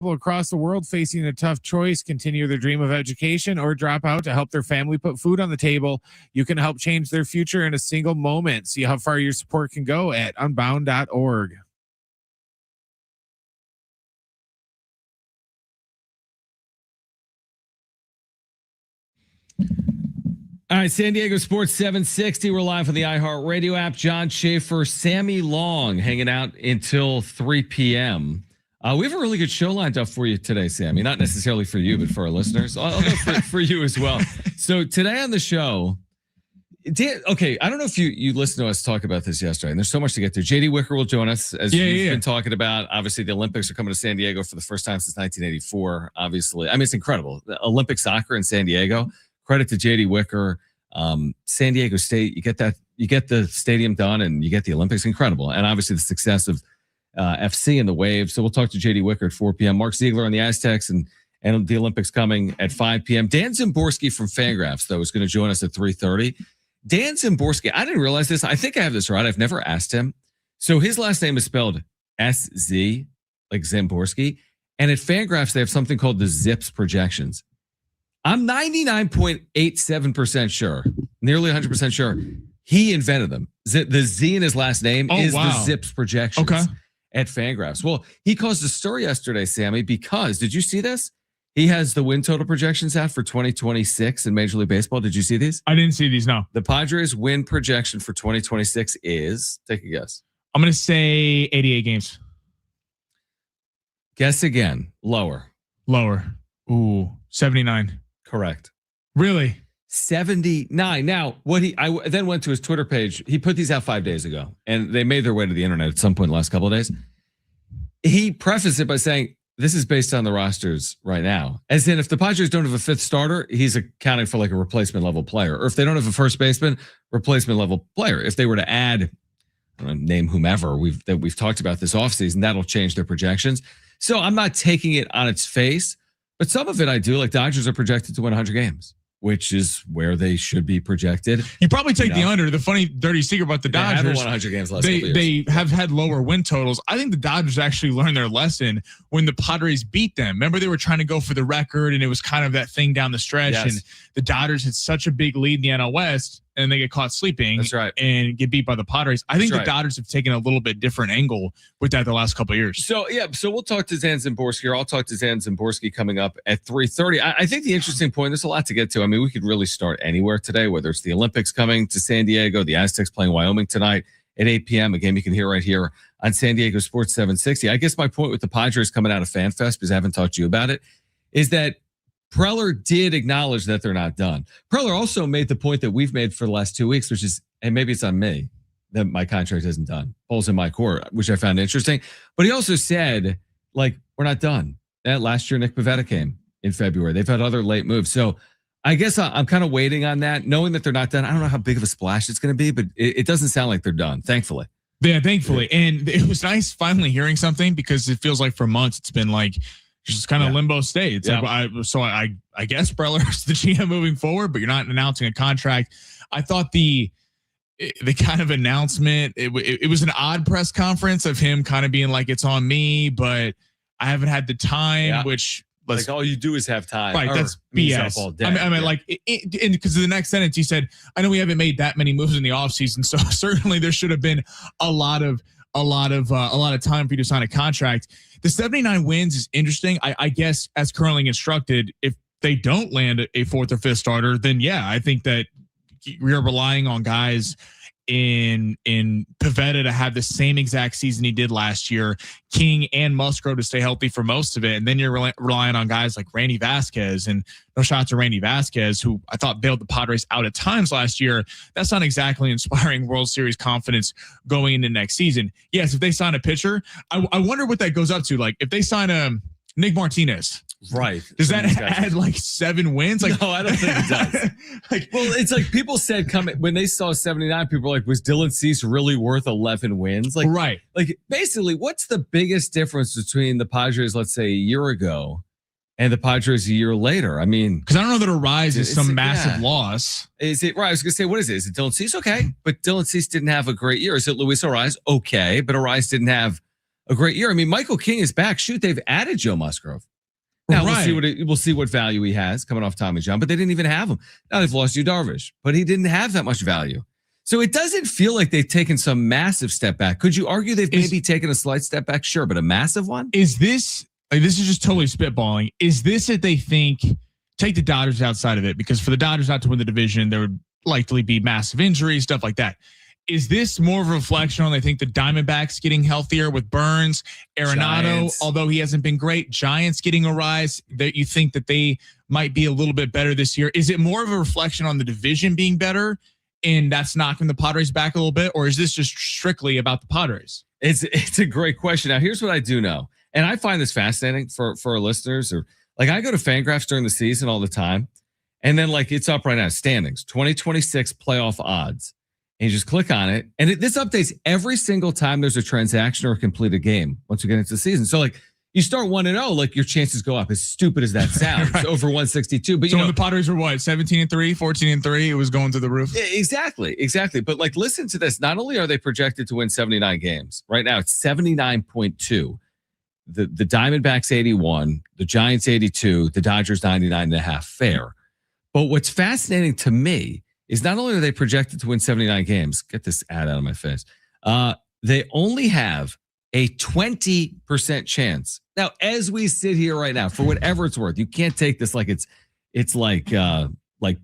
People across the world facing a tough choice, continue their dream of education or drop out to help their family put food on the table. You can help change their future in a single moment. See how far your support can go at unbound.org. All right, San Diego Sports 760. We're live on the iHeartRadio app. John Schaefer, Sammy Long hanging out until 3 p.m. We have a really good show lined up for you today, Sammy. Not necessarily for you, but for our listeners. I'll go for you as well. So today on the show, okay, I don't know if you listened to us talk about this yesterday, and there's so much to get to. J.D. Wicker will join us, as you've been talking about. Obviously, the Olympics are coming to San Diego for the first time since 1984, obviously. I mean, it's incredible. The Olympic soccer in San Diego. Credit to J.D. Wicker. San Diego State, you get the stadium done, and you get the Olympics. Incredible. And obviously the success of FC and the Waves. So we'll talk to J.D. Wicker at 4 p.m. Mark Ziegler on the Aztecs and the Olympics coming at 5 p.m. Dan Zimborski from Fangraphs, though, is going to join us at 3:30. Dan Zimborski, I didn't realize this. I think I have this right. I've never asked him. So his last name is spelled S-Z, like Zimborski. And at Fangraphs, they have something called the Zips projections. I'm 99.87% sure, nearly 100% sure, he invented them. The Z in his last name is the Zips projections at Fangraphs. Well, he caused a stir yesterday, Sammy, because, did you see this? He has the win total projections out for 2026 in Major League Baseball. Did you see these? I didn't see these, no. The Padres win projection for 2026 is, take a guess. I'm going to say 88 games. Guess again. Lower. Ooh, 79. Correct. Really? 79. Now, I then went to his Twitter page. He put these out 5 days ago, and they made their way to the internet at some point in the last couple of days. He prefaced it by saying, this is based on the rosters right now. As in, if the Padres don't have a fifth starter, he's accounting for like a replacement level player. Or if they don't have a first baseman, replacement level player. If they were to add, I don't know, name whomever we've talked about this offseason, that'll change their projections. So I'm not taking it on its face, but some of it I do. Like Dodgers are projected to win 100 games, which is where they should be projected. You probably take the under. The funny, dirty secret about the Dodgers, haven't won 100 games last couple years. They have had lower win totals. I think the Dodgers actually learned their lesson when the Padres beat them. Remember, they were trying to go for the record, and it was kind of that thing down the stretch. Yes. And the Dodgers had such a big lead in the NL West, and they get caught sleeping. That's right. And get beat by the Padres. I think the Dodgers have taken a little bit different angle with that the last couple of years. So we'll talk to Dan Zimborski, or I'll talk to Dan Zimborski coming up at 3:30. I think the interesting point, there's a lot to get to. I mean, we could really start anywhere today, whether it's the Olympics coming to San Diego, the Aztecs playing Wyoming tonight at 8 p.m. A game you can hear right here on San Diego Sports 760. I guess my point with the Padres coming out of FanFest, because I haven't talked to you about it, is that Preller did acknowledge that they're not done. Preller also made the point that we've made for the last 2 weeks, which is, and maybe it's on me, that my contract isn't done. Holes in my court, which I found interesting. But he also said, like, we're not done. Last year, Nick Pivetta came in February. They've had other late moves. So I guess I'm kind of waiting on that, knowing that they're not done. I don't know how big of a splash it's going to be, but it doesn't sound like they're done, thankfully. Yeah, thankfully. And it was nice finally hearing something, because it feels like for months it's been like just kind of limbo state. It's like, I guess Preller's the GM moving forward, but you're not announcing a contract. I thought the kind of announcement, it was an odd press conference of him kind of being like, it's on me, but I haven't had the time, which like all you do is have time. Right, that's BS. All day. I mean, like, because of the next sentence, he said, I know we haven't made that many moves in the offseason, so certainly there should have been a lot of time for you to sign a contract. The 79 wins is interesting. I guess as currently instructed, if they don't land a fourth or fifth starter, then I think that we're relying on guys in Pivetta to have the same exact season he did last year, King and Musgrove to stay healthy for most of it, and then you're relying on guys like Randy Vasquez, and no shot to Randy Vasquez, who I thought bailed the Padres out at times last year. That's not exactly inspiring World Series confidence going into next season. Yes, if they sign a pitcher, I wonder what that goes up to. Like if they sign a Nick Martinez. Right. Does that add like 7 wins? Like, no, I don't think it does. Well, it's like people said when they saw 79, people were like, was Dylan Cease really worth 11 wins? Like, right. Like basically, what's the biggest difference between the Padres, let's say a year ago, and the Padres a year later? I mean, because I don't know that Arise is some massive loss. Is it right? I was gonna say, what is it? Is it Dylan Cease? Okay, but Dylan Cease didn't have a great year. Is it Luis Arise? Okay, but Arise didn't have a great year. I mean, Michael King is back. Shoot, they've added Joe Musgrove. Now we'll see what value he has coming off Tommy John, but they didn't even have him. Now they've lost Yu Darvish, but he didn't have that much value. So it doesn't feel like they've taken some massive step back. Could you argue they've maybe taken a slight step back? Sure, but a massive one? Is this this is just totally spitballing. Is this that they think, take the Dodgers outside of it, because for the Dodgers not to win the division, there would likely be massive injuries, stuff like that. Is this more of a reflection on, I think, the Diamondbacks getting healthier with Burns, Arenado, Giants, although he hasn't been great, Giants getting a rise, that you think that they might be a little bit better this year? Is it more of a reflection on the division being better and that's knocking the Padres back a little bit? Or is this just strictly about the Padres? It's a great question. Now, here's what I do know. And I find this fascinating for our listeners, or like I go to Fangraphs during the season all the time. And then like it's up right now, standings, 2026 playoff odds. And you just click on it. And this updates every single time there's a transaction or a completed game once we get into the season. So like you start 1-0, like your chances go up. As stupid as that sounds, right. Over 162. But so when the Padres were what, 17-3, 14-3, it was going to the roof. Yeah, exactly. But like, listen to this. Not only are they projected to win 79 games right now, it's 79.2. The Diamondbacks 81, the Giants 82, the Dodgers 99.5. Fair. But what's fascinating to me is not only are they projected to win 79 games, get this ad out of my face, they only have a 20% chance. Now, as we sit here right now, for whatever it's worth, you can't take this like it's like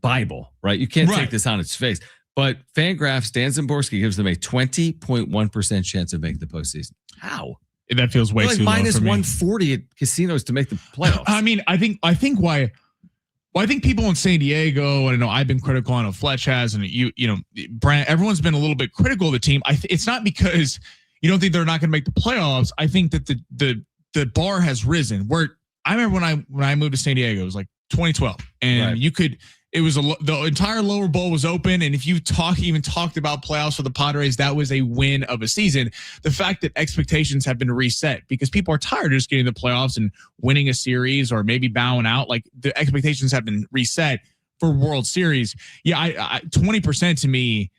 Bible, right? You can't take this on its face. But Fangraphs, Dan Szymborski gives them a 20.1% chance of making the postseason. How? That feels way too low minus for me. 140 at casinos to make the playoffs. I mean, I think why. Well, I think people in San Diego, and I know I've been critical on Fletch has, and you know, Brand, everyone's been a little bit critical of the team. It's not because you don't think they're not going to make the playoffs. I think that the bar has risen. Where I remember when I moved to San Diego, it was like 2012, and you could. It was the entire lower bowl was open, and if you even talked about playoffs for the Padres, that was a win of a season. The fact that expectations have been reset because people are tired of just getting the playoffs and winning a series or maybe bowing out. Like the expectations have been reset for World Series. Yeah, I 20% to me.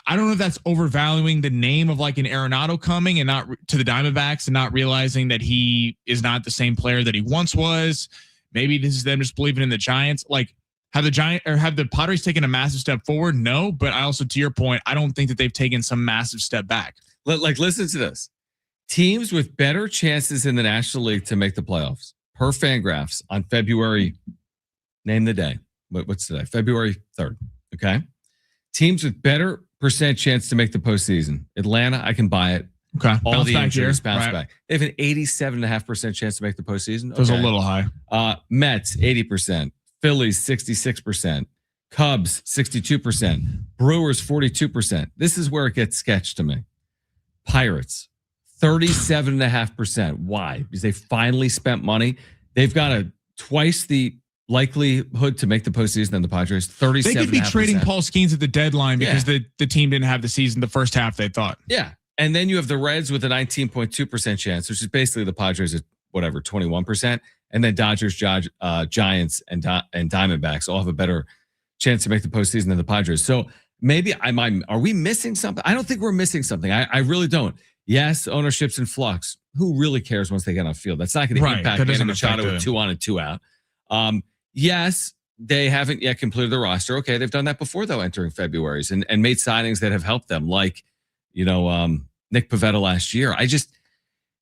I don't know if that's overvaluing the name of like an Arenado coming and not to the Diamondbacks and not realizing that he is not the same player that he once was. Maybe this is them just believing in the Giants. Like, have the Padres taken a massive step forward? No, but I also, to your point, I don't think that they've taken some massive step back. Like, listen to this. Teams with better chances in the National League to make the playoffs per Fangraphs on February, name the day. What's today? February 3rd. Okay. Teams with better percent chance to make the postseason. Atlanta, I can buy it. Okay. All the injuries bounce back. They have an 87.5% chance to make the postseason. Okay. It was a little high. Mets, 80%. Phillies, 66%. Cubs, 62%. Brewers, 42%. This is where it gets sketched to me. Pirates, 37.5%. Why? Because they finally spent money. They've got twice the likelihood to make the postseason than the Padres. 37.5%. They could be trading Paul Skeens at the deadline because the team didn't have the season the first half they thought. Yeah. And then you have the Reds with a 19.2% chance, which is basically the Padres at whatever, 21%. And then Dodgers, Giants, and Diamondbacks all have a better chance to make the postseason than the Padres. So maybe are we missing something? I don't think we're missing something. I really don't. Yes, ownership's in flux. Who really cares once they get on field? That's not going to impact Manny Machado with 2 on and 2 out. Yes, they haven't yet completed the roster. Okay, they've done that before though, entering February's and made signings that have helped them, like Nick Pivetta last year.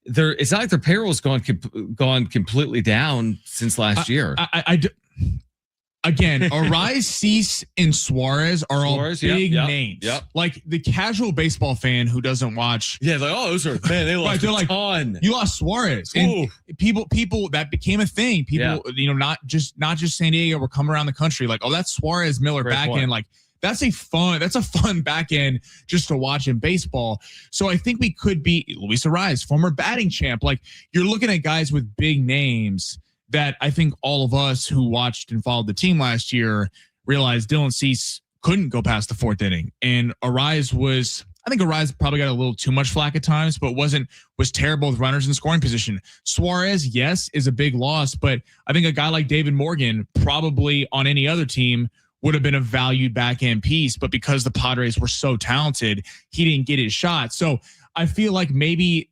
It's not like their payroll's gone completely down since last year. Again, Arise, Cease, and Suarez are all big names. Yep. Like the casual baseball fan who doesn't watch. Yeah, like, oh, those are, man, they lost a ton. You lost Suarez. And people that became a thing. People, not just San Diego, were coming around the country like, oh, that's Suarez Miller back end. Like, that's a fun back end just to watch in baseball. So I think we could be Luis Arraez, former batting champ. Like you're looking at guys with big names that I think all of us who watched and followed the team last year realized Dylan Cease couldn't go past the 4th inning. And Arraez probably got a little too much flack at times, but was terrible with runners in scoring position. Suarez, yes, is a big loss, but I think a guy like David Morgan probably on any other team would have been a valued back end piece, but because the Padres were so talented, he didn't get his shot. So I feel like maybe,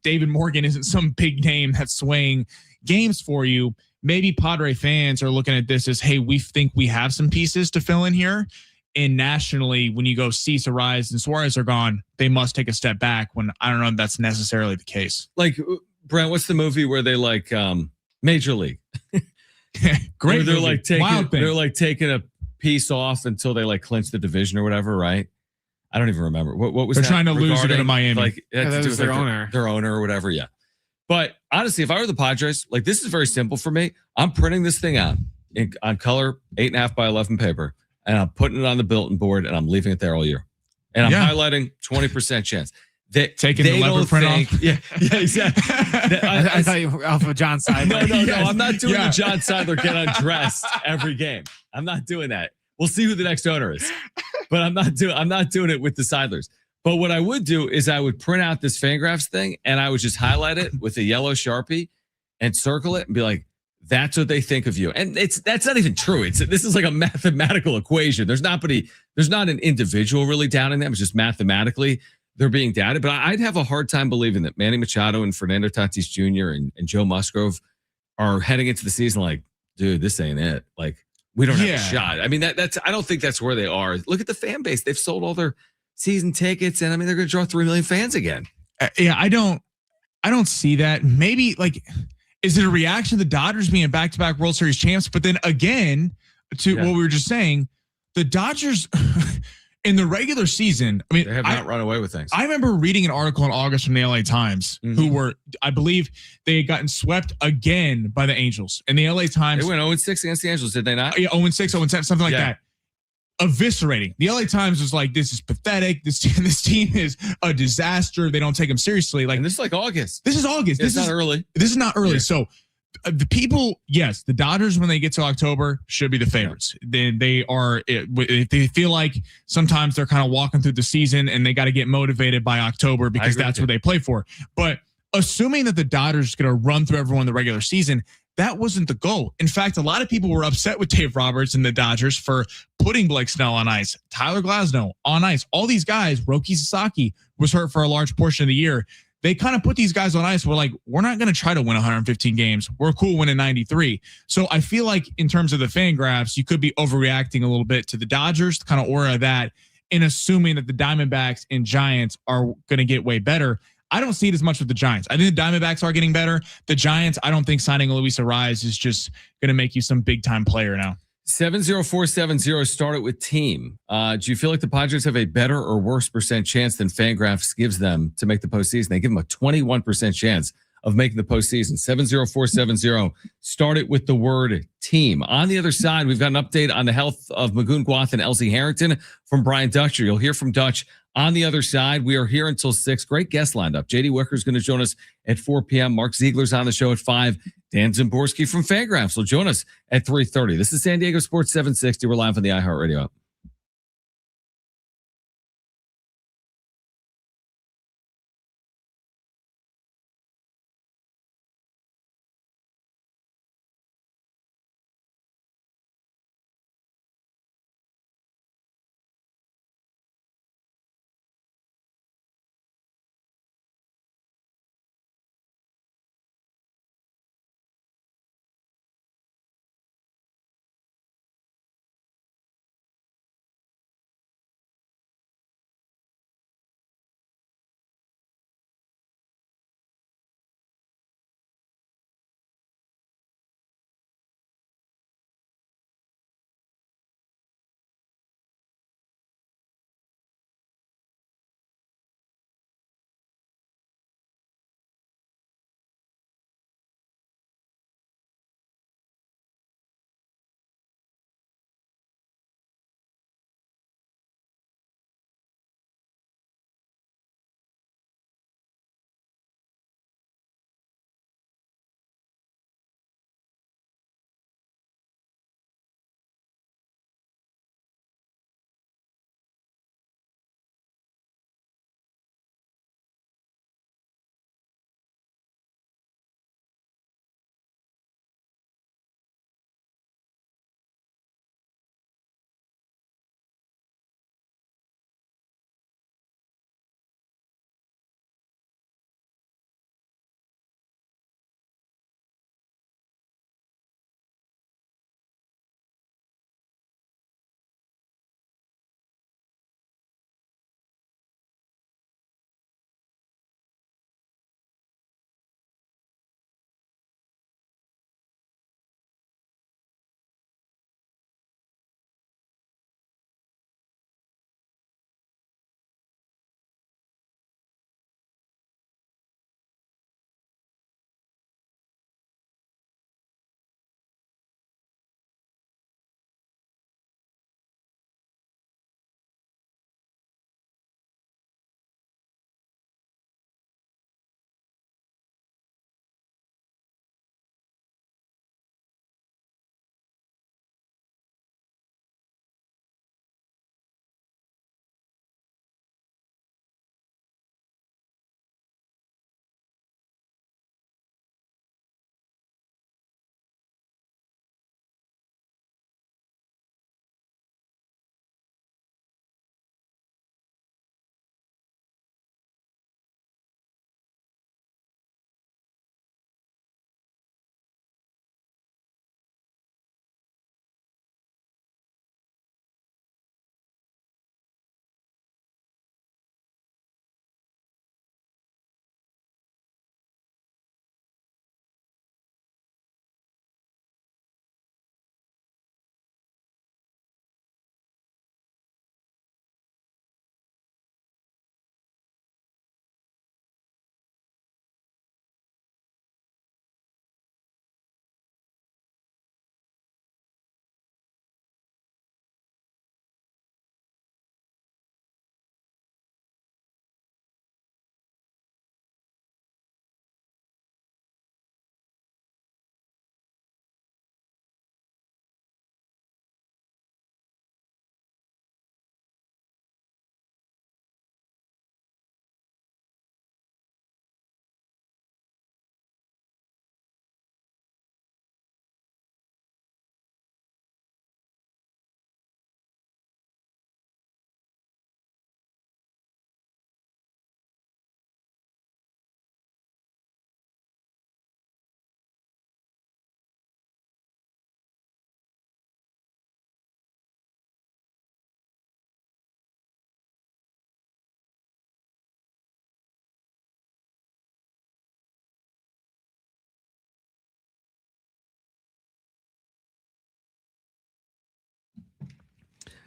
David Morgan isn't some big name that's swaying games for you. Maybe Padre fans are looking at this as, hey, we think we have some pieces to fill in here. And nationally, when you go Cease, Arise, and Suarez are gone, they must take a step back, when I don't know if that's necessarily the case. Like, Brent, what's the movie where they like Major League? Great. They're like taking a piece off until they like clinch the division or whatever, right? I don't even remember. What was they're that trying to lose to go to Miami? Like, that was their owner. Their owner or whatever, yeah. But honestly, if I were the Padres, like, this is very simple for me. I'm printing this thing out on color 8.5 by 11 paper, and I'm putting it on the bulletin board, and I'm leaving it there all year. And I'm highlighting 20% chance. Taking the leopard print off. Yeah, exactly. I thought you were off of John Seidler. No. I'm not doing the John Seidler get undressed every game. I'm not doing that. We'll see who the next owner is, but I'm not doing it with the Seidlers. But what I would do is I would print out this Fangraphs thing, and I would just highlight it with a yellow Sharpie and circle it and be like, that's what they think of you. And that's not even true. This is like a mathematical equation. There's not an individual really doubting them. It's just mathematically they're being doubted. But I'd have a hard time believing that Manny Machado and Fernando Tatis Jr. and Joe Musgrove are heading into the season like, dude, this ain't it. Like, we don't have a shot. I mean, I don't think that's where they are. Look at the fan base. They've sold all their season tickets, and I mean, they're going to draw 3 million fans again. I don't see that. Maybe, like, is it a reaction to the Dodgers being back-to-back World Series champs? But then again, to what we were just saying, the Dodgers in the regular season, I mean, they have not run away with things. I remember reading an article in August from the LA Times, who were, I believe, they had gotten swept again by the Angels. And the LA Times, they went 0-6 against the Angels, did they not? Yeah, 0-6, 0-7, something like that. Eviscerating. The LA Times was like, this is pathetic. This team is a disaster. They don't take them seriously. Like, and this is like August. This is August. This is not early. This is not early. Yeah. So the people, yes, the Dodgers, when they get to October, should be the favorites. Yeah. They are, if they feel like sometimes they're kind of walking through the season and they got to get motivated by October because that's what they play for. But assuming that the Dodgers are going to run through everyone in the regular season, that wasn't the goal. In fact, a lot of people were upset with Dave Roberts and the Dodgers for putting Blake Snell on ice, Tyler Glasnow on ice. All these guys, Roki Sasaki was hurt for a large portion of the year. They kind of put these guys on ice. We're like, we're not going to try to win 115 games. We're cool winning 93. So I feel like in terms of the fan graphs, you could be overreacting a little bit to the Dodgers, the kind of aura of that, and assuming that the Diamondbacks and Giants are going to get way better. I don't see it as much with the Giants. I think the Diamondbacks are getting better. The Giants, I don't think signing Luis Arraez is just going to make you some big time player now. 70470 started with team. Do you feel like the Padres have a better or worse % chance than Fangraphs gives them to make the postseason? They give them a 21% chance of making the postseason. 70470 started with the word team. On the other side, we've got an update on the health of Magoon Guath and Elsie Harrington from Brian Dutcher. You'll hear from Dutch on the other side. We are here until 6. Great guest lined up. JD Wicker is going to join us at 4 p.m. Mark Ziegler's on the show at 5. Dan Zimborski from Fangraphs will join us at 3:30. This is San Diego Sports 760. We're live on the iHeartRadio app.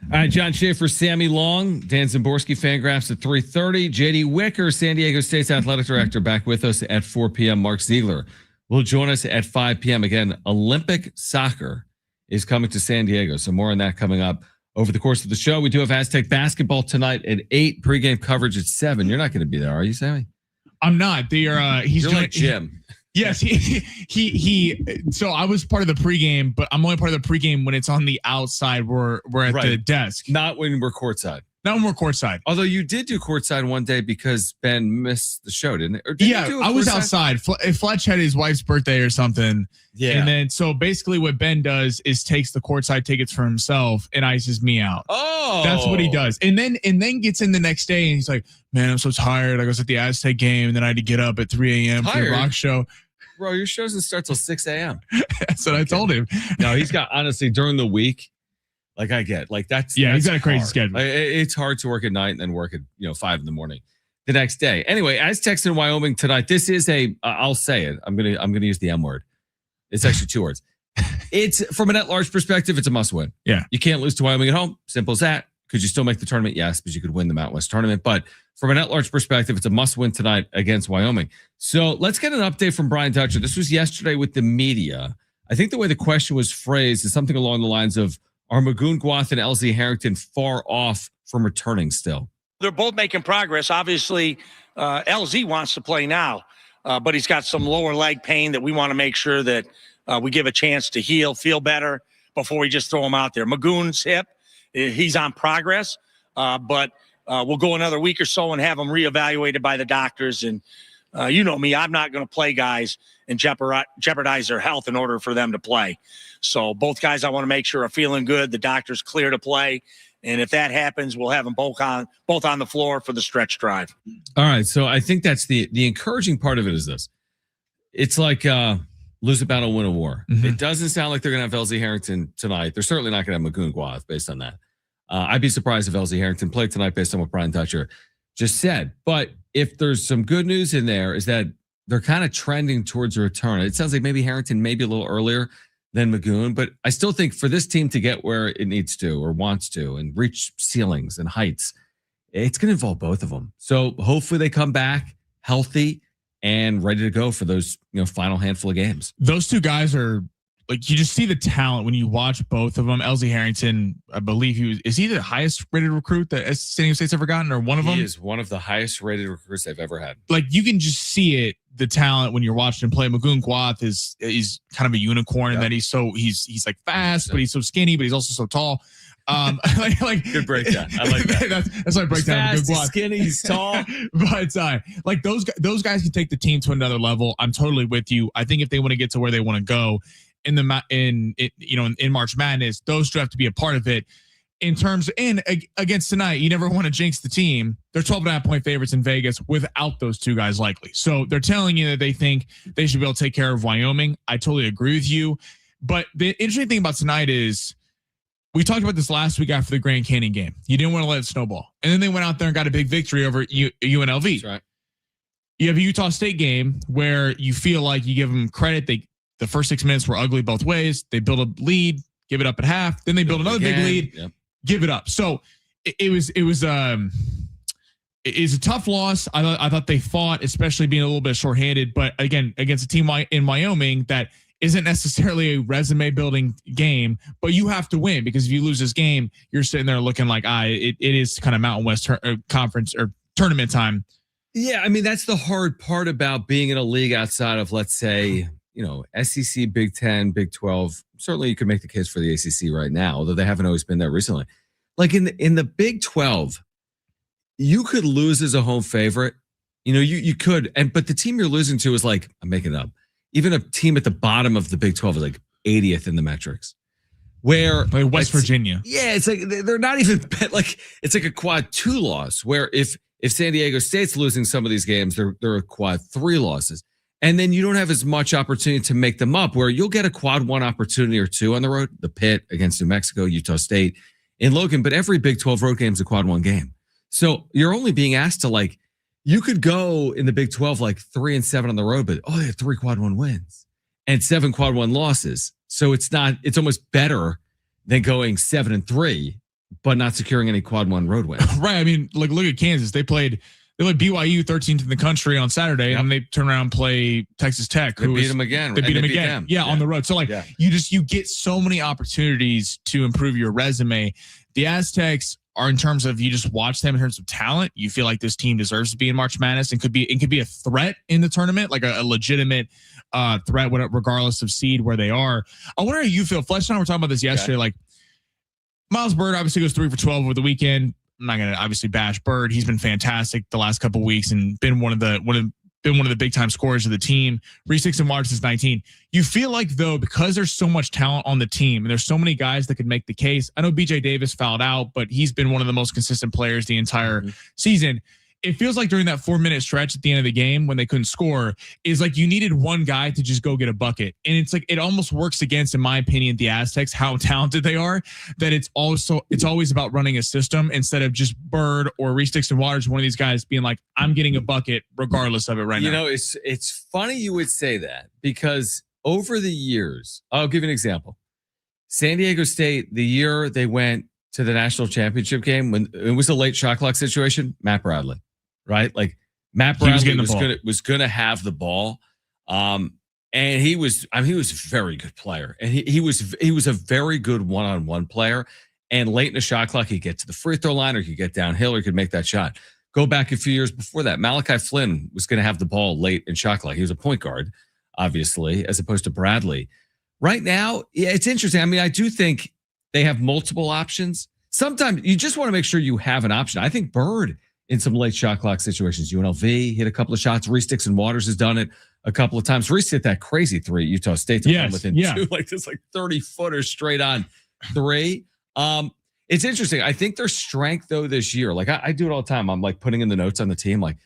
All right, John Schaefer, Sammy Long, Dan Zimborski, Fangraphs at 3:30. JD Wicker, San Diego State's athletic director, back with us at 4 p.m. Mark Ziegler will join us at 5 p.m. Again, Olympic soccer is coming to San Diego. So more on that coming up over the course of the show. We do have Aztec basketball tonight at 8, pregame coverage at 7. You're not going to be there, are you, Sammy? I'm not. They are. He's You're doing, like Jim. Yes, he. So I was part of the pregame, but I'm only part of the pregame when it's on the outside. We're at the desk, not when we're courtside. Not when we're courtside. Although you did do courtside one day because Ben missed the show, didn't it? Or yeah, I was outside. Fletch had his wife's birthday or something. Yeah. And then so basically what Ben does is takes the courtside tickets for himself and ices me out. Oh, that's what he does. And then gets in the next day and he's like, man, I'm so tired. I was at the Aztec game and then I had to get up at 3 a.m. for the rock show. Bro, your show doesn't start till 6 a.m. That's what I told him. No, he's got, honestly, during the week, like I get, like that's he's got a crazy hard. schedule. It's hard to work at night and then work at 5 in the morning the next day. Anyway, Aztecs in Wyoming tonight. This is I'll say it. I'm gonna use the M word. It's actually 2 words. It's from an at-large perspective, it's a must-win. Yeah, you can't lose to Wyoming at home. Simple as that. Could you still make the tournament? Yes, because you could win the Mountain West tournament. But from an at-large perspective, it's a must-win tonight against Wyoming. So let's get an update from Brian Dutcher. This was yesterday with the media. I think the way the question was phrased is something along the lines of, are Magoon Guath and LZ Harrington far off from returning still? They're both making progress. Obviously, LZ wants to play now, but he's got some lower leg pain that we want to make sure that we give a chance to heal, feel better before we just throw him out there. Magoon's hip, he's on progress, but we'll go another week or so and have him reevaluated by the doctors. And you know me, I'm not going to play guys and jeopardize their health in order for them to play. So both guys I want to make sure are feeling good. The doctor's clear to play. And if that happens, we'll have them both on the floor for the stretch drive. All right. So I think that's the encouraging part of it is this. It's like lose a battle, win a war. Mm-hmm. It doesn't sound like they're going to have LZ Harrington tonight. They're certainly not going to have Magoon Guath based on that. I'd be surprised if LZ Harrington played tonight based on what Brian Dutcher just said. But if there's some good news in there is that they're kind of trending towards a return. It sounds like maybe Harrington maybe a little earlier than Magoon, but I still think for this team to get where it needs to or wants to and reach ceilings and heights, it's going to involve both of them. So hopefully they come back healthy and ready to go for those final handful of games. Those two guys are like, you just see the talent when you watch both of them. LZ Harrington, I believe is he the highest rated recruit that San Diego State's ever gotten, or one of them? He is one of the highest rated recruits they've ever had. Like you can just see it, the talent when you're watching him play. Magoon Guath is kind of a unicorn in that he's like fast, 100%. But he's so skinny, but he's also so tall. Like good breakdown. I like that. That's my breakdown. He's fast, he's skinny, he's tall. But like those guys can take the team to another level. I'm totally with you. I think if they want to get to where they want to go in March Madness, those two have to be a part of it. In terms against tonight, you never want to jinx the team. They're 12.5-point favorites in Vegas without those two guys likely. So they're telling you that they think they should be able to take care of Wyoming. I totally agree with you. But the interesting thing about tonight is we talked about this last week after the Grand Canyon game. You didn't want to let it snowball. And then they went out there and got a big victory over UNLV. That's right. You have a Utah State game where you feel like you give them credit. The first 6 minutes were ugly both ways. They build a lead, give it up at half. Then they build another big lead, give it up. So it was a tough loss. I thought they fought, especially being a little bit shorthanded. But again, against a team in Wyoming that isn't necessarily a resume building game, but you have to win because if you lose this game, you're sitting there looking like it is kind of Mountain West conference or tournament time. Yeah, I mean that's the hard part about being in a league outside of, let's say, SEC, Big 10, Big 12. Certainly you could make the case for the ACC right now, although they haven't always been there recently. Like in the Big 12, you could lose as a home favorite. You could, but the team you're losing to is like, I'm making it up. Even a team at the bottom of the Big 12 is like 80th in the metrics. Where like West Virginia. Yeah, it's like they're not even like it's like a quad 2 loss. Where if San Diego State's losing some of these games, they're a quad 3 losses. And then you don't have as much opportunity to make them up, where you'll get a quad 1 opportunity or 2 on the road, the Pitt against New Mexico, Utah State in Logan, but every Big 12 road game is a quad 1 game. So you're only being asked to you could go in the Big 12 3-7 on the road, but they have 3 quad 1 wins and 7 quad 1 losses. So it's almost better than going 7-3, but not securing any quad one road wins. Right. I mean, look at Kansas. They played BYU 13th in the country on Saturday, and they turn around and play Texas Tech. They beat them again. They beat them again. Yeah, on the road. So you get so many opportunities to improve your resume. The Aztecs are, in terms of, you just watch them in terms of talent, you feel like this team deserves to be in March Madness and could be a threat in the tournament, like a legitimate threat, regardless of seed where they are. I wonder how you feel. Fletch and I were talking about this yesterday. Like, Miles Bird obviously goes 3 for 12 over the weekend. I'm not going to obviously bash Bird. He's been fantastic the last couple of weeks and been one of the big time scorers of the team. Reese Dixon Waters is 19. You feel like, though, because there's so much talent on the team and there's so many guys that could make the case. I know BJ Davis fouled out, but he's been one of the most consistent players the entire season. It feels like during that 4-minute stretch at the end of the game when they couldn't score, is like you needed one guy to just go get a bucket. And it's like, it almost works against, in my opinion, the Aztecs, how talented they are, that it's always about running a system instead of just Bird or Reese Dixon Waters, one of these guys being like, I'm getting a bucket regardless of it right now. You know, it's funny you would say that, because over the years, I'll give you an example. San Diego State, the year they went to the national championship game, when it was a late shot clock situation, Matt Bradley. Right, like Matt Bradley was going to have the ball, and he was a very good player, and he was a very good one-on-one player. And late in the shot clock, he'd get to the free throw line, or he could get downhill, or he could make that shot. Go back a few years before that, Malachi Flynn was going to have the ball late in shot clock. He was a point guard, obviously, as opposed to Bradley. Right now, yeah, it's interesting. I mean, I do think they have multiple options. Sometimes you just want to make sure you have an option. I think Bird, in some late shot clock situations, UNLV hit a couple of shots. Reese Dixon Waters has done it a couple of times. Reese hit that crazy 3 at Utah State to come within 2, like this, like 30-footer straight on 3. It's interesting. I think their strength, though, this year, like I do it all the time. I'm like putting in the notes on the team, like,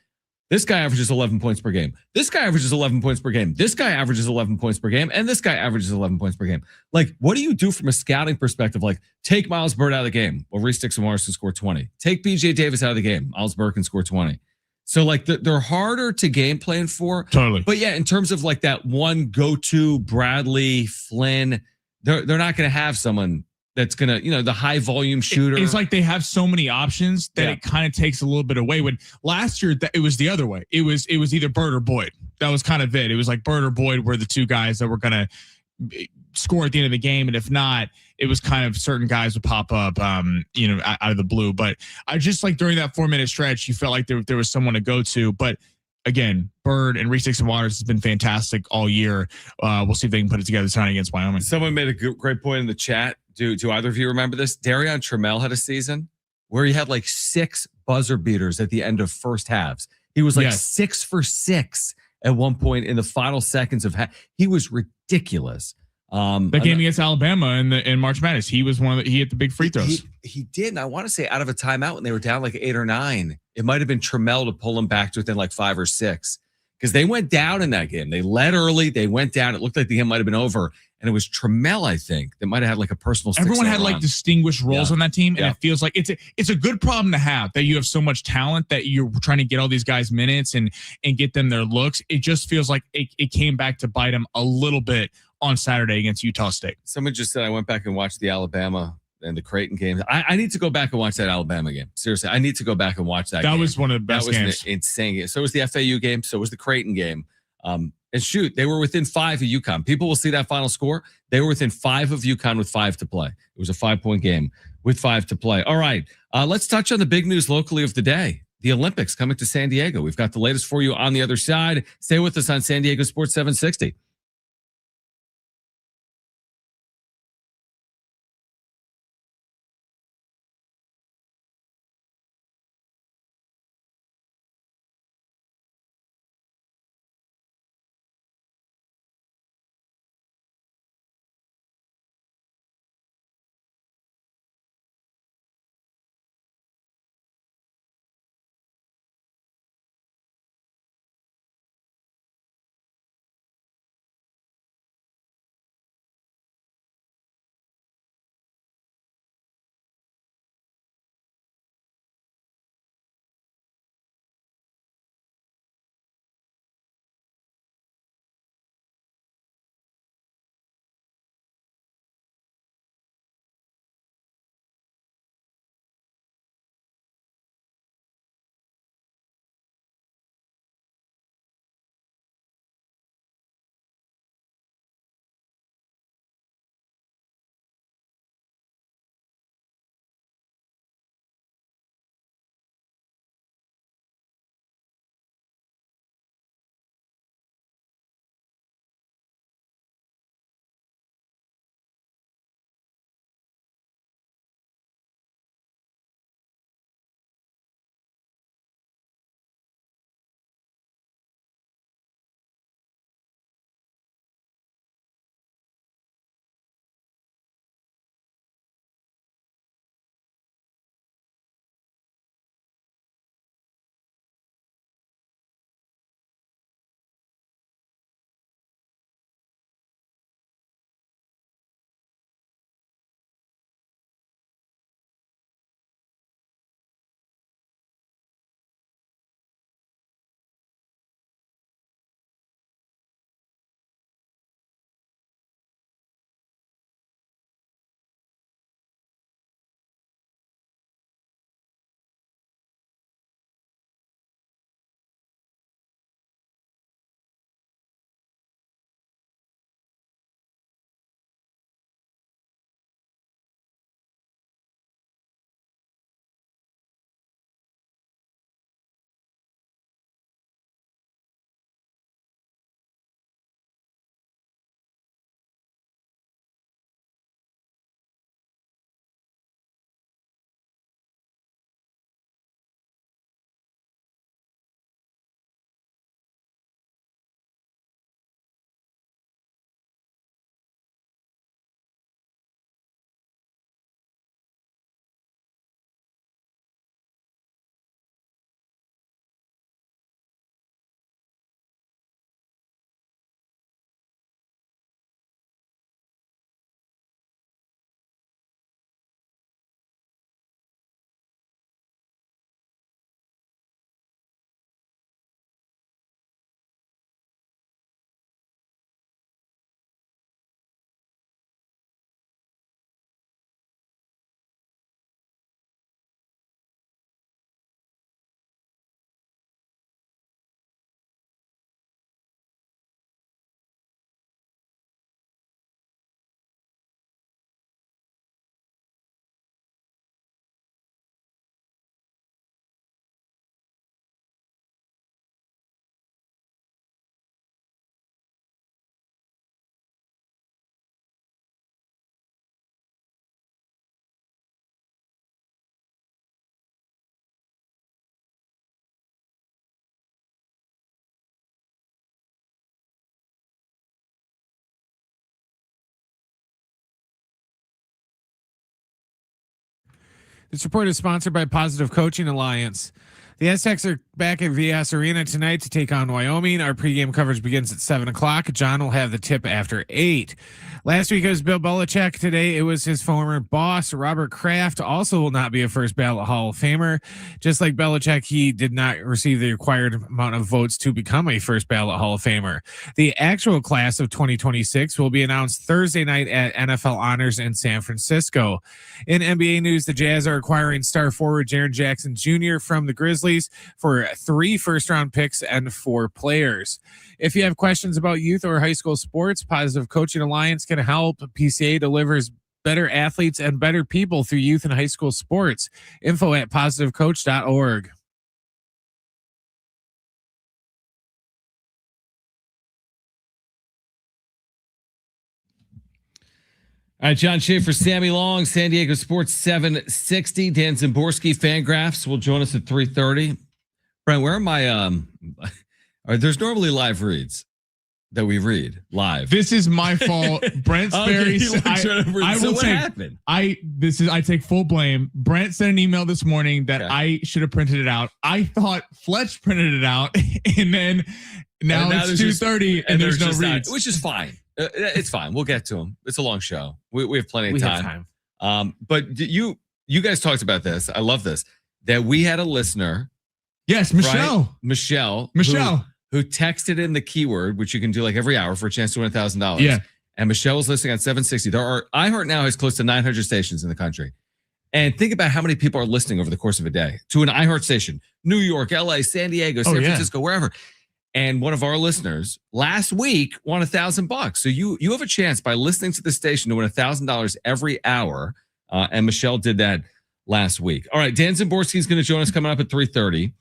this guy averages 11 points per game. This guy averages 11 points per game. This guy averages 11 points per game. And this guy averages 11 points per game. Like, what do you do from a scouting perspective? Like, take Miles Bird out of the game. Well, Reese Dixon Waters can score 20. Take BJ Davis out of the game. Miles Bird can score 20. So, like, they're harder to game plan for. Totally. But, yeah, in terms of, like, that one go-to, Bradley, Flynn, they're not going to have someone that's going to, the high volume shooter. It's like they have so many options that it kind of takes a little bit away. When last year, it was the other way. It was either Bird or Boyd. That was kind of it. It was like Bird or Boyd were the two guys that were going to score at the end of the game. And if not, it was kind of certain guys would pop up, out of the blue. But I just, like, during that 4-minute stretch, you felt like there was someone to go to. But again, Bird and Reese Dixon Waters has been fantastic all year. We'll see if they can put it together tonight against Wyoming. Someone made a great point in the chat. Do either of you remember this? Darion Trammell had a season where he had like 6 buzzer beaters at the end of first halves. He was like 6 for 6 at one point in the final seconds of half. He was ridiculous. That game against Alabama in March Madness, he was he hit the big free throws. He did. And I want to say out of a timeout when they were down like 8 or 9, it might have been Trammell to pull them back to within like 5 or 6. Because they went down in that game. They led early. They went down. It looked like the game might have been over. And it was Trammell, I think, that might have had like a personal. Everyone had like distinguished roles on that team. And it feels like it's a good problem to have, that you have so much talent that you're trying to get all these guys minutes and get them their looks. It just feels like it came back to bite them a little bit on Saturday against Utah State. Someone just said I went back and watched the Alabama and the Creighton games. I need to go back and watch that Alabama game. Seriously, I need to go back and watch that. That game. was one of the best games. That was an insane game. So was the FAU game. So was the Creighton game. And shoot, they were within 5 of UConn. People will see that final score. They were within 5 of UConn with 5 to play. It was a 5-point game with 5 to play. All right, let's touch on the big news locally of the day. The Olympics coming to San Diego. We've got the latest for you on the other side. Stay with us on San Diego Sports 760. This report is sponsored by Positive Coaching Alliance. The Aztecs are back at VS Arena tonight to take on Wyoming. Our pregame coverage begins at 7 o'clock. John will have the tip after 8. Last week it was Bill Belichick. Today it was his former boss, Robert Kraft, also will not be a first ballot Hall of Famer. Just like Belichick, he did not receive the required amount of votes to become a first ballot Hall of Famer. The actual class of 2026 will be announced Thursday night at NFL Honors in San Francisco. In NBA news, the Jazz are acquiring star forward Jaren Jackson Jr. from the Grizzlies for 3 first-round picks and 4 players. If you have questions about youth or high school sports, Positive Coaching Alliance can help. PCA delivers better athletes and better people through youth and high school sports. Info at positivecoach.org. All right, John Schaefer, Sammy Long, San Diego Sports 760. Dan Zimborski, Fangraphs will join us at 3:30. Brent, where are my there's normally live reads that we read live. This is my fault. Brent's very. I will say. Happened? I take full blame. Brent sent an email this morning that I should have printed it out. I thought Fletch printed it out, and then now it's 2:30 and there's no reads, which is fine. It's fine. We'll get to them. It's a long show. We have plenty of time. But you guys talked about this. I love this. That we had a listener. Yes, Michelle. Right? Michelle. Who texted in the keyword, which you can do like every hour for a chance to win $1,000. Yeah. And Michelle was listening on 760. iHeart now has close to 900 stations in the country. And think about how many people are listening over the course of a day to an iHeart station. New York, LA, San Diego, San Francisco, wherever. And one of our listeners last week won $1,000. So you have a chance by listening to the station to win $1,000 every hour. And Michelle did that last week. All right, Dan Zimborski is going to join us coming up at 3:30.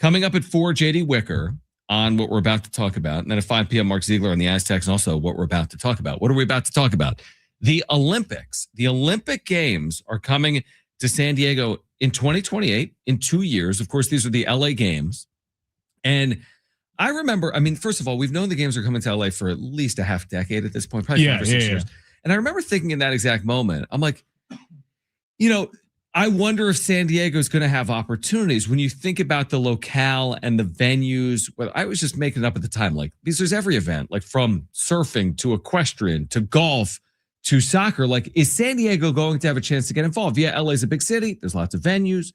Coming up at 4, JD Wicker on what we're about to talk about. And then at 5 p.m., Mark Ziegler on the Aztecs, and also what we're about to talk about. What are we about to talk about? The Olympics. The Olympic Games are coming to San Diego in 2028, in 2 years. Of course, these are the LA Games. And I remember, first of all, we've known the games are coming to LA for at least a half decade at this point, probably 5 or 6 years. And I remember thinking in that exact moment, I'm like, I wonder if San Diego is going to have opportunities when you think about the locale and the venues. Well, I was just making it up at the time, because there's every event, like from surfing to equestrian to golf to soccer. Like, is San Diego going to have a chance to get involved? Yeah, LA's a big city. There's lots of venues.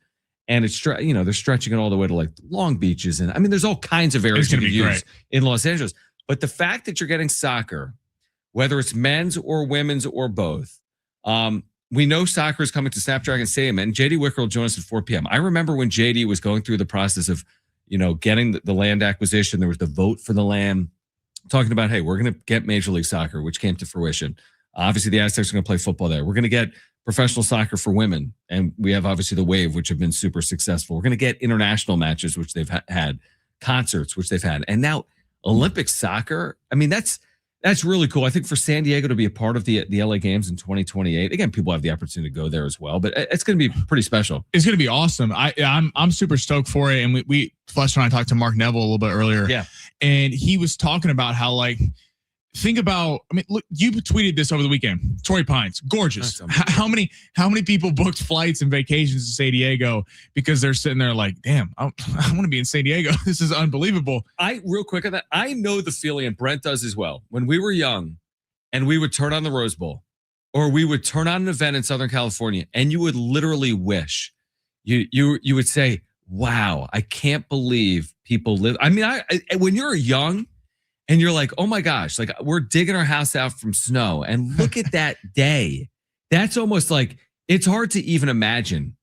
And it's, they're stretching it all the way to like Long Beaches. And there's all kinds of areas to use in Los Angeles. But the fact that you're getting soccer, whether it's men's or women's or both, we know soccer is coming to Snapdragon Stadium, and JD Wicker will join us at 4 p.m. I remember when JD was going through the process of, getting the land acquisition. There was the vote for the land, talking about, hey, we're going to get Major League Soccer, which came to fruition. Obviously, the Aztecs are going to play football there. We're going to get professional soccer for women, and we have obviously the Wave, which have been super successful. We're going to get international matches, which they've had, concerts, which they've had, and now Olympic soccer. That's really cool. I think for San Diego to be a part of the LA Games in 2028, again, people have the opportunity to go there as well, but it's going to be pretty special. It's going to be awesome. I'm super stoked for it. And we Fletcher and I talked to Mark Neville a little bit earlier. Yeah. And he was talking about how, think about, look, you tweeted this over the weekend. Torrey Pines, gorgeous. How many people booked flights and vacations to San Diego because they're sitting there like, damn, I want to be in San Diego. This is unbelievable. Real quick on that, I know the feeling, and Brent does as well. When we were young and we would turn on the Rose Bowl, or we would turn on an event in Southern California, and you would literally wish you would say, wow, I can't believe people live. When you're young, and you're like, oh my gosh, like we're digging our house out from snow. And look at that day. That's almost like, it's hard to even imagine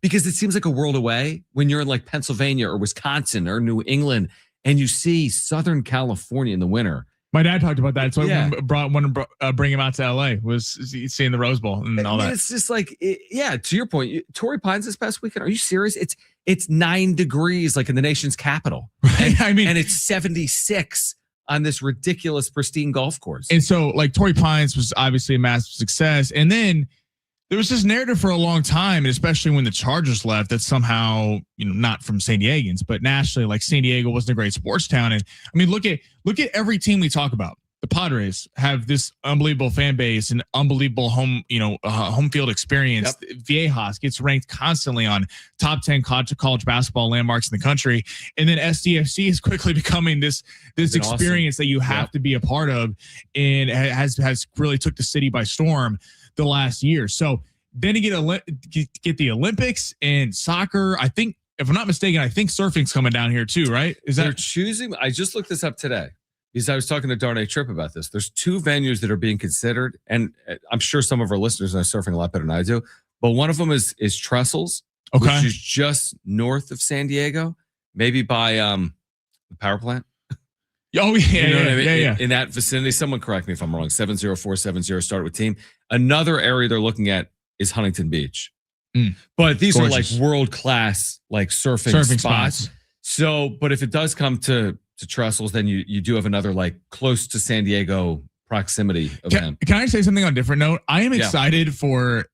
because it seems like a world away when you're in like Pennsylvania or Wisconsin or New England and you see Southern California in the winter. My dad talked about that. So I wanted to bring him out to LA, was seeing the Rose Bowl and all that. It's just like, to your point, Torrey Pines this past weekend, are you serious? It's 9 degrees like in the nation's capital. Right? And it's 76 on this ridiculous pristine golf course. And so like Torrey Pines was obviously a massive success. And then there was this narrative for a long time, and especially when the Chargers left, that somehow, not from San Diegans, but nationally, like San Diego wasn't a great sports town. And look at every team we talk about. the Padres have this unbelievable fan base and unbelievable home field experience. Yep. Viejas gets ranked constantly on top 10 college basketball landmarks in the country. And then SDFC is quickly becoming this experience that you have to be a part of, and has really took the city by storm the last year. So then you get the Olympics and soccer. I think, if I'm not mistaken, I think surfing's coming down here too, right? They're choosing. I just looked this up today because I was talking to Darnay Tripp about this. There's 2 venues that are being considered, and I'm sure some of our listeners know surfing a lot better than I do. But one of them is Trestles, which is just north of San Diego, maybe by the power plant. Oh yeah, you know what I mean? Yeah. In that vicinity. Someone correct me if I'm wrong. 70470 start with team. Another area they're looking at is Huntington Beach. But these Gorgeous. are like world-class like surfing spots. So, but if it does come to Trestles, then you do have another like close to San Diego proximity event. Can I say something on a different note? I am excited for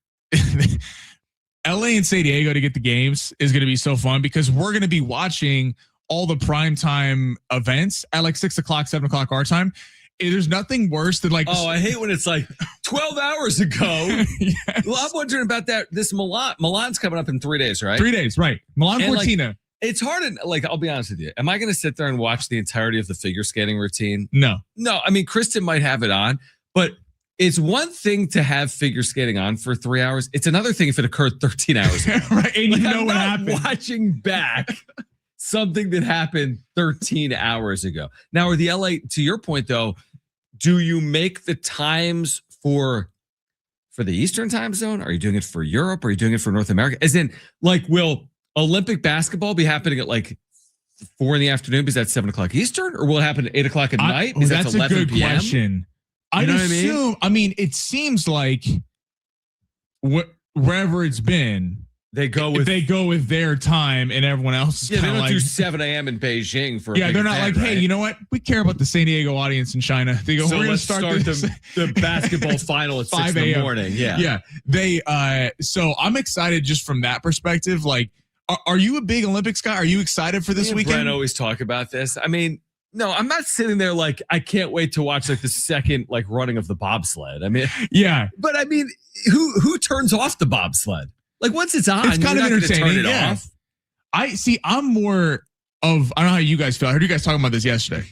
LA and San Diego to get the games. Is going to be so fun because we're going to be watching all the primetime events at like 6 o'clock, 7 o'clock our time. There's nothing worse than like. Oh, I hate when it's like 12 hours ago. Yes. Well, I'm wondering about that. This Milan's coming up in 3 days, right? 3 days, right? Milan Cortina. Like, it's hard to like. I'll be honest with you. Am I going to sit there and watch the entirety of the figure skating routine? No. I mean, Kristen might have it on, but it's one thing to have figure skating on for 3 hours. It's another thing if it occurred 13 hours ago. Right, and like, you know I'm what not happened. Watching back something that happened 13 hours ago. Now, are the LA? To your point, though. Do you make the times for the Eastern time zone? Are you doing it for Europe? Are you doing it for North America? As in, like, will Olympic basketball be happening at like 4 in the afternoon because that's 7 o'clock Eastern, or will it happen at 8 o'clock at night? Because that's 11 a good PM? question. I'd assume. I mean, it seems like wherever it's been, they go with their time, and everyone else is they don't like do 7 a.m. in Beijing for. Yeah, they're not event, like, right? Hey, you know what? We care about the San Diego audience in China. They go, so we're going to start the basketball final at 5 6 in the morning. Yeah. They so I'm excited just from that perspective. Like, are you a big Olympics guy? Are you excited for this weekend? Brent always talk about this. I mean, no, I'm not sitting there like I can't wait to watch like the second like running of the bobsled. I mean, yeah, but I mean, who turns off the bobsled? Like once it's on, it's kind of entertaining. Turn it off. I'm more of, I don't know how you guys feel. I heard you guys talking about this yesterday.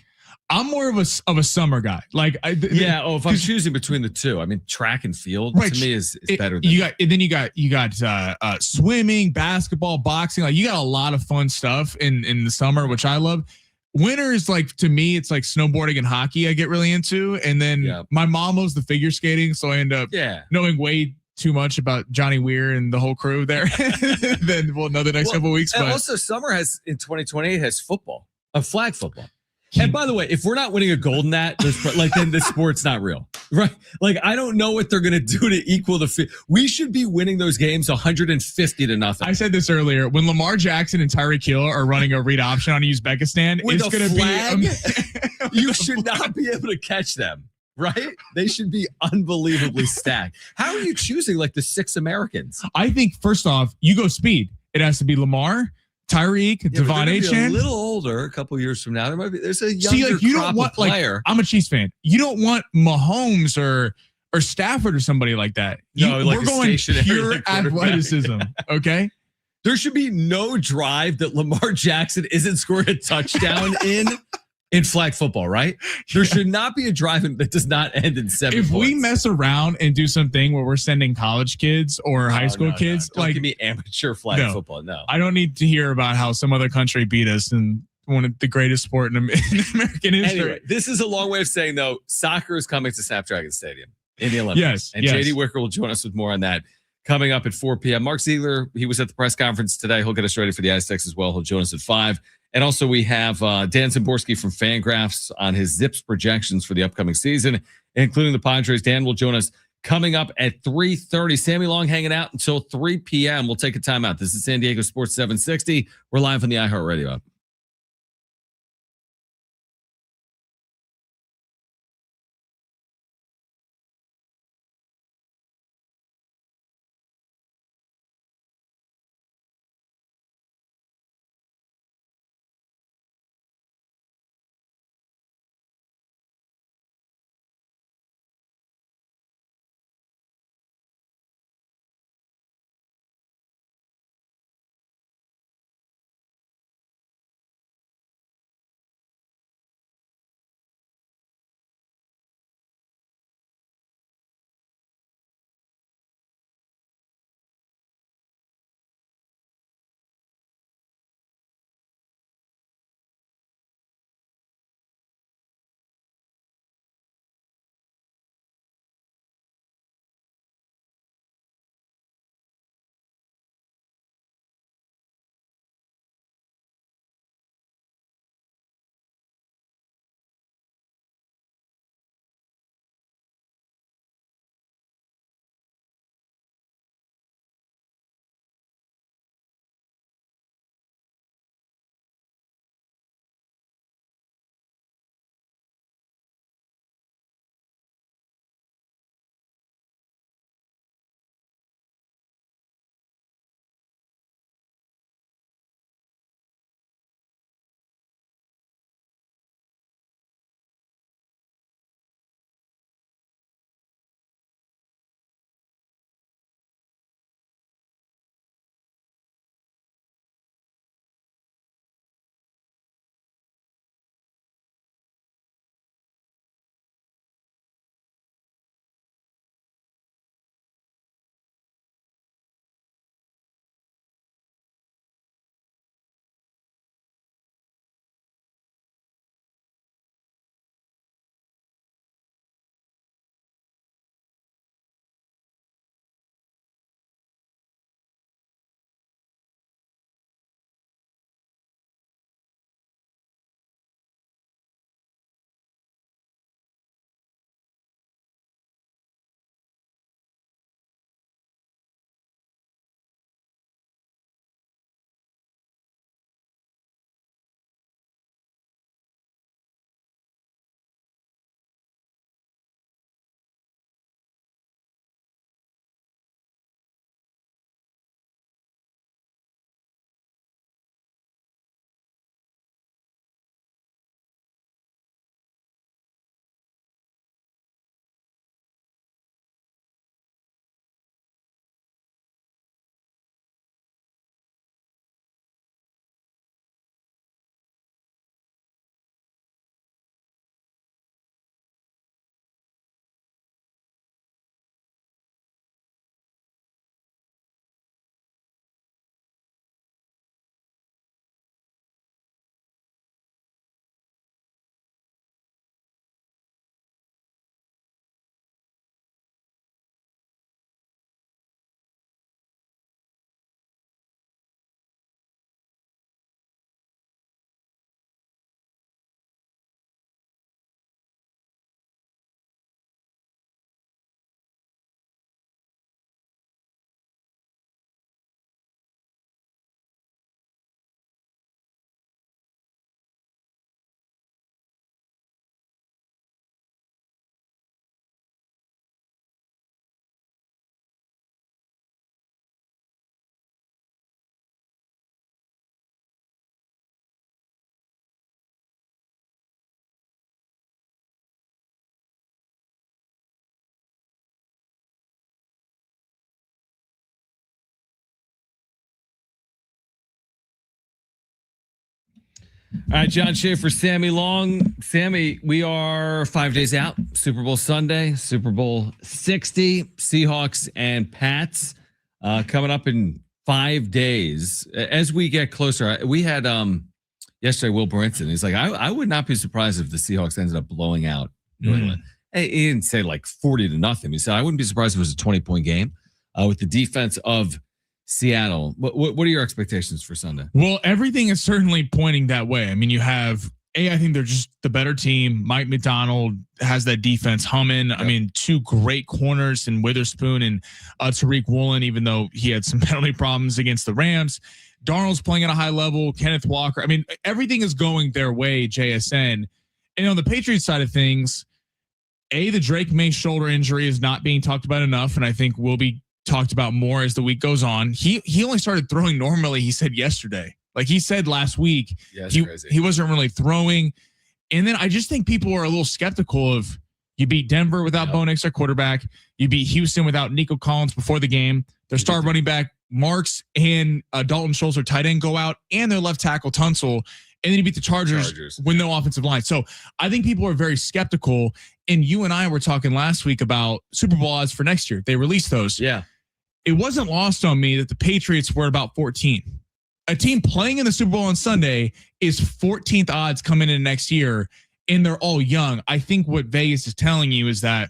I'm more of a summer guy. Like, if I'm choosing between the two, I mean, track and field to me is better. Than you got swimming, basketball, boxing. Like, you got a lot of fun stuff in the summer, which I love. Winter is like, to me, it's like snowboarding and hockey I get really into. And then my mom loves the figure skating, so I end up knowing way too much about Johnny Weir and the whole crew there. Then we'll know the next couple of weeks. And but also summer has in 2028 has football, flag football. And by the way, if we're not winning a gold in that, then the sport's not real, right? Like, I don't know what they're going to do to equal the. We should be winning those games 150-0. I said this earlier. When Lamar Jackson and Tyreek Hill are running a read option on Uzbekistan, with it's going to be. You should not be able to catch them, right? They should be unbelievably stacked. How are you choosing like the 6 Americans? I think first off, you go speed. It has to be Lamar, Tyreek, Devon Achane. A little older, a couple years from now, there's a younger you crop don't want, of player. Like, I'm a Chiefs fan. You don't want Mahomes or Stafford or somebody like that. We're going pure athleticism. Okay. There should be no drive that Lamar Jackson isn't scoring a touchdown in flag football, right? There should not be a drive that does not end in 7 If points. we mess around and do something where we're sending college kids or high school kids, don't give me amateur flag football. No, I don't need to hear about how some other country beat us in one of the greatest sport in American history. Anyway, this is a long way of saying, though, soccer is coming to Snapdragon Stadium in the Olympics. Yes, and JD Wicker will join us with more on that coming up at 4 p.m. Mark Ziegler, he was at the press conference today. He'll get us ready for the Aztecs as well. He'll join us at 5. And also we have Dan Szymborski from Fangraphs on his Zips projections for the upcoming season, including the Padres. Dan will join us coming up at 3:30. Sammy Long hanging out until 3 p.m. We'll take a timeout. This is San Diego Sports 760. We're live on the iHeartRadio app. All right, John Schaefer, Sammy Long. Sammy, we are 5 days out. Super Bowl Sunday, Super Bowl 60, Seahawks and Pats coming up in 5 days. As we get closer, we had yesterday Will Brinson. He's like, I would not be surprised if the Seahawks ended up blowing out New England. He didn't say like 40-0. He said, I wouldn't be surprised if it was a 20-point game with the defense of Seattle. What are your expectations for Sunday? Well, everything is certainly pointing that way. I mean, you have I think they're just the better team. Mike McDonald has that defense humming. Yep. I mean, two great corners in Witherspoon and Tariq Woolen, even though he had some penalty problems against the Rams. Darnold's playing at a high level. Kenneth Walker. I mean, everything is going their way, JSN. And on the Patriots side of things, the Drake May shoulder injury is not being talked about enough, and I think will be talked about more as the week goes on. He only started throwing normally, he said yesterday. Like he said last week, he wasn't really throwing. And then I just think people are a little skeptical of, you beat Denver without Bo Nix, their quarterback. You beat Houston without Nico Collins before the game. Their star running back Marks and Dalton Schultz, their tight end, go out, and their left tackle Tunsil. And then you beat the Chargers with no offensive line. So I think people are very skeptical. And you and I were talking last week about Super Bowl odds for next year. They released those. Yeah. It wasn't lost on me that the Patriots were about 14. A team playing in the Super Bowl on Sunday is 14th odds coming in next year, and they're all young. I think what Vegas is telling you is that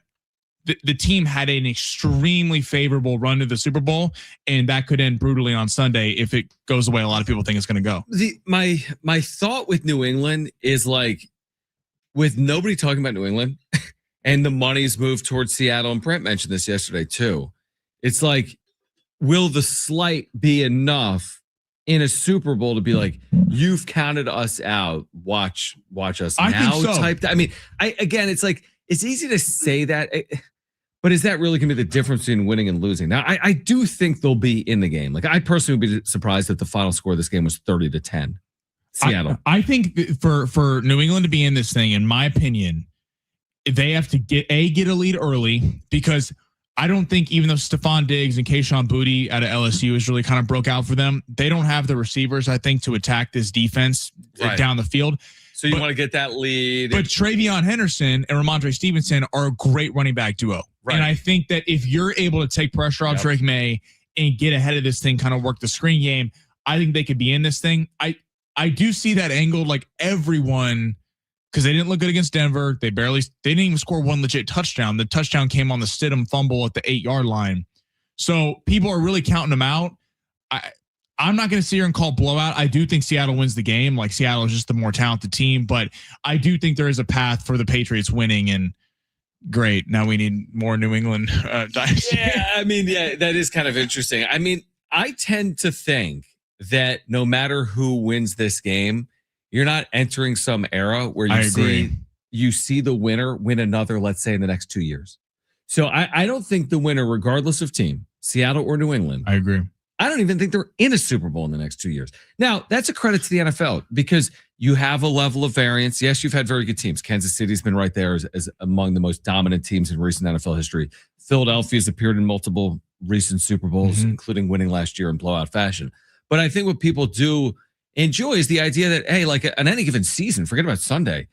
the team had an extremely favorable run to the Super Bowl, and that could end brutally on Sunday if it goes the way a lot of people think it's going to go. My thought with New England is like, with nobody talking about New England and the money's moved towards Seattle, and Brent mentioned this yesterday too. It's like, will the slight be enough in a Super Bowl to be like, you've counted us out, watch us now type? I mean, it's like, it's easy to say that, but is that really going to be the difference between winning and losing? Now, I do think they'll be in the game. Like, I personally would be surprised if the final score of this game was 30-10. Seattle. I think for New England to be in this thing, in my opinion, they have to get a lead early, because I don't think, even though Stephon Diggs and Kayshon Boutte out of LSU has really kind of broke out for them, they don't have the receivers, I think, to attack this defense down the field. So you want to get that lead. But Travion Henderson and Ramondre Stevenson are a great running back duo. Right. And I think that if you're able to take pressure off Drake May and get ahead of this thing, kind of work the screen game, I think they could be in this thing. I do see that angle, like everyone, because they didn't look good against Denver. They didn't even score one legit touchdown. The touchdown came on the Stidham fumble at the 8-yard line. So people are really counting them out. I'm not going to sit here and call blowout. I do think Seattle wins the game. Like, Seattle is just the more talented team, but I do think there is a path for the Patriots winning. And great, now we need more New England dynasty. Yeah, I mean, that is kind of interesting. I mean, I tend to think that no matter who wins this game, you're not entering some era where you see the winner win another, let's say, in the next 2 years. So I don't think the winner, regardless of team, Seattle or New England. I agree. I don't even think they're in a Super Bowl in the next 2 years. Now, that's a credit to the NFL, because you have a level of variance. Yes, you've had very good teams. Kansas City's been right there as among the most dominant teams in recent NFL history. Philadelphia's appeared in multiple recent Super Bowls, including winning last year in blowout fashion. But I think what people do enjoy is the idea that, hey, like on any given season, forget about Sunday,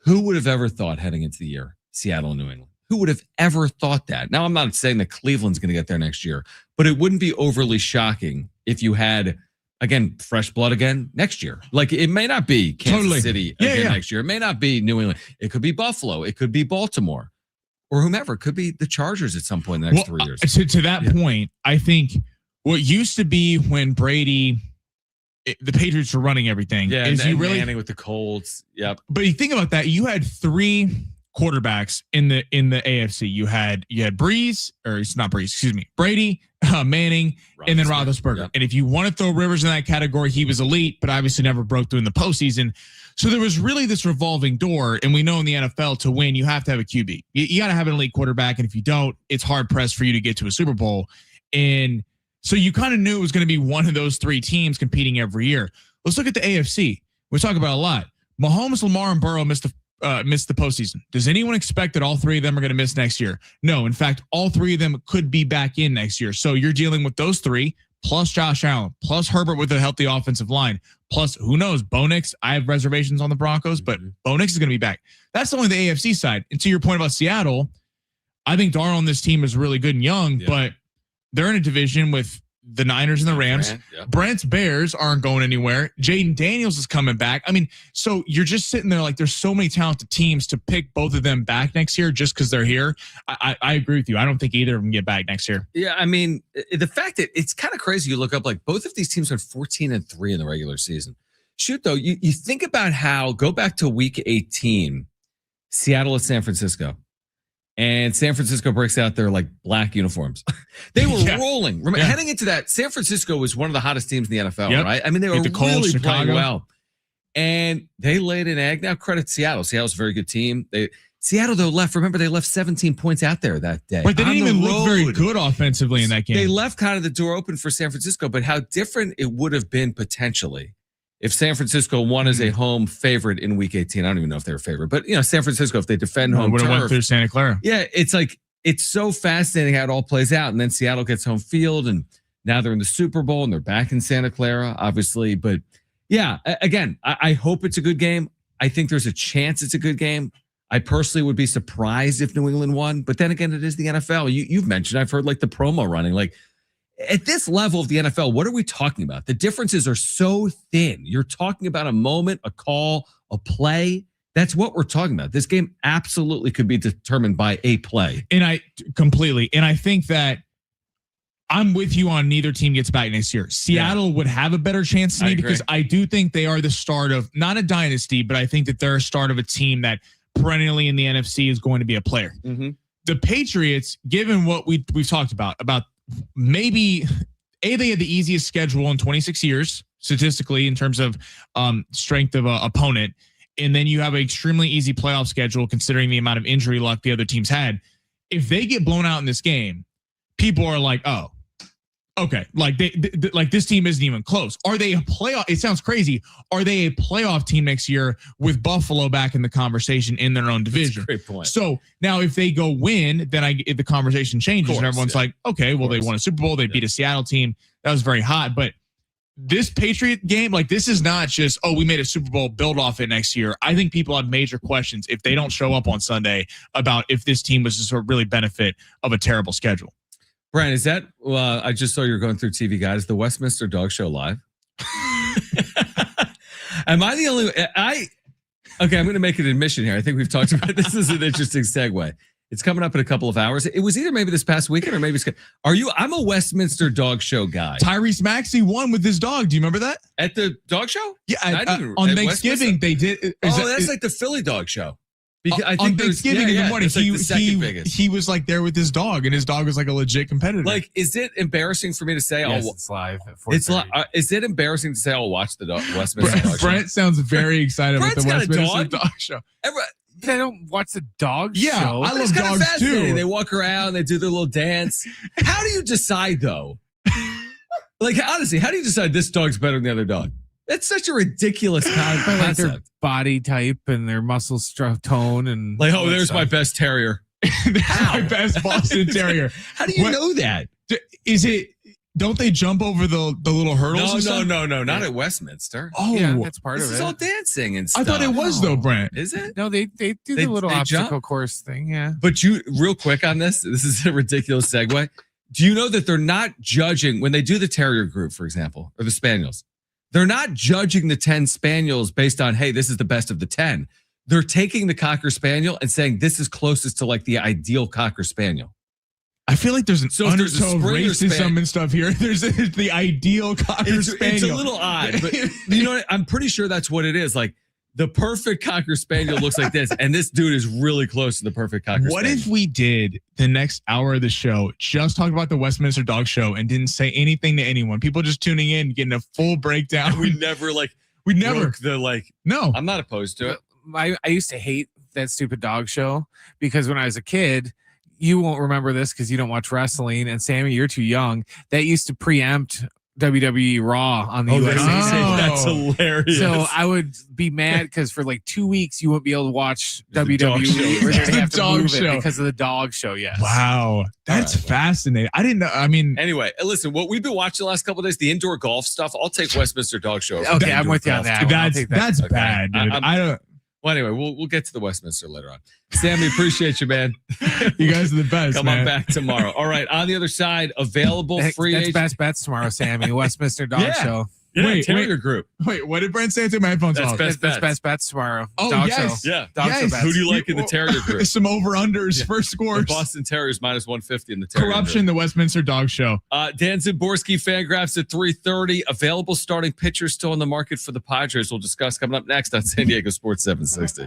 who would have ever thought heading into the year, Seattle and New England? Who would have ever thought that? Now, I'm not saying that Cleveland's going to get there next year, but it wouldn't be overly shocking if you had, again, fresh blood again next year. Like, it may not be Kansas City again next year. It may not be New England. It could be Buffalo. It could be Baltimore, or whomever. It could be the Chargers at some point in the next 3 years. To that point, I think what used to be when Brady, the Patriots were running everything. Yeah, is you really Manning with the Colts. Yep. But you think about that, you had three quarterbacks in the AFC. You had Breeze, or it's not Breeze, excuse me, Brady, Manning, and then Roethlisberger. Yep. And if you want to throw Rivers in that category, he was elite, but obviously never broke through in the postseason. So there was really this revolving door, and we know in the NFL, to win, you have to have a QB. You got to have an elite quarterback, and if you don't, it's hard pressed for you to get to a Super Bowl. And so you kind of knew it was going to be one of those three teams competing every year. Let's look at the AFC. We talk about a lot. Mahomes, Lamar, and Burrow missed the postseason. Does anyone expect that all three of them are going to miss next year? No. In fact, all three of them could be back in next year. So you're dealing with those three plus Josh Allen, plus Herbert with a healthy offensive line, plus who knows, Bo Nix. I have reservations on the Broncos, but Bo Nix is going to be back. That's only the AFC side. And to your point about Seattle, I think Darnold on this team is really good and young, but they're in a division with the Niners and the Rams. Brent's Bears aren't going anywhere. Jaden Daniels is coming back. I mean, so you're just sitting there like there's so many talented teams to pick both of them back next year just because they're here. I agree with you. I don't think either of them get back next year. Yeah, I mean, the fact that it's kind of crazy. You look up like both of these teams are 14-3 in the regular season. Shoot, though, you think about how go back to week 18, Seattle at San Francisco. And San Francisco breaks out their like black uniforms. They were rolling. Remember, heading into that, San Francisco was one of the hottest teams in the NFL, right? I mean, they were really playing well. And they laid an egg. Now, credit Seattle. Seattle's a very good team. Seattle, though, remember, they left 17 points out there that day. But they didn't even look very good offensively in that game. They left kind of the door open for San Francisco, but how different it would have been potentially if San Francisco won as a home favorite in week 18. I don't even know if they were favored, but San Francisco, if they defend home would have turf, went through Santa Clara. Yeah, it's so fascinating how it all plays out. And then Seattle gets home field, and now they're in the Super Bowl, and they're back in Santa Clara, obviously. But yeah, again, I hope it's a good game. I think there's a chance it's a good game. I personally would be surprised if New England won, but then again, it is the NFL. You've mentioned, I've heard like the promo running, like. At this level of the NFL, what are we talking about? The differences are so thin. You're talking about a moment, a call, a play. That's what we're talking about. This game absolutely could be determined by a play. And I think that I'm with you on neither team gets back next year. Seattle would have a better chance to me because I do think they are the start of not a dynasty, but I think that they're a start of a team that perennially in the NFC is going to be a player. The Patriots, given what we've talked about maybe they had the easiest schedule in 26 years statistically in terms of strength of opponent, and then you have an extremely easy playoff schedule considering the amount of injury luck the other teams had. If they get blown out in this game, people are like, oh, okay, like they like this team isn't even close. Are they a playoff? It sounds crazy. Are they a playoff team next year with Buffalo back in the conversation in their own division? That's a great point. So now if they go win, then the conversation changes and everyone's like, okay, well, they won a Super Bowl. They beat a Seattle team. That was very hot. But this Patriot game, like this is not just, oh, we made a Super Bowl, build off it next year. I think people have major questions if they don't show up on Sunday about if this team was to sort of really benefit of a terrible schedule. Brian, is that, I just saw you're going through TV Guide. Is the Westminster Dog Show live? Am I the only, okay, I'm going to make an admission here. I think we've talked about this. Is an interesting segue. It's coming up in a couple of hours. It was either maybe this past weekend or maybe it's, I'm a Westminster Dog Show guy. Tyrese Maxey won with his dog. Do you remember that? At the dog show? Yeah, on Thanksgiving they did. That's like the Philly Dog Show. Because I think on Thanksgiving in the morning, like he was like there with his dog, and his dog was like a legit competitor. Like, is it embarrassing for me to say? Yes, it's live. It's is it embarrassing to say I'll watch the Westminster Dog Show? Brent sounds very excited about the Westminster Dog Show. They don't watch the dog show. I love dogs too. They walk around, they do their little dance. How do you decide though? Like honestly, how do you decide this dog's better than the other dog? That's such a ridiculous concept. Like their body type and their muscle tone and like, oh, there's my best terrier. That's my best Boston Terrier. How do you know that? Is it? Don't they jump over the little hurdles? No, not at Westminster. Oh, yeah, that's part of it. This is all dancing and stuff. I thought it was though, Brent. Is it? No, they do the little obstacle course thing. Yeah. But real quick on this. This is a ridiculous segue. Do you know that they're not judging when they do the terrier group, for example, or the spaniels? They're not judging the 10 spaniels based on, hey, this is the best of the 10. They're taking the Cocker Spaniel and saying this is closest to like the ideal Cocker Spaniel. I feel like there's an undertow of racism and stuff here. There's the ideal Cocker Spaniel. It's a little odd, but you know what? I'm pretty sure that's what it is. Like the perfect Cocker Spaniel looks like this, and this dude is really close to the perfect Cocker Spaniel. What if we did the next hour of the show, just talk about the Westminster Dog Show and didn't say anything to anyone? People just tuning in, getting a full breakdown. And we never No, I'm not opposed to it. I used to hate that stupid dog show because when I was a kid, you won't remember this because you don't watch wrestling. And Sammy, you're too young. That used to preempt WWE Raw on the Oh, USA Network. that's hilarious. So I would be mad because for like 2 weeks you wouldn't be able to watch The dog WWE show. or they'd The have to dog move show. it because of the dog show. Yes. Wow, that's right, well. fascinating. I didn't know. I mean, Anyway, listen, what we've been watching the last couple of days, the indoor golf stuff. I'll take Westminster Dog Show. over Okay, the I'm indoor with you on golf that. tour. I'll that's take that. that's Okay. bad, dude. I don't. Well, anyway, we'll get to the Westminster later on. Sammy, appreciate you, man. You guys are the best. Come man. on back tomorrow. All right, on the other side, available free That's agent. best bets tomorrow, Sammy. Westminster Dog Yeah. Show. Yeah, Wait, Terrier Group. Wait, what did Brent say? I took my headphones That's off. best That's bets. best bets tomorrow. Oh, Dog yes. show. Yeah. Dog Yes. show bets. Who do you like in the Terrier Group? Some over-unders, first The scores. Boston Terriers minus 150 in the Terrier Corruption, Group. the Westminster Dog Show. Dan Zimborski, Fangraphs at 3:30. Available starting pitchers still in the market for the Padres. We'll discuss coming up next on San Diego Sports 760.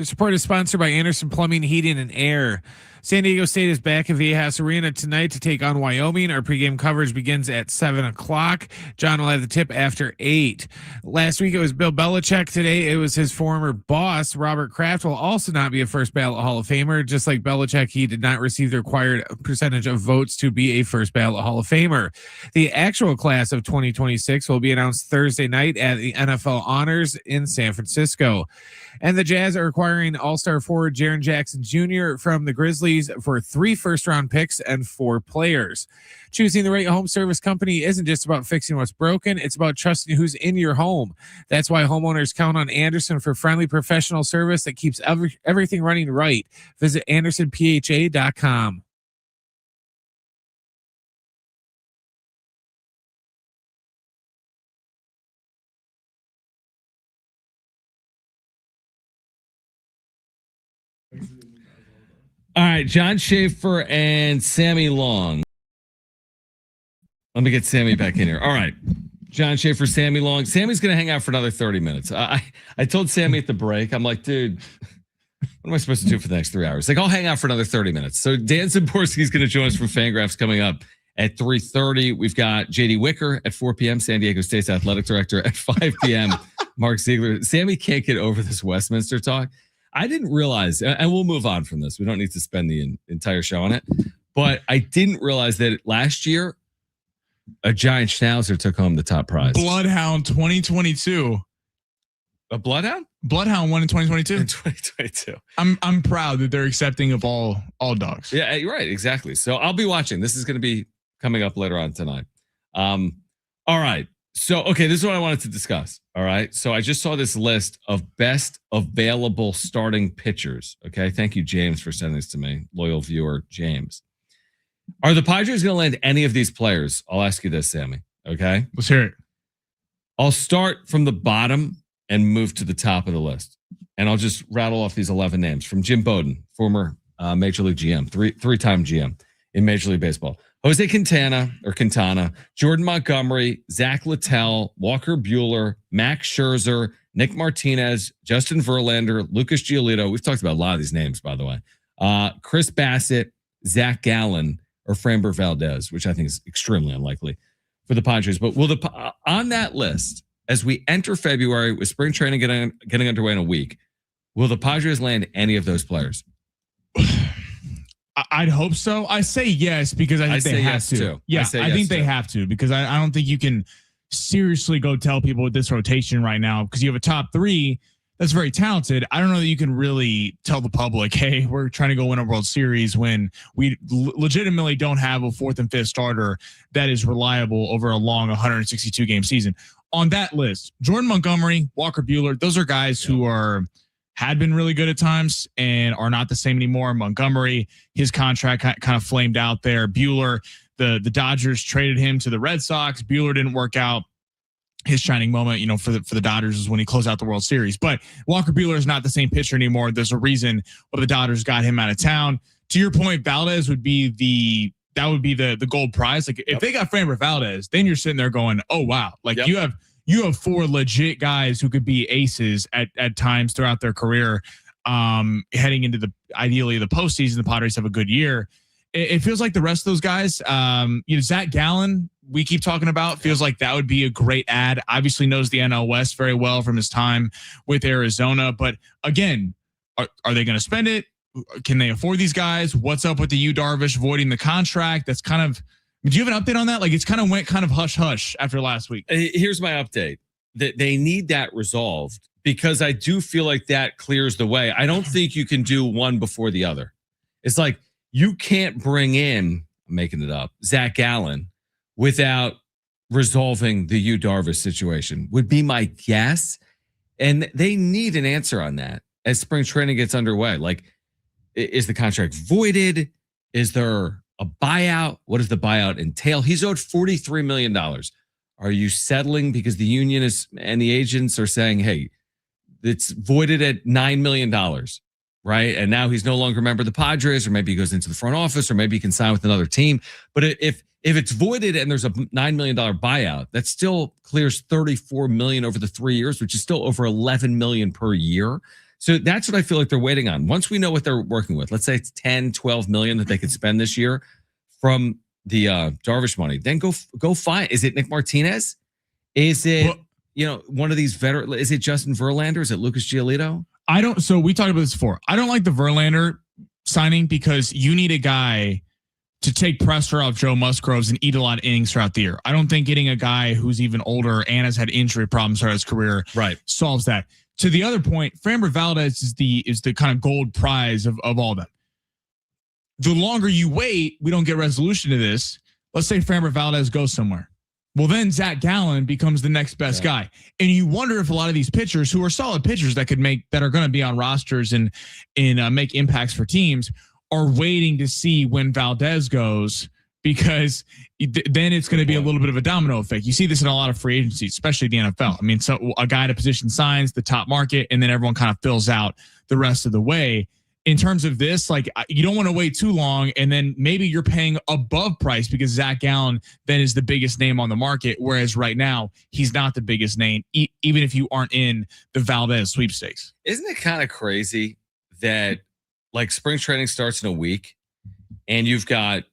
This report is sponsored by Anderson Plumbing, Heating, and Air. San Diego State is back at Viejas Arena tonight to take on Wyoming. Our pregame coverage begins at 7 o'clock. John will have the tip after 8. Last week it was Bill Belichick. Today it was his former boss, Robert Kraft, will also not be a first ballot Hall of Famer. Just like Belichick, he did not receive the required percentage of votes to be a first ballot Hall of Famer. The actual class of 2026 will be announced Thursday night at the NFL Honors in San Francisco. And the Jazz are acquiring all-star forward Jaren Jackson Jr. from the Grizzlies for 3 first-round picks and 4 players. Choosing the right home service company isn't just about fixing what's broken. It's about trusting who's in your home. That's why homeowners count on Anderson for friendly professional service that keeps everything running right. Visit AndersonPHA.com. All right, John Schaefer and Sammy Long. Let me get Sammy back in here. All right, John Schaefer, Sammy Long. Sammy's going to hang out for another 30 minutes. I told Sammy at the break, I'm like, dude, what am I supposed to do for the next 3 hours? Like, I'll hang out for another 30 minutes. So Dan Zaborski is going to join us from Fangraphs coming up at 3:30. We've got JD Wicker at 4 p.m., San Diego State's athletic director at 5 p.m., Mark Ziegler. Sammy can't get over this Westminster talk. I didn't realize, and we'll move on from this. We don't need to spend the entire show on it. But I didn't realize that last year, a giant schnauzer took home the top prize. Bloodhound 2022. A bloodhound? Bloodhound won in 2022. In 2022. I'm proud that they're accepting of all dogs. Yeah, you're right. Exactly. So I'll be watching. This is going to be coming up later on tonight. All right. So, okay, this is what I wanted to discuss. All right. So I just saw this list of best available starting pitchers. Okay. Thank you, James, for sending this to me. Loyal viewer, James. Are the Padres going to land any of these players? I'll ask you this, Sammy. Okay. Let's hear it. I'll start from the bottom and move to the top of the list. And I'll just rattle off these 11 names from Jim Bowden, former Major League GM, three-time GM in Major League Baseball. Jose Quintana, Jordan Montgomery, Zach Littell, Walker Buehler, Max Scherzer, Nick Martinez, Justin Verlander, Lucas Giolito. We've talked about a lot of these names, by the way. Chris Bassett, Zach Gallen, or Framber Valdez, which I think is extremely unlikely for the Padres. But will on that list, as we enter February with spring training getting underway in a week, will the Padres land any of those players? I'd hope so. I say yes because I think they have to. Too. Yeah, I think they have to because I don't think you can seriously go tell people with this rotation right now because you have a top 3 that's very talented. I don't know that you can really tell the public, hey, we're trying to go win a World Series when we legitimately don't have a 4th and 5th starter that is reliable over a long 162 game season. On that list, Jordan Montgomery, Walker Buehler, those are guys who had been really good at times and are not the same anymore. Montgomery, his contract kind of flamed out there. Buehler, the Dodgers traded him to the Red Sox. Buehler didn't work out. His shining moment, for the Dodgers is when he closed out the World Series. But Walker Buehler is not the same pitcher anymore. There's a reason why the Dodgers got him out of town. To your point, Valdez would be the gold prize. Like if they got Framber Valdez, then you're sitting there going, oh wow, like you have 4 legit guys who could be aces at times throughout their career. Heading into ideally the postseason, the Padres have a good year. It feels like the rest of those guys, Zach Gallen, we keep talking about, feels like that would be a great ad. Obviously knows the NL West very well from his time with Arizona. But again, are they going to spend it? Can they afford these guys? What's up with the Yu Darvish voiding the contract? That's kind of, do you have an update on that? Like it's kind of went kind of hush hush after last week. Here's my update. That they need that resolved because I do feel like that clears the way. I don't think you can do one before the other. It's like you can't bring in, I'm making it up, Zach Gallen without resolving the Yu Darvish situation would be my guess. And they need an answer on that as spring training gets underway. Like, is the contract voided? Is there a buyout? What does the buyout entail? He's owed $43 million. Are you settling because the union and the agents are saying, hey, it's voided at $9 million, right? And now he's no longer a member of the Padres, or maybe he goes into the front office, or maybe he can sign with another team. But if it's voided and there's a $9 million buyout, that still clears $34 million over the 3 years, which is still over $11 million per year. So that's what I feel like they're waiting on. Once we know what they're working with, let's say it's 10, 12 million that they could spend this year from the Darvish money, then go find. Is it Nick Martinez? Is it one of these veteran? Is it Justin Verlander? Is it Lucas Giolito? So we talked about this before. I don't like the Verlander signing because you need a guy to take pressure off Joe Musgroves and eat a lot of innings throughout the year. I don't think getting a guy who's even older and has had injury problems throughout his career solves that. To the other point, Framber Valdez is the kind of gold prize of all that. The longer you wait, we don't get resolution to this. Let's say Framber Valdez goes somewhere. Well, then Zach Gallen becomes the next best guy. And you wonder if a lot of these pitchers who are solid pitchers that are going to be on rosters and make impacts for teams are waiting to see when Valdez goes, because then it's going to be a little bit of a domino effect. You see this in a lot of free agency, especially the NFL. I mean, so a guy at a position signs the top market, and then everyone kind of fills out the rest of the way. In terms of this, like, you don't want to wait too long, and then maybe you're paying above price because Zach Gallen then is the biggest name on the market, whereas right now he's not the biggest name, even if you aren't in the Valdez sweepstakes. Isn't it kind of crazy that like spring training starts in a week and you've got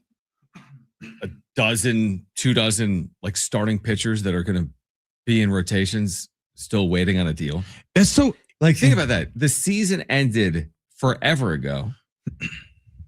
a dozen, 24 like starting pitchers that are going to be in rotations still waiting on a deal? That's so like, think about that. The season ended forever ago.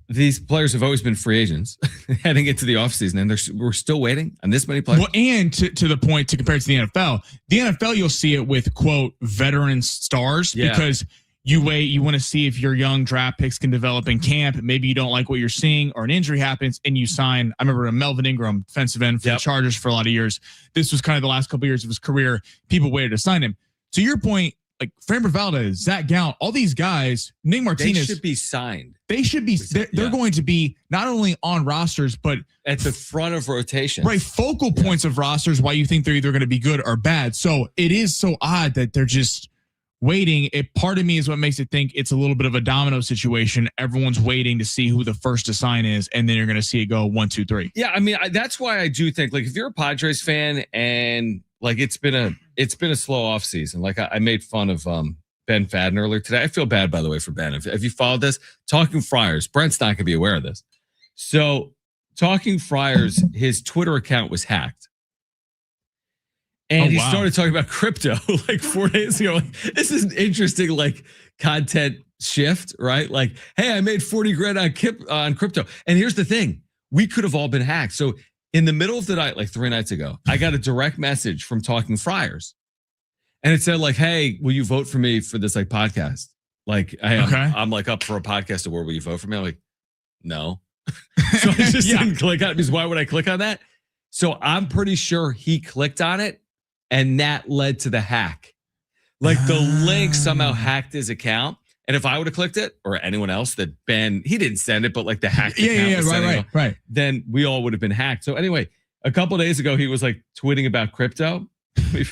These players have always been free agents heading into the offseason, and we're still waiting on this many players. Well, and to the point, to compare it to the NFL, you'll see it with, quote, veteran stars, because you wait, you want to see if your young draft picks can develop in camp. Maybe you don't like what you're seeing, or an injury happens and you sign. I remember Melvin Ingram, defensive end for the Chargers for a lot of years. This was kind of the last couple of years of his career. People waited to sign him. To your point, like Framber Valdez, Zach Gallen, all these guys, Nick Martinez, they should be signed. They should be. They're going to be not only on rosters, but at the front of rotation, right? Focal points of rosters. Why you think they're either going to be good or bad. So it is so odd that they're just waiting. Part of me is what makes it think it's a little bit of a domino situation. Everyone's waiting to see who the first to sign is, and then you're going to see it go 1, 2, 3. Yeah, I mean, that's why I do think, like, if you're a Padres fan and like it's been a slow off season. Like I made fun of Ben Fadden earlier today. I feel bad, by the way, for Ben. If you followed this, Talking Friars, Brent's not going to be aware of this. So Talking Friars, his Twitter account was hacked. And he started talking about crypto like 4 days ago. Like, this is an interesting like content shift, right? Like, hey, I made 40 grand on crypto. And here's the thing. We could have all been hacked. So in the middle of the night, like 3 nights ago, I got a direct message from Talking Friars. And it said like, hey, will you vote for me for this like podcast? Like, hey, I'm like up for a podcast award. Will you vote for me? I'm like, no. So I just didn't click on it, because why would I click on that? So I'm pretty sure he clicked on it, and that led to the hack. Like the link somehow hacked his account. And if I would have clicked it, or anyone else that Ben, he didn't send it, but like the hacked account, right. Then we all would have been hacked. So anyway, a couple of days ago, he was like tweeting about crypto, and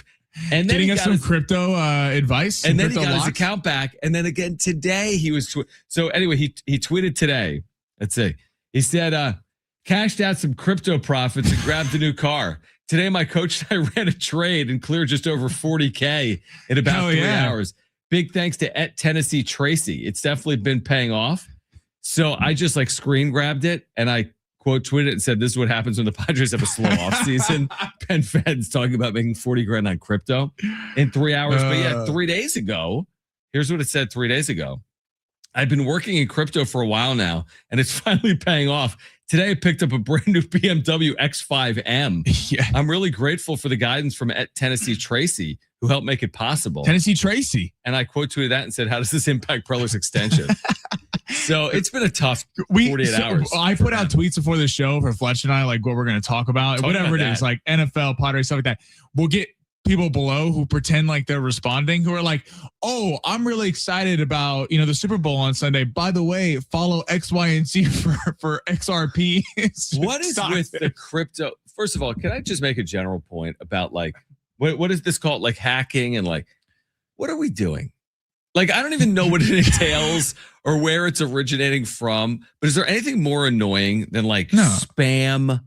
then getting us some crypto advice. And then he got his account back. And then again today, he was so anyway, he tweeted today. Let's see. He said, cashed out some crypto profits and grabbed a new car. Today, my coach and I ran a trade and cleared just over 40K in about 3 hours. Big thanks to Tennessee Tracy. It's definitely been paying off. So I just like screen grabbed it and I quote tweeted it and said, this is what happens when the Padres have a slow off season. Ben Fed's talking about making 40 grand on crypto in 3 hours. But yeah, 3 days ago, here's what it said 3 days ago. I've been working in crypto for a while now, and it's finally paying off. Today, I picked up a brand new BMW X5M. Yeah. I'm really grateful for the guidance from Tennessee Tracy, who helped make it possible. Tennessee Tracy. And I quote tweeted that and said, how does this impact Preller's extension? So it's been a tough 48 hours. I put out tweets before the show for Fletch and I, like what we're going to talk about, whatever it is, like NFL, Padres, stuff like that. We'll get people below who pretend like they're responding, who are like, oh, I'm really excited about, the Super Bowl on Sunday. By the way, follow X, Y, and Z for XRP. What is with the crypto? First of all, can I just make a general point about like, what is this called? Like hacking and like, what are we doing? Like, I don't even know what it entails or where it's originating from, but is there anything more annoying than like spam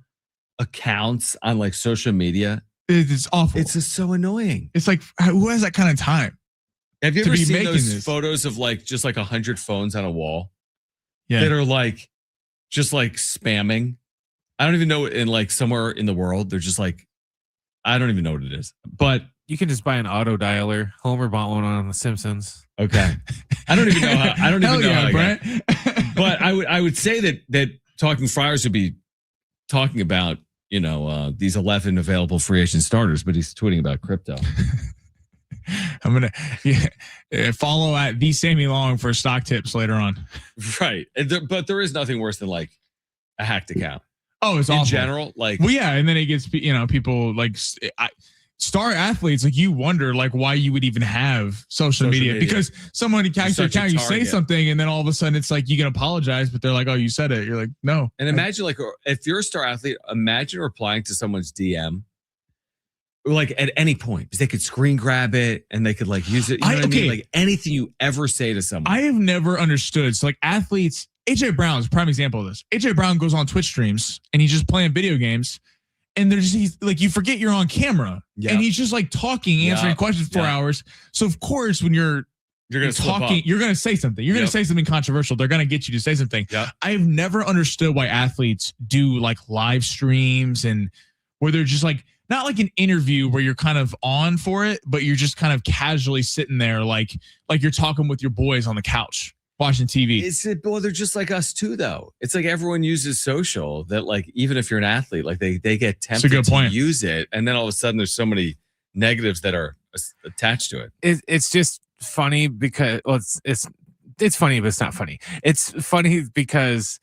accounts on like social media? It's awful. It's just so annoying. It's like, who has that kind of time? Have you to ever be seen making those this. photos of like just like 100 phones on a wall Yeah. that are like just like spamming? I don't even know. In like somewhere in the world, they're just like, I don't even know what it is. But You can just buy an auto dialer. Homer bought one on The Simpsons. okay, I don't even know how. I don't even know how. Brent. But I would say that Talking Friars would be talking about these 11 available free agent starters, but he's tweeting about crypto. I'm gonna follow at the Sammy Long for stock tips later on. Right, but there is nothing worse than like a hacked account. Oh, it's in awful. general, like well, yeah, and then it gets people like star athletes. Like you wonder like why you would even have social media because someone hacks your account, you say something, and then all of a sudden it's like you can apologize, but they're like, oh, you said it. You're like, no. And imagine like if you're a star athlete, imagine replying to someone's DM. Like at any point, because they could screen grab it and they could like use it. You know what I mean? Like anything you ever say to someone. I have never understood. So like athletes, AJ Brown is a prime example of this. AJ Brown goes on Twitch streams and he's just playing video games. And he's like, you forget you're on camera and he's just like talking, answering questions for hours. So of course, when you're going to talking, you're going to say something. You're going to say something controversial. They're going to get you to say something. I've never understood why athletes do like live streams and where they're just like, not like an interview where you're kind of on for it, but you're just kind of casually sitting there like you're talking with your boys on the couch watching TV. Well, they're just like us too, though. It's like everyone uses social that like, even if you're an athlete, like they get tempted to use it. And then all of a sudden there's so many negatives that are attached to it. It's just funny because it's funny, but it's not funny. It's funny because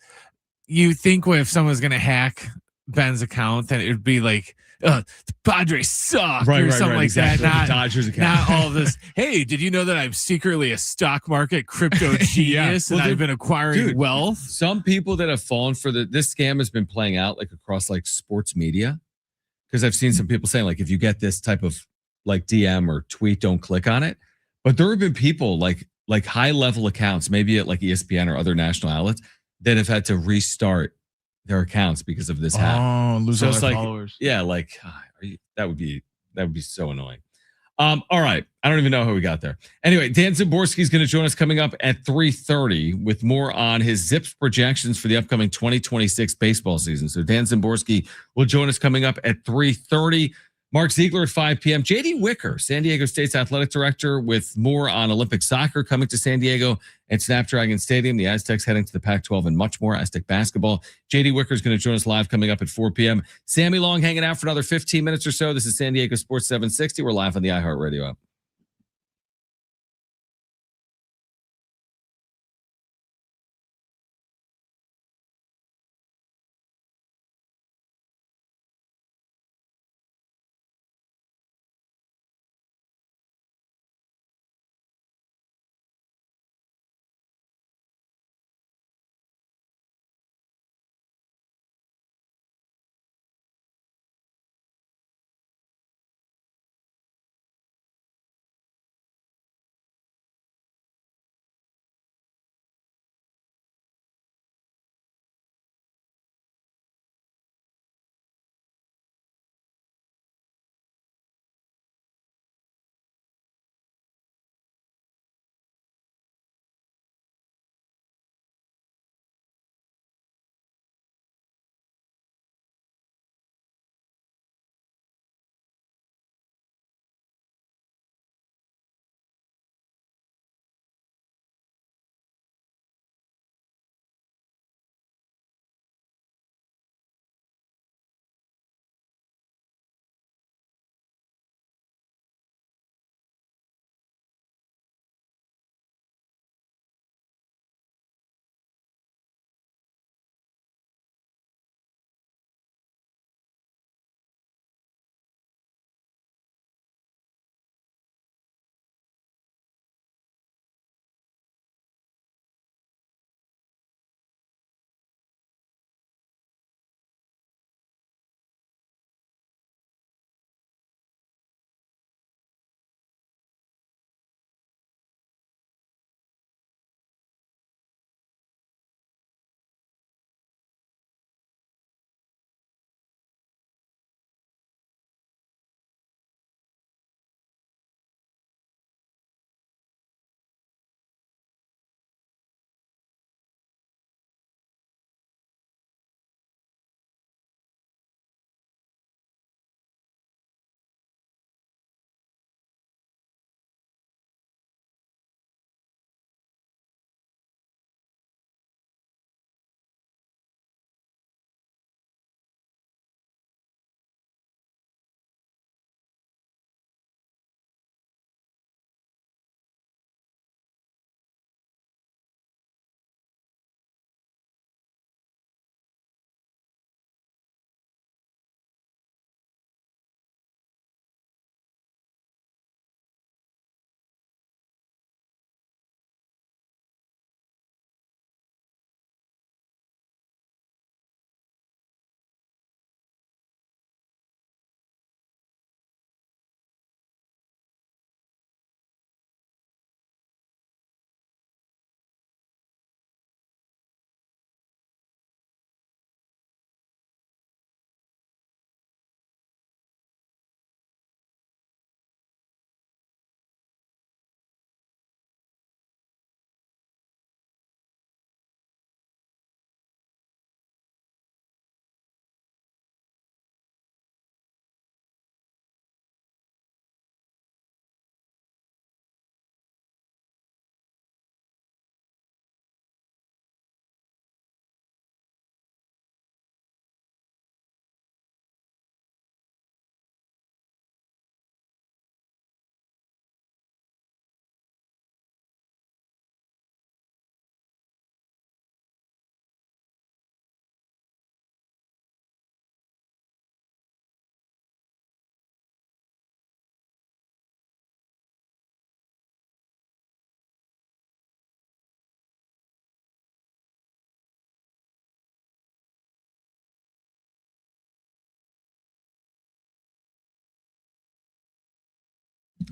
you think if someone's going to hack Ben's account, then it would be like, the Padres suck or something like that. Not Dodgers account. Not all of this. Hey, did you know that I'm secretly a stock market crypto genius and I've been acquiring wealth? Some people that have fallen for this scam has been playing out like across like sports media. Because I've seen some people saying like, if you get this type of like DM or tweet, don't click on it. But there have been people like high level accounts, maybe at like ESPN or other national outlets, that have had to restart their accounts because of this hack. Oh, lose all their followers. Yeah, like that would be so annoying. All right. I don't even know how we got there. Anyway, Dan Szymborski is going to join us coming up at 3:30 with more on his Zips projections for the upcoming 2026 baseball season. So Dan Szymborski will join us coming up at 3:30. Mark Ziegler at 5 p.m. J.D. Wicker, San Diego State's athletic director, with more on Olympic soccer coming to San Diego at Snapdragon Stadium. The Aztecs heading to the Pac-12 and much more. Aztec basketball. J.D. Wicker is going to join us live coming up at 4 p.m. Sammy Long hanging out for another 15 minutes or so. This is San Diego Sports 760. We're live on the iHeartRadio app.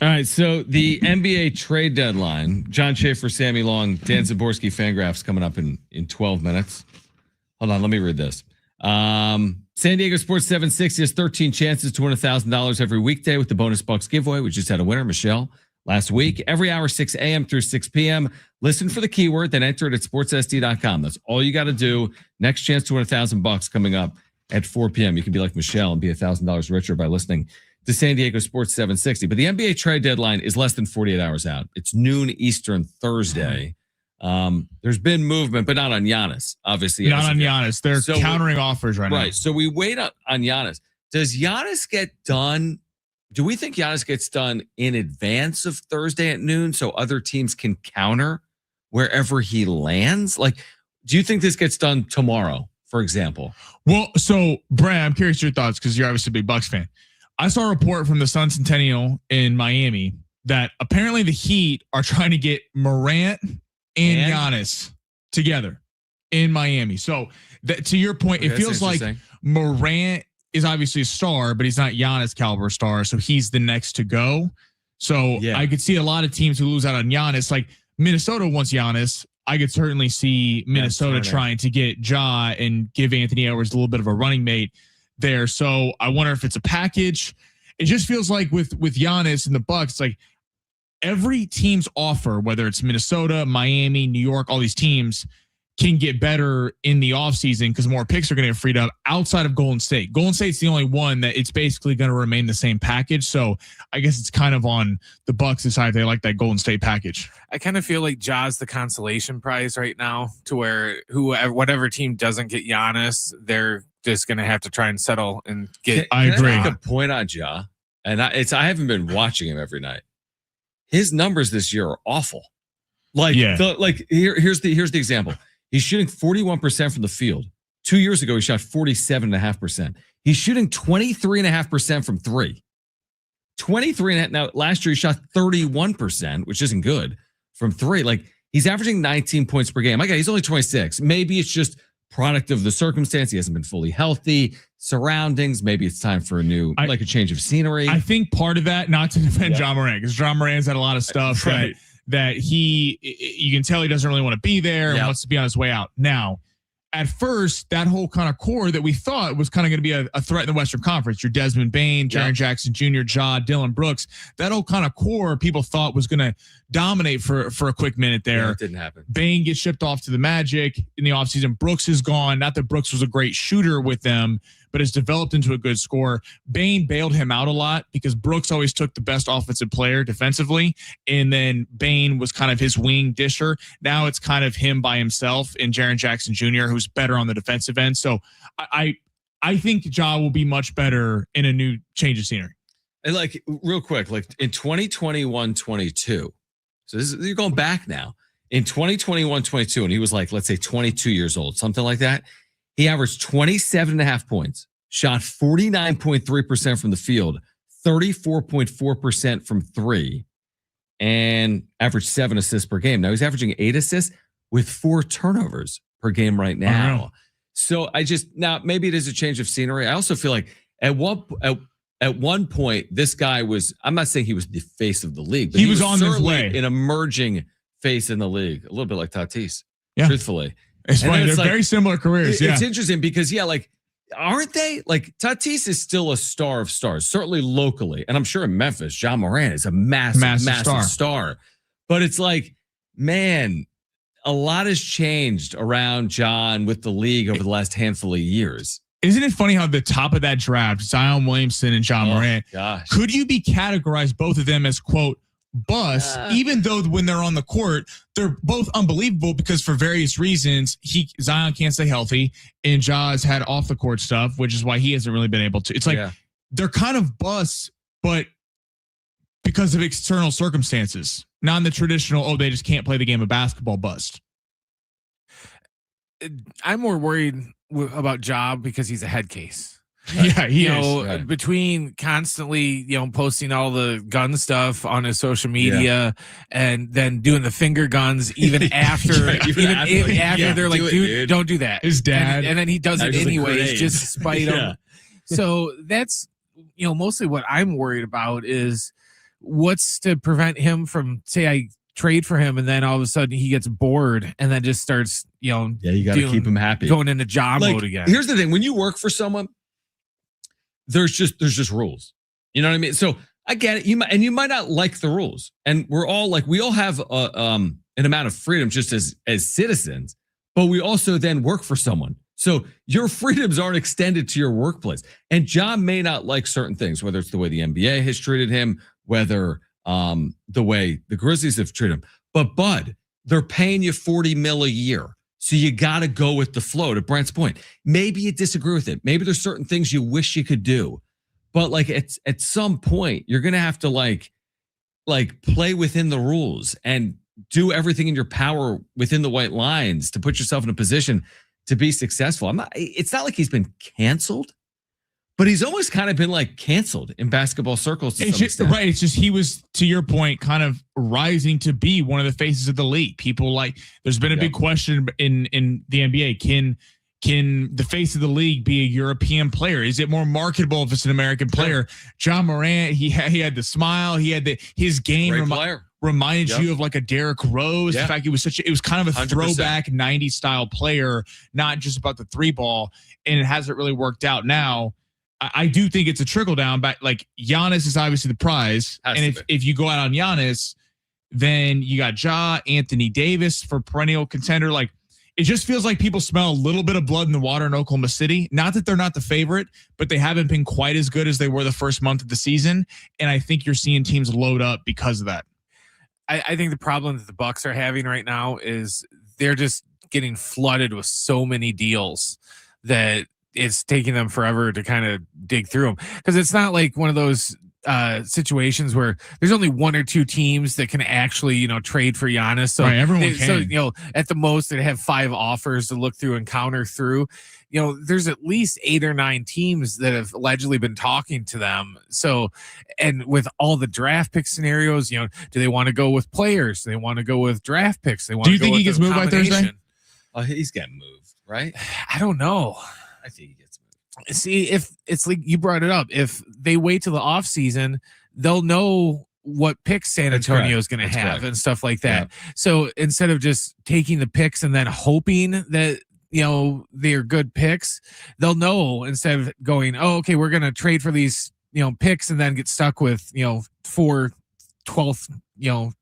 All right, so the NBA trade deadline, John Schaefer, Sammy Long, Dan Zaborski, Fangraphs coming up in 12 minutes. Hold on, let me read this. San Diego Sports 760 has 13 chances to win $1,000 every weekday with the Bonus Bucks giveaway. We just had a winner, Michelle, last week. Every hour, 6 a.m. through 6 p.m. Listen for the keyword, then enter it at sportssd.com. That's all you got to do. Next chance to win $1,000 coming up at 4 p.m. You can be like Michelle and be $1,000 richer by listening to San Diego Sports 760. But the NBA trade deadline is less than 48 hours out. It's noon Eastern Thursday. There's been movement, but not on Giannis, obviously. Not on Giannis. They're countering offers right now. Right. So we wait on Giannis. Does Giannis get done? Do we think Giannis gets done in advance of Thursday at noon so other teams can counter wherever he lands? Like, do you think this gets done tomorrow, for example? Well, so Brad, I'm curious your thoughts because you're obviously a big Bucks fan. I saw a report from the Sun Centennial in Miami that apparently the Heat are trying to get Morant and Giannis together in Miami. So that, to your point, it feels like Morant is obviously a star, but he's not Giannis caliber star. So he's the next to go. So I could see a lot of teams who lose out on Giannis. Like Minnesota wants Giannis. I could certainly see Minnesota trying to get Ja and give Anthony Edwards a little bit of a running mate there. So I wonder if it's a package. It just feels like with Giannis and the Bucks, it's like every team's offer, whether it's Minnesota, Miami, New York, all these teams can get better in the offseason because more picks are going to get freed up outside of Golden State. Golden State's the only one that it's basically going to remain the same package. So I guess it's kind of on the Bucks to decide they like that Golden State package. I kind of feel like Ja's the consolation prize right now, to where whatever team doesn't get Giannis, they're just going to have to try and settle and get. I agree. Make a point on Ja, and I haven't been watching him every night. His numbers this year are awful. Like, here's the example. He's shooting 41% from the field. 2 years ago, he shot 47.5%. He's shooting 23.5% from three. 23.5. Now, last year he shot 31%, which isn't good from three. Like, he's averaging 19 points per game. My guy, he's only 26. Maybe it's just product of the circumstance. He hasn't been fully healthy. Surroundings. Maybe it's time for a change of scenery. I think part of that, not to defend John Morant, because John Morant's had a lot of stuff that you can tell he doesn't really want to be there and wants to be on his way out. Now, at first, that whole kind of core that we thought was kind of going to be a threat in the Western Conference, your Desmond Bane, Jaren Jackson Jr., Ja, Dylan Brooks, that whole kind of core people thought was going to dominate for a quick minute there. Yeah, it didn't happen. Bane gets shipped off to the Magic in the offseason. Brooks is gone. Not that Brooks was a great shooter with them, but has developed into a good scorer. Bane bailed him out a lot because Brooks always took the best offensive player defensively, and then Bane was kind of his wing disher. Now it's kind of him by himself and Jaren Jackson Jr., who's better on the defensive end. So I think Ja will be much better in a new change of scenery. And like real quick, like in 2021-22, so you're going back now. In 2021-22, and he was like, let's say 22 years old, something like that. He averaged 27.5 points, shot 49.3% from the field, 34.4% from three, and averaged 7 assists per game. Now he's averaging 8 assists with 4 turnovers per game right now. So now maybe it is a change of scenery. I also feel like at one point, this guy was, I'm not saying he was the face of the league, but he was on his way, an emerging face in the league, a little bit like Tatis, truthfully. It's funny. They're very similar careers. It's interesting because, aren't they? Like, Tatis is still a star of stars, certainly locally. And I'm sure in Memphis, John Morant is a massive star. But it's like, man, a lot has changed around John with the league over the last handful of years. Isn't it funny how the top of that draft, Zion Williamson and John Morant, could you be categorized both of them as, quote, bust, even though when they're on the court, they're both unbelievable because for various reasons, Zion can't stay healthy and Ja has had off the court stuff, which is why he hasn't really been able to. It's like they're kind of busts, but because of external circumstances, not in the traditional, they just can't play the game of basketball bust. I'm more worried about Ja because he's a head case. Yeah, he is. Between constantly, posting all the gun stuff on his social media and then doing the finger guns even after, after they're like, dude, don't do that. His dad. And then he does it anyways, just to spite him. So that's, mostly what I'm worried about is what's to prevent him from, say, I trade for him and then all of a sudden he gets bored and then just starts, Yeah, you got to keep him happy. Going into job mode again. Here's the thing. When you work for someone, there's just rules. You know what I mean? So I get it. You might not like the rules. And we're all like, we all have an amount of freedom just as citizens, but we also then work for someone. So your freedoms aren't extended to your workplace. And Jon may not like certain things, whether it's the way the NBA has treated him, whether the way the Grizzlies have treated him. But Bud, they're paying you $40 million a year. So you got to go with the flow. To Brent's point, maybe you disagree with it. Maybe there's certain things you wish you could do. But like at some point, you're going to have to like play within the rules and do everything in your power within the white lines to put yourself in a position to be successful. It's not like he's been canceled, but he's almost kind of been like canceled in basketball circles. It's just, right. It's just he was, to your point, kind of rising to be one of the faces of the league. People like, there's been a big question in the NBA. Can the face of the league be a European player? Is it more marketable if it's an American player? John Morant, he had the smile. He had his game reminded you of like a Derrick Rose. In fact, it was kind of a 100%. Throwback 90s style player, not just about the three ball. And it hasn't really worked out now. I do think it's a trickle down back. Like Giannis is obviously the prize. And if you go out on Giannis, then you got Ja, Anthony Davis for perennial contender. Like, it just feels like people smell a little bit of blood in the water in Oklahoma City. Not that they're not the favorite, but they haven't been quite as good as they were the first month of the season. And I think you're seeing teams load up because of that. I think the problem that the Bucks are having right now is they're just getting flooded with so many deals that it's taking them forever to kind of dig through them. Because it's not like one of those situations where there's only one or two teams that can actually, trade for Giannis. So everyone can. So, at the most they have 5 offers to look through and counter through. There's at least 8 or 9 teams that have allegedly been talking to them. So, and with all the draft pick scenarios, do they want to go with players? Do they want to go with draft picks? Do you think he gets moved by Thursday? Oh, he's getting moved, right? I don't know. I think he gets moved. See, if it's like you brought it up, if they wait till the off season, they'll know what picks San Antonio is going to have and stuff like that. Yeah. So instead of just taking the picks and then hoping that, they're good picks, they'll know instead of going, oh, okay, we're going to trade for these, picks and then get stuck with, 4 12th,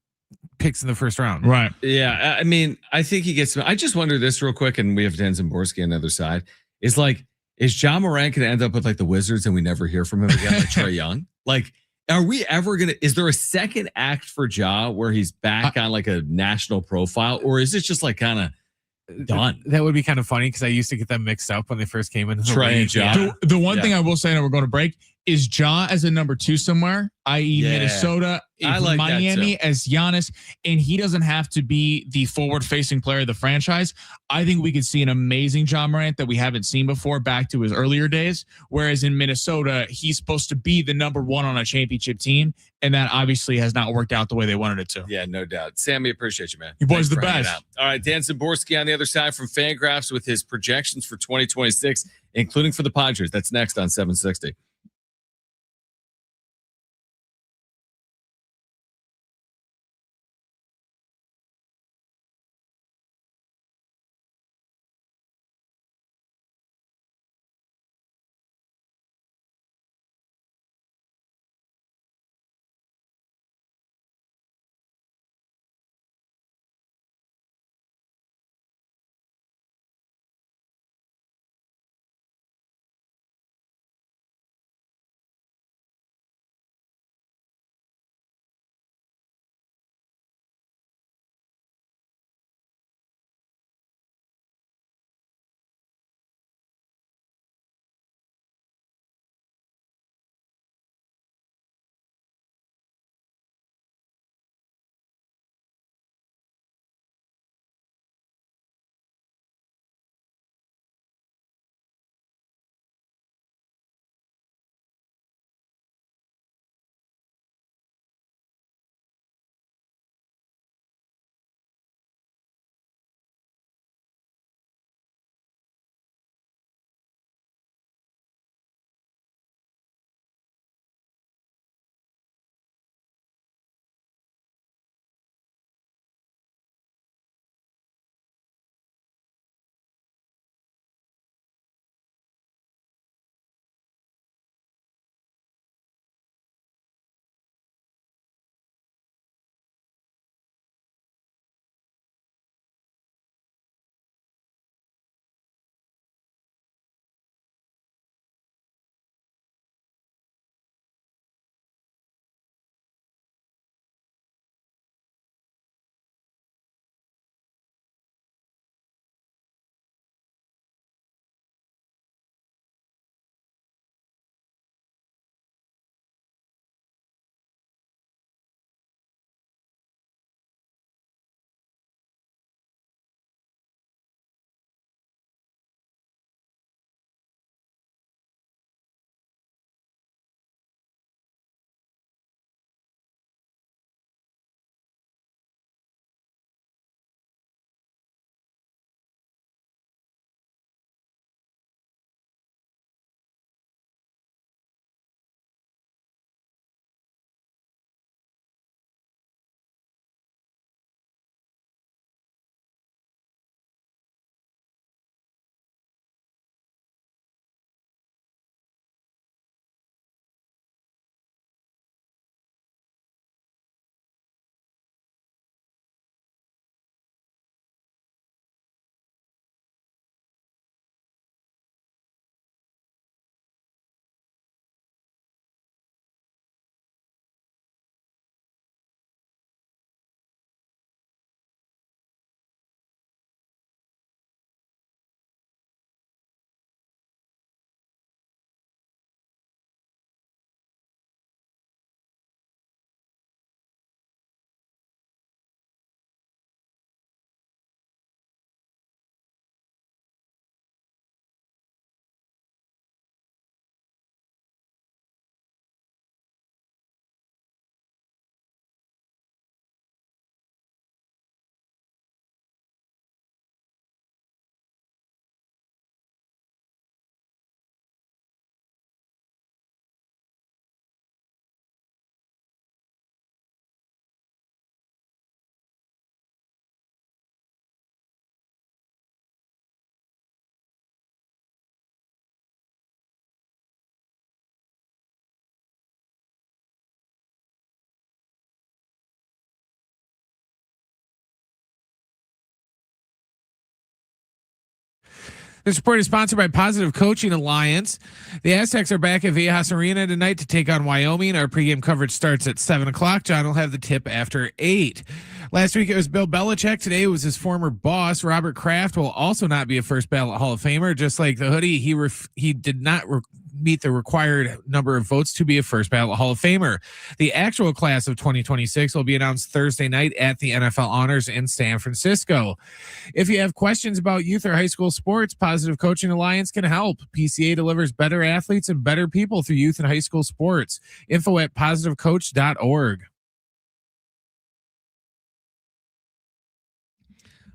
picks in the first round. Right. Yeah. I mean, I think he gets, I just wonder this real quick. And we have Dan Zimborski on the other side. Is John Morant going to end up with like the Wizards and we never hear from him again, like Trae Young? Like, are we ever going to, is there a second act for Ja where he's back on like a national profile, or is it just like kind of done? That would be kind of funny because I used to get them mixed up when they first came in. Trae and Ja. The one thing I will say, and we're going to break, is Ja as a number 2 somewhere, i.e. Minnesota, like Miami as Giannis, and he doesn't have to be the forward-facing player of the franchise. I think we could see an amazing John Morant that we haven't seen before back to his earlier days, whereas in Minnesota, he's supposed to be the number 1 on a championship team, and that obviously has not worked out the way they wanted it to. Yeah, no doubt. Sammy, appreciate you, man. You boys the best. All right, Dan Zimborski on the other side from Fangraphs with his projections for 2026, including for the Padres. That's next on 760. This report is sponsored by Positive Coaching Alliance. The Aztecs are back at Viejas Arena tonight to take on Wyoming. Our pregame coverage starts at 7 o'clock. John will have the tip after 8. Last week it was Bill Belichick. Today it was his former boss, Robert Kraft, will also not be a first ballot Hall of Famer. Just like the hoodie, he did not meet the required number of votes to be a first ballot Hall of Famer. The actual class of 2026 will be announced Thursday night at the NFL Honors in San Francisco. If you have questions about youth or high school sports, Positive Coaching Alliance can help. PCA delivers better athletes and better people through youth and high school sports. Info at positivecoach.org.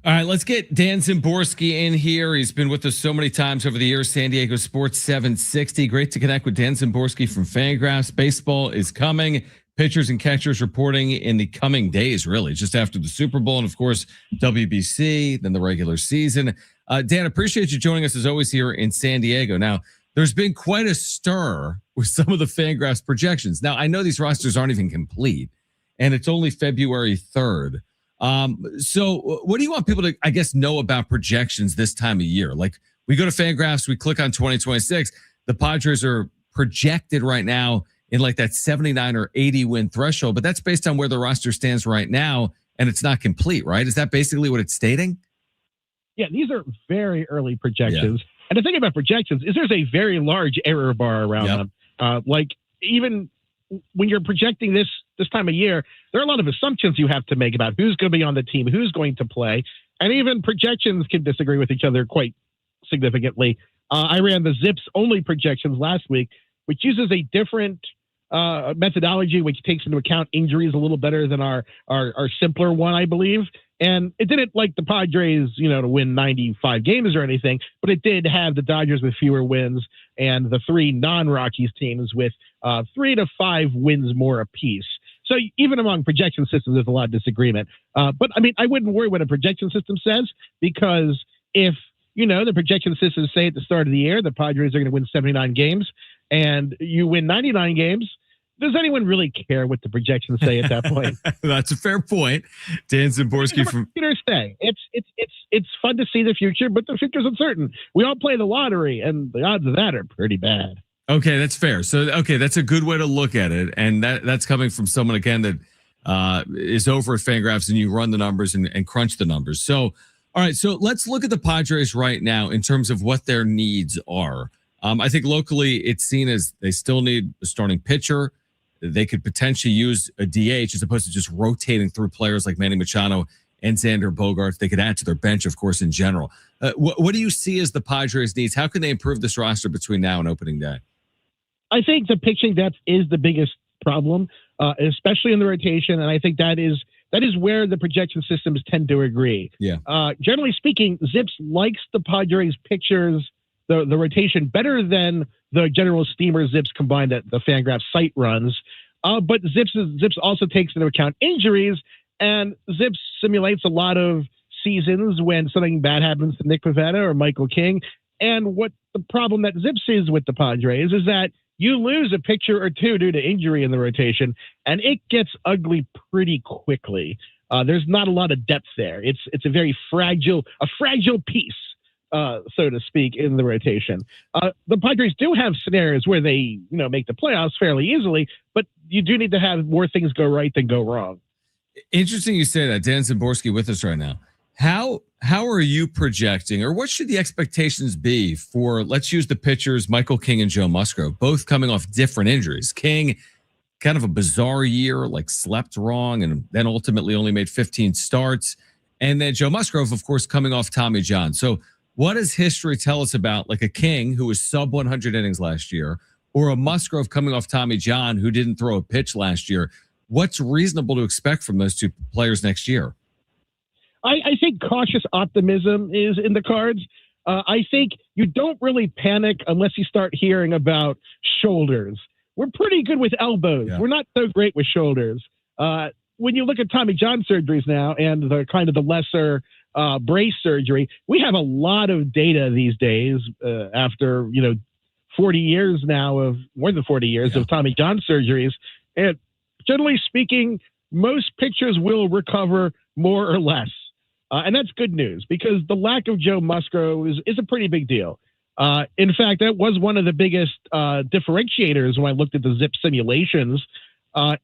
All right, let's get Dan Szymborski in here. He's been with us so many times over the years. San Diego Sports 760. Great to connect with Dan Szymborski from Fangraphs. Baseball is coming. Pitchers and catchers reporting in the coming days, really, just after the Super Bowl and, of course, WBC, then the regular season. Dan, appreciate you joining us as always here in San Diego. Now, there's been quite a stir with some of the Fangraphs projections. Now, I know these rosters aren't even complete, and it's only February 3rd. So what do you want people to, I guess, know about projections this time of year? Like, we go to Fangraphs, we click on 2026. The Padres are projected right now in like that 79 or 80 win threshold, but that's based on where the roster stands right now, and it's not complete, right? Is that basically what it's stating? Yeah, these are very early projections. Yeah. And the thing about projections is there's a very large error bar around them. Like, even when you're projecting this time of year, there are a lot of assumptions you have to make about who's going to be on the team, who's going to play, and even projections can disagree with each other quite significantly. I ran the Zips only projections last week, which uses a different methodology, which takes into account injuries a little better than our simpler one, I believe. And it didn't like the Padres, to win 95 games or anything, but it did have the Dodgers with fewer wins and the 3 non-Rockies teams with 3 to 5 wins more apiece. So even among projection systems, there's a lot of disagreement. But I mean, I wouldn't worry what a projection system says, because if, the projection systems say at the start of the year, the Padres are going to win 79 games and you win 99 games, does anyone really care what the projections say at that point? That's a fair point. Dan Szymborski from say it's fun to see the future, but the future's uncertain. We all play the lottery, and the odds of that are pretty bad. Okay, that's fair. So, that's a good way to look at it, and that's coming from someone again that is over at Fangraphs, and you run the numbers and crunch the numbers. So, all right, so let's look at the Padres right now in terms of what their needs are. I think locally it's seen as they still need a starting pitcher. They could potentially use a DH as opposed to just rotating through players like Manny Machado and Xander Bogaerts. They could add to their bench, of course, in general. What do you see as the Padres' needs? How can they improve this roster between now and opening day? I think the pitching depth is the biggest problem, especially in the rotation, and I think that is where the projection systems tend to agree. Yeah. Generally speaking, Zips likes the Padres pitchers, the rotation, better than the general steamer Zips combined that the Fangraphs site runs. But Zips also takes into account injuries, and Zips simulates a lot of seasons when something bad happens to Nick Pivetta or Michael King. And what the problem that Zips sees with the Padres is that you lose a pitcher or two due to injury in the rotation, and it gets ugly pretty quickly. There's not a lot of depth there. It's a very fragile piece, so to speak, in the rotation. The Padres do have scenarios where they, make the playoffs fairly easily, but you do need to have more things go right than go wrong. Interesting you say that. Dan Szymborski with us right now. How are you projecting, or what should the expectations be for, let's use the pitchers, Michael King and Joe Musgrove, both coming off different injuries. King, kind of a bizarre year, like slept wrong, and then ultimately only made 15 starts. And then Joe Musgrove, of course, coming off Tommy John. So what does history tell us about like a King who was sub 100 innings last year, or a Musgrove coming off Tommy John who didn't throw a pitch last year? What's reasonable to expect from those two players next year? I think cautious optimism is in the cards. I think you don't really panic unless you start hearing about shoulders. We're pretty good with elbows. Yeah. We're not so great with shoulders. When you look at Tommy John surgeries now and the kind of the lesser brace surgery, we have a lot of data these days after 40 years now of more than 40 years of Tommy John surgeries. And generally speaking, most pitchers will recover more or less. And that's good news because the lack of Joe Musgrove is a pretty big deal. In fact, that was one of the biggest differentiators when I looked at the Zip simulations.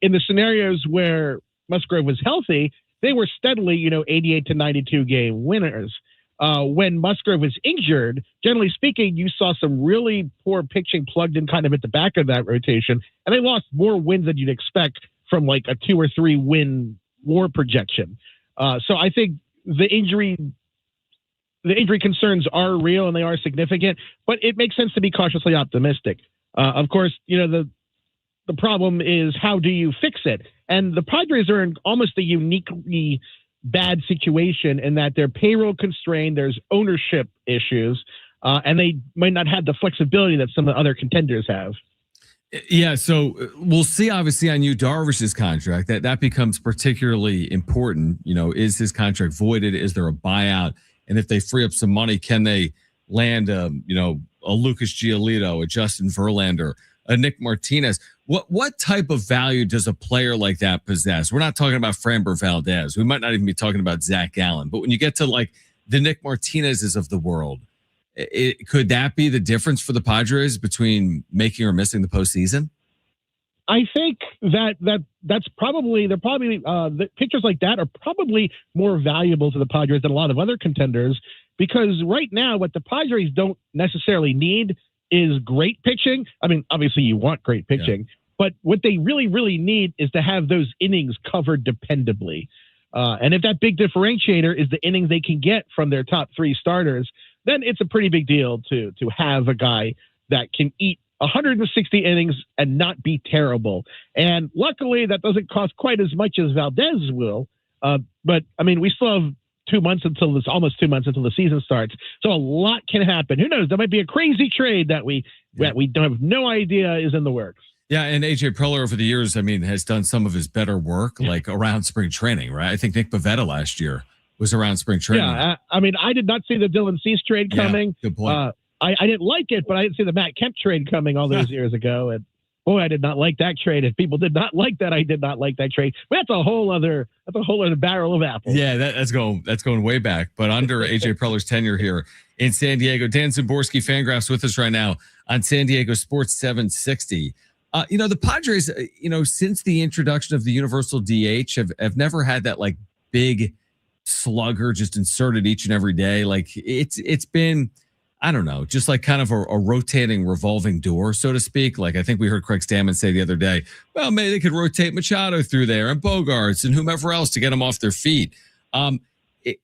In the scenarios where Musgrove was healthy, they were steadily, 88 to 92 game winners. When Musgrove was injured, generally speaking, you saw some really poor pitching plugged in kind of at the back of that rotation, and they lost more wins than you'd expect from like a 2 or 3 win WAR projection. So I think the injury concerns are real and they are significant, but it makes sense to be cautiously optimistic. Of course, the problem is how do you fix it? And the Padres are in almost a uniquely bad situation in that they're payroll constrained, there's ownership issues, and they might not have the flexibility that some of the other contenders have. Yeah, so we'll see obviously on Yu Darvish's contract that becomes particularly important. Is his contract voided? Is there a buyout? And if they free up some money, can they land a Lucas Giolito, a Justin Verlander, a Nick Martinez? What type of value does a player like that possess? We're not talking about Framber Valdez. We might not even be talking about Zach Gallen. But when you get to like the Nick Martinez's of the world, could that be the difference for the Padres between making or missing the postseason? I think that's probably the pitchers like that are probably more valuable to the Padres than a lot of other contenders, because right now what the Padres don't necessarily need is great pitching. I mean, obviously you want great pitching, but what they really, really need is to have those innings covered dependably. And if that big differentiator is the innings they can get from their top 3 starters, then it's a pretty big deal to have a guy that can eat 160 innings and not be terrible. And luckily that doesn't cost quite as much as Valdez will. But I mean, we still have almost 2 months until the season starts. So a lot can happen. Who knows? There might be a crazy trade that we don't have no idea is in the works. Yeah, and AJ Preller over the years, I mean, has done some of his better work like around spring training, right? I think Nick Pivetta last year was around spring training. Yeah, I mean, I did not see the Dylan Cease trade coming. Good point. I didn't like it, but I didn't see the Matt Kemp trade coming all those years ago. And boy, I did not like that trade. If people did not like that, I did not like that trade. But that's a whole other barrel of apples. Yeah, that's going way back. But under AJ Preller's tenure here in San Diego, Dan Szymborski, Fangraphs with us right now on San Diego Sports 760. The Padres, since the introduction of the universal DH, have never had that like big slugger just inserted each and every day. Like it's been, I don't know, just like kind of a rotating revolving door, so to speak. Like I think we heard Craig Stammen say the other day, well, maybe they could rotate Machado through there and Bogarts and whomever else to get them off their feet.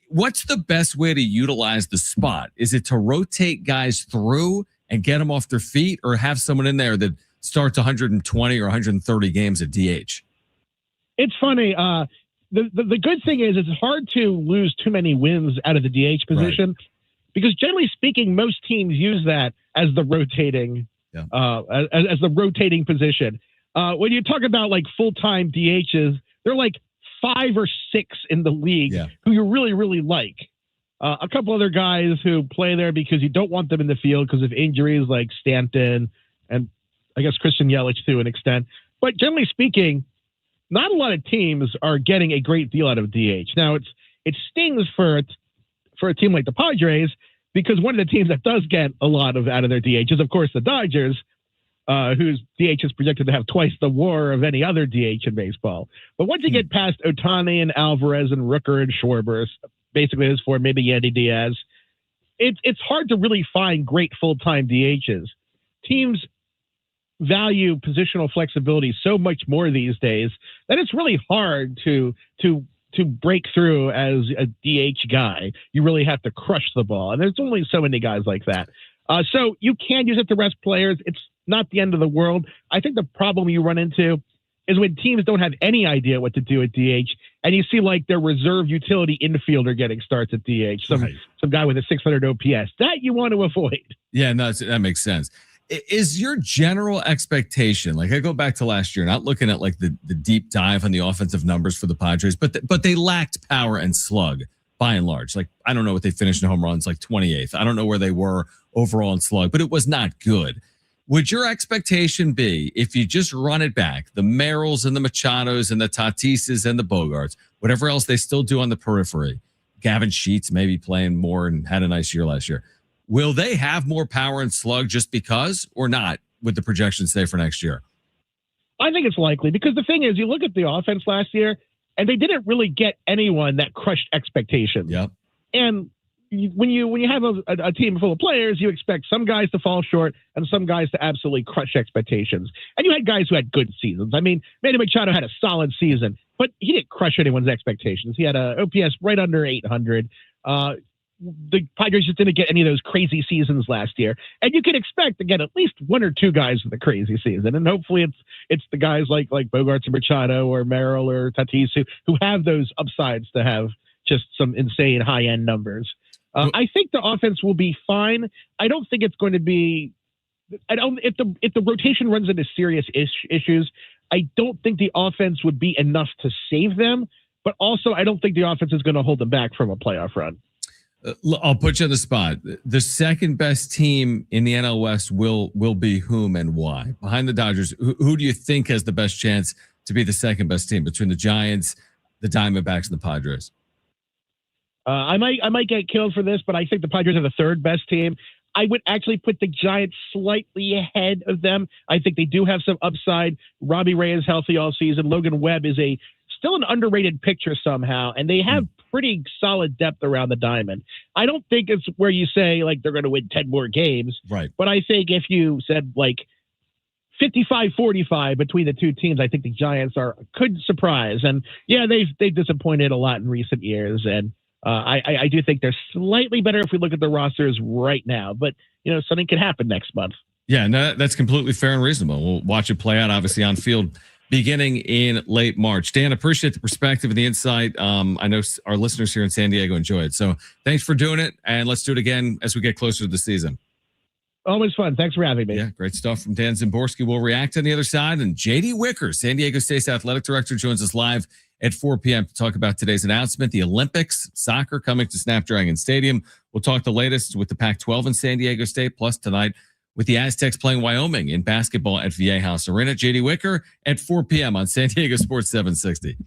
What's the best way to utilize the spot? Is it to rotate guys through and get them off their feet, or have someone in there that starts 120 or 130 games at DH? It's funny. The good thing is it's hard to lose too many wins out of the DH position. Right. Because generally speaking, most teams use that as the rotating, as the rotating position. When you talk about like full-time DHs, they're like 5 or 6 in the league who you really, really like. A couple other guys who play there because you don't want them in the field because of injuries, like Stanton and I guess Christian Yelich to an extent. But generally speaking, not a lot of teams are getting a great deal out of DH. Now it stings for a team like the Padres, because one of the teams that does get a lot out of their DH is, of course, the Dodgers, whose DH is projected to have twice the WAR of any other DH in baseball. But once you get past Ohtani and Alvarez and Rooker and Schwarber, basically his 4, maybe Yandy Diaz, it's hard to really find great full-time DHs. Teams value positional flexibility so much more these days that it's really hard to break through as a DH guy. You really have to crush the ball. And there's only so many guys like that. So you can use it to rest players. It's not the end of the world. I think the problem you run into is when teams don't have any idea what to do at DH, and you see like their reserve utility infielder getting starts at DH, some guy with a 600 OPS. That you want to avoid. Yeah, no, that makes sense. Is your general expectation, like I go back to last year, not looking at like the deep dive on the offensive numbers for the Padres, but they lacked power and slug by and large. Like, I don't know what they finished in home runs, like 28th. I don't know where they were overall in slug, but it was not good. Would your expectation be, if you just run it back, the Merrills and the Machados and the Tatises and the Bogarts, whatever else they still do on the periphery, Gavin Sheets maybe playing more and had a nice year last year. Will they have more power and slug just because or not with the projections say for next year? I think it's likely because the thing is, you look at the offense last year and they didn't really get anyone that crushed expectations. Yep. And when you have a team full of players, you expect some guys to fall short and some guys to absolutely crush expectations. And you had guys who had good seasons. I mean, Manny Machado had a solid season, but he didn't crush anyone's expectations. He had a OPS right under 800. The Padres just didn't get any of those crazy seasons last year. And you can expect to get at least one or two guys with a crazy season. And hopefully it's the guys like Bogarts and Machado or Merrill or Tatis who have those upsides to have just some insane high-end numbers. I think the offense will be fine. I don't think it's going to be. If the rotation runs into serious issues, I don't think the offense would be enough to save them. But also, I don't think the offense is going to hold them back from a playoff run. I'll put you on the spot. The second best team in the NL West will be whom and why? Behind the Dodgers, who do you think has the best chance to be the second best team between the Giants, the Diamondbacks, and the Padres? I might get killed for this, but I think the Padres are the third best team. I would actually put the Giants slightly ahead of them. I think they do have some upside. Robbie Ray is healthy all season. Logan Webb is still an underrated pitcher somehow, and they have pretty solid depth around the diamond. I don't think it's where you say like they're going to win 10 more games, right? But I think if you said like 55-45 between the two teams, I think the Giants could surprise. And yeah, they've disappointed a lot in recent years, and I do think they're slightly better if we look at the rosters right now. But something could happen next month. Yeah, no, that's completely fair and reasonable. We'll watch it play out, obviously, on field beginning in late March. Dan, appreciate the perspective and the insight. I know our listeners here in San Diego enjoy it. So thanks for doing it, and let's do it again as we get closer to the season. Always fun. Thanks for having me. Yeah, great stuff from Dan Zimborski. We'll react on the other side. And J.D. Wicker, San Diego State's athletic director, joins us live at 4 p.m. to talk about today's announcement, the Olympics, soccer coming to Snapdragon Stadium. We'll talk the latest with the Pac-12 in San Diego State, plus tonight with the Aztecs playing Wyoming in basketball at VA House Arena. J.D. Wicker at 4 p.m. on San Diego Sports 760.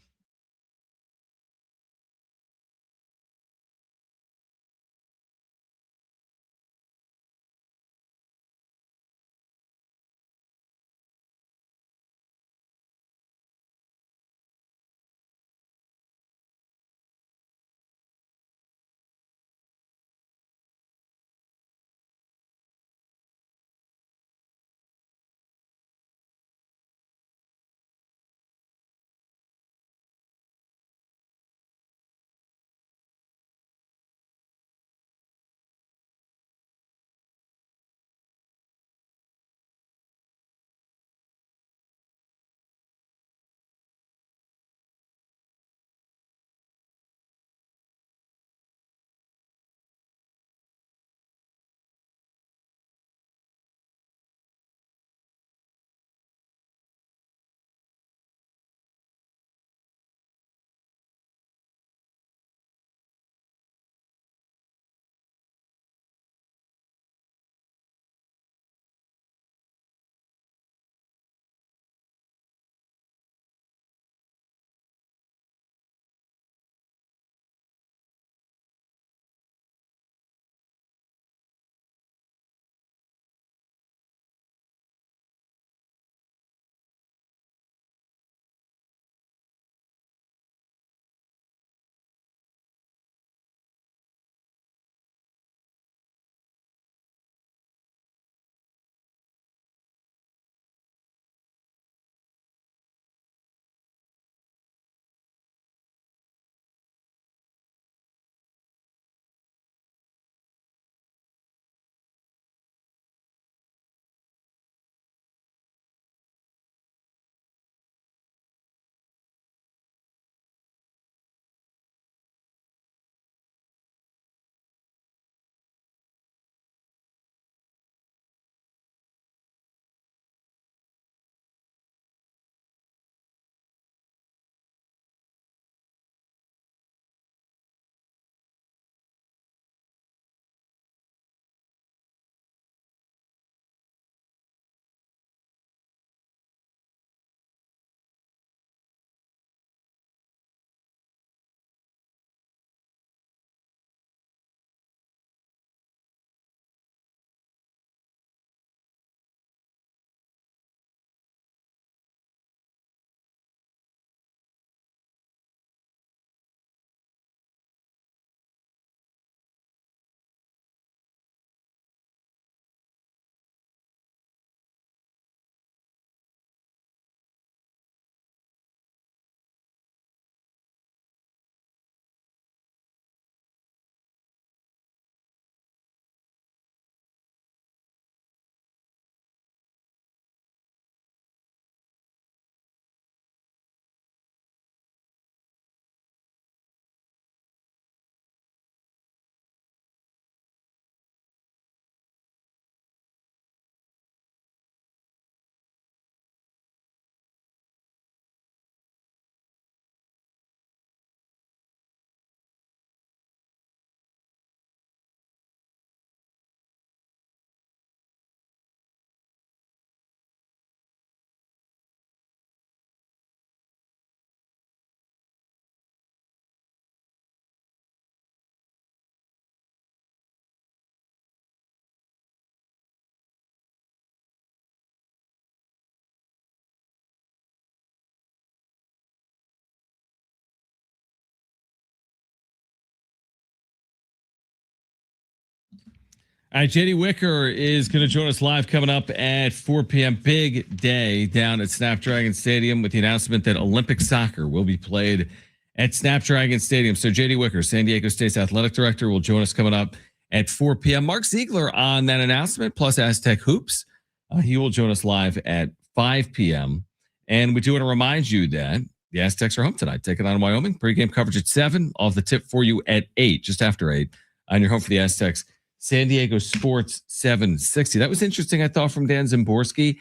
All right, JD Wicker is going to join us live coming up at 4 p.m. Big day down at Snapdragon Stadium with the announcement that Olympic soccer will be played at Snapdragon Stadium. So JD Wicker, San Diego State's athletic director, will join us coming up at 4 p.m. Mark Ziegler on that announcement, plus Aztec Hoops. He will join us live at 5 p.m. And we do want to remind you that the Aztecs are home tonight, taking on Wyoming. Pre-game coverage at 7. Off the tip for you at 8, just after 8. On your home for the Aztecs, San Diego Sports 760. That was interesting, I thought, from Dan Zimborski.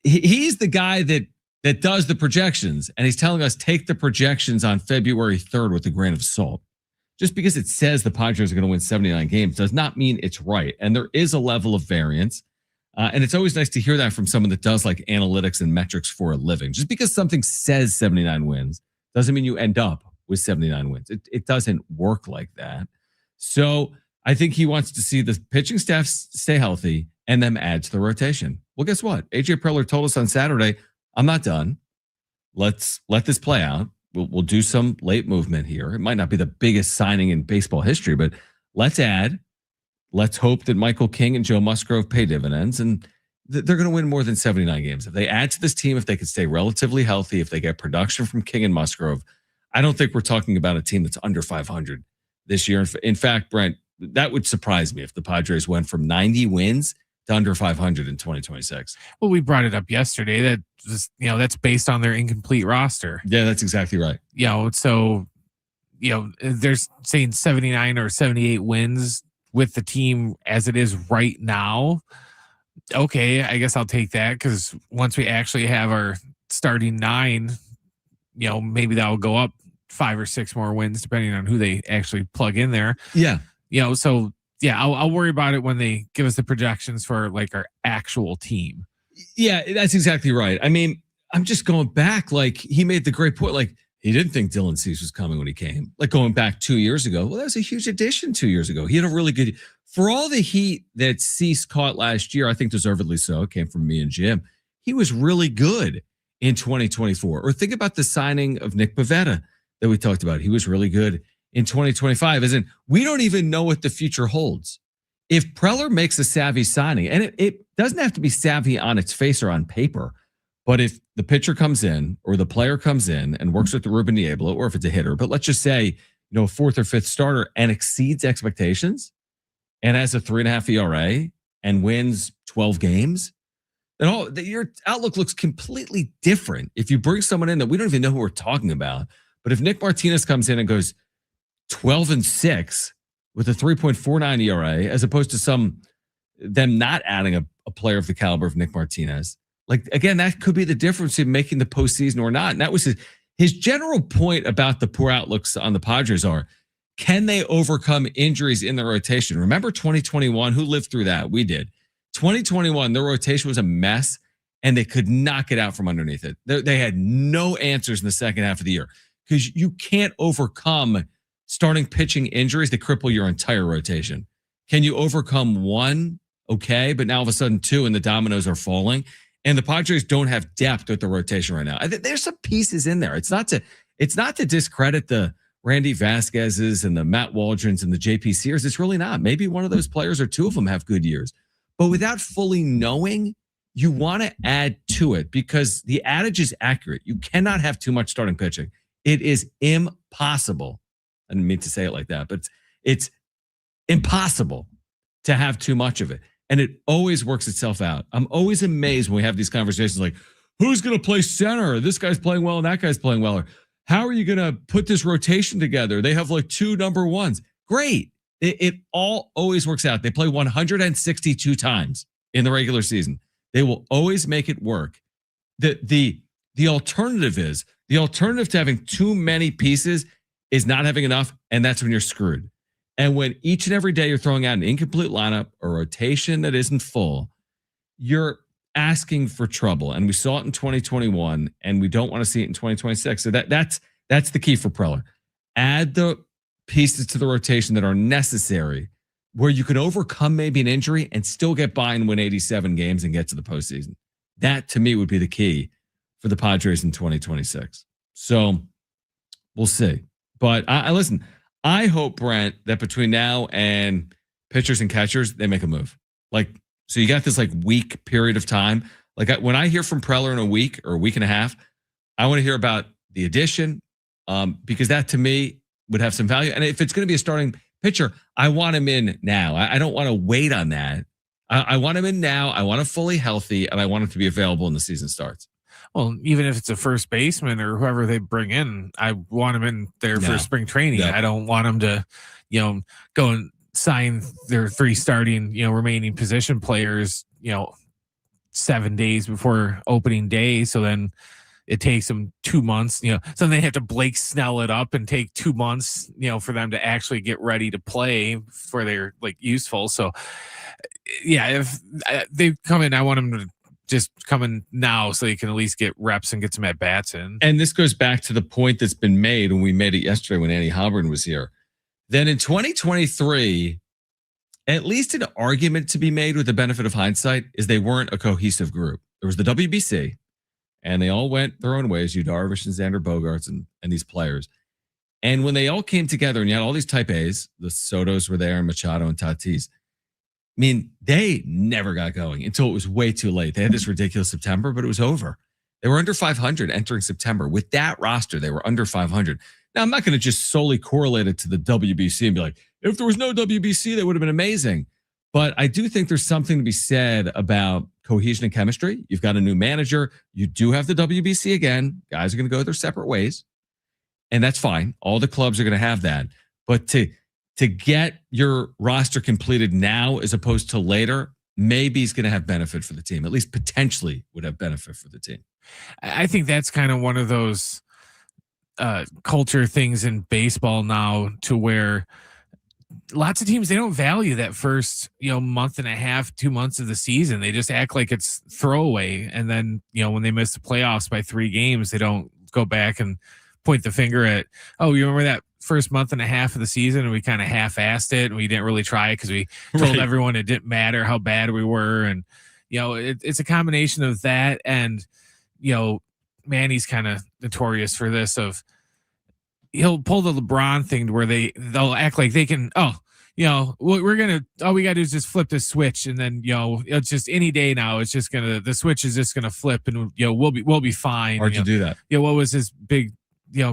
He's the guy that does the projections, and he's telling us take the projections on February 3rd with a grain of salt. Just because it says the Padres are going to win 79 games does not mean it's right. And there is a level of variance. And it's always nice to hear that from someone that does like analytics and metrics for a living. Just because something says 79 wins doesn't mean you end up with 79 wins. It doesn't work like that. So I think he wants to see the pitching staff stay healthy and them add to the rotation. Well, guess what? AJ Preller told us on Saturday, I'm not done. Let's let this play out. We'll do some late movement here. It might not be the biggest signing in baseball history, but let's add. Let's hope that Michael King and Joe Musgrove pay dividends, and they're going to win more than 79 games. If they add to this team, if they can stay relatively healthy, if they get production from King and Musgrove, I don't think we're talking about a team that's under 500 this year. In fact, Brent, that would surprise me if the Padres went from 90 wins to under 500 in 2026. Well, we brought it up yesterday that just, that's based on their incomplete roster. Yeah, that's exactly right. So, they're saying 79 or 78 wins with the team as it is right now. Okay, I guess I'll take that, because once we actually have our starting 9, maybe that will go up 5 or 6 more wins depending on who they actually plug in there. Yeah. So yeah, I'll worry about it when they give us the projections for like our actual team. Yeah, that's exactly right. I mean, I'm just going back. Like, he made the great point. Like, he didn't think Dylan Cease was coming when he came. Like, going back 2 years ago. Well, that was a huge addition 2 years ago. He had a really good, for all the heat that Cease caught last year, I think deservedly so. It came from me and Jim. He was really good in 2024. Or think about the signing of Nick Pivetta that we talked about. He was really good in 2025. As in, we don't even know what the future holds. If Preller makes a savvy signing, and it doesn't have to be savvy on its face or on paper, but if the pitcher comes in or the player comes in and works with the Ruben Niebla, or if it's a hitter, but let's just say, a 4th or 5th starter and exceeds expectations and has a 3.5 ERA and wins 12 games, then your outlook looks completely different. If you bring someone in that we don't even know who we're talking about, but if Nick Martinez comes in and goes 12-6 with a 3.49 ERA, as opposed to them not adding a player of the caliber of Nick Martinez, like, again, that could be the difference in making the postseason or not. And that was his general point about the poor outlooks on the Padres are, can they overcome injuries in the rotation? Remember 2021? Who lived through that? We did. 2021, their rotation was a mess, and they could not get out from underneath it. They had no answers in the second half of the year, because you can't overcome starting pitching injuries that cripple your entire rotation. Can you overcome one? Okay, but now all of a sudden 2 and the dominoes are falling. And the Padres don't have depth with the rotation right now. There's some pieces in there. It's not to discredit the Randy Vasquez's and the Matt Waldrons and the JP Sears. It's really not. Maybe one of those players or 2 of them have good years. But without fully knowing, you want to add to it, because the adage is accurate. You cannot have too much starting pitching. It is impossible. I didn't mean to say it like that, but it's impossible to have too much of it. And it always works itself out. I'm always amazed when we have these conversations like, who's going to play center? This guy's playing well and that guy's playing well. Or how are you going to put this rotation together? They have like 2 number ones. Great. It all always works out. They play 162 times in the regular season. They will always make it work. The alternative to having too many pieces is not having enough, and that's when you're screwed. And when each and every day you're throwing out an incomplete lineup, a rotation that isn't full, you're asking for trouble. And we saw it in 2021, and we don't want to see it in 2026. So that's the key for Preller. Add the pieces to the rotation that are necessary, where you can overcome maybe an injury and still get by and win 87 games and get to the postseason. That, to me, would be the key for the Padres in 2026. So we'll see. But I listen, I hope, Brent, that between now and pitchers and catchers, they make a move. Like, so you got this like week period of time. Like when I hear from Preller in a week or a week and a half, I want to hear about the addition because that to me would have some value. And if it's going to be a starting pitcher, I want him in now. I don't want to wait on that. I want him in now. I want him fully healthy, and I want him to be available when the season starts. Well, even if it's a first baseman or whoever they bring in, I want him in there for spring training. Yep. I don't want them to, go and sign their 3 starting, remaining position players, 7 days before opening day. So then it takes them 2 months, so then they have to Blake Snell it up and take 2 months, for them to actually get ready to play before they're like useful. So yeah, if they come in, I want them to just come in now so they can at least get reps and get some at bats in. And this goes back to the point that's been made, and we made it yesterday when Annie Halburn was here. Then in 2023, at least an argument to be made with the benefit of hindsight is they weren't a cohesive group. There was the WBC, and they all went their own ways, Yu Darvish and Xander Bogaerts and these players. And when they all came together and you had all these type A's, the Sotos were there, and Machado and Tatis, I mean, they never got going until it was way too late. They had this ridiculous September, but it was over. They were under 500 entering September. With that roster, they were under 500. Now, I'm not going to just solely correlate it to the WBC and be like, if there was no WBC, that would have been amazing. But I do think there's something to be said about cohesion and chemistry. You've got a new manager. You do have the WBC again. Guys are going to go their separate ways. And that's fine. All the clubs are going to have that. But to get your roster completed now as opposed to later, maybe is going to have benefit for the team. At least potentially would have benefit for the team. I think that's kind of one of those culture things in baseball now, to where lots of teams, they don't value that first, month and a half, 2 months of the season. They just act like it's throwaway. And then, when they miss the playoffs by 3 games, they don't go back and point the finger at, oh, you remember that first month and a half of the season and we kind of half-assed it and we didn't really try it because we told everyone it didn't matter how bad we were. And, it's a combination of that. And, Manny's kind of notorious for this, of he'll pull the LeBron thing to where they'll act like they can, we got to do is just flip the switch. And then, it's just any day now, it's just the switch is just going to flip and, we'll be fine. Hard to do that. What was his big,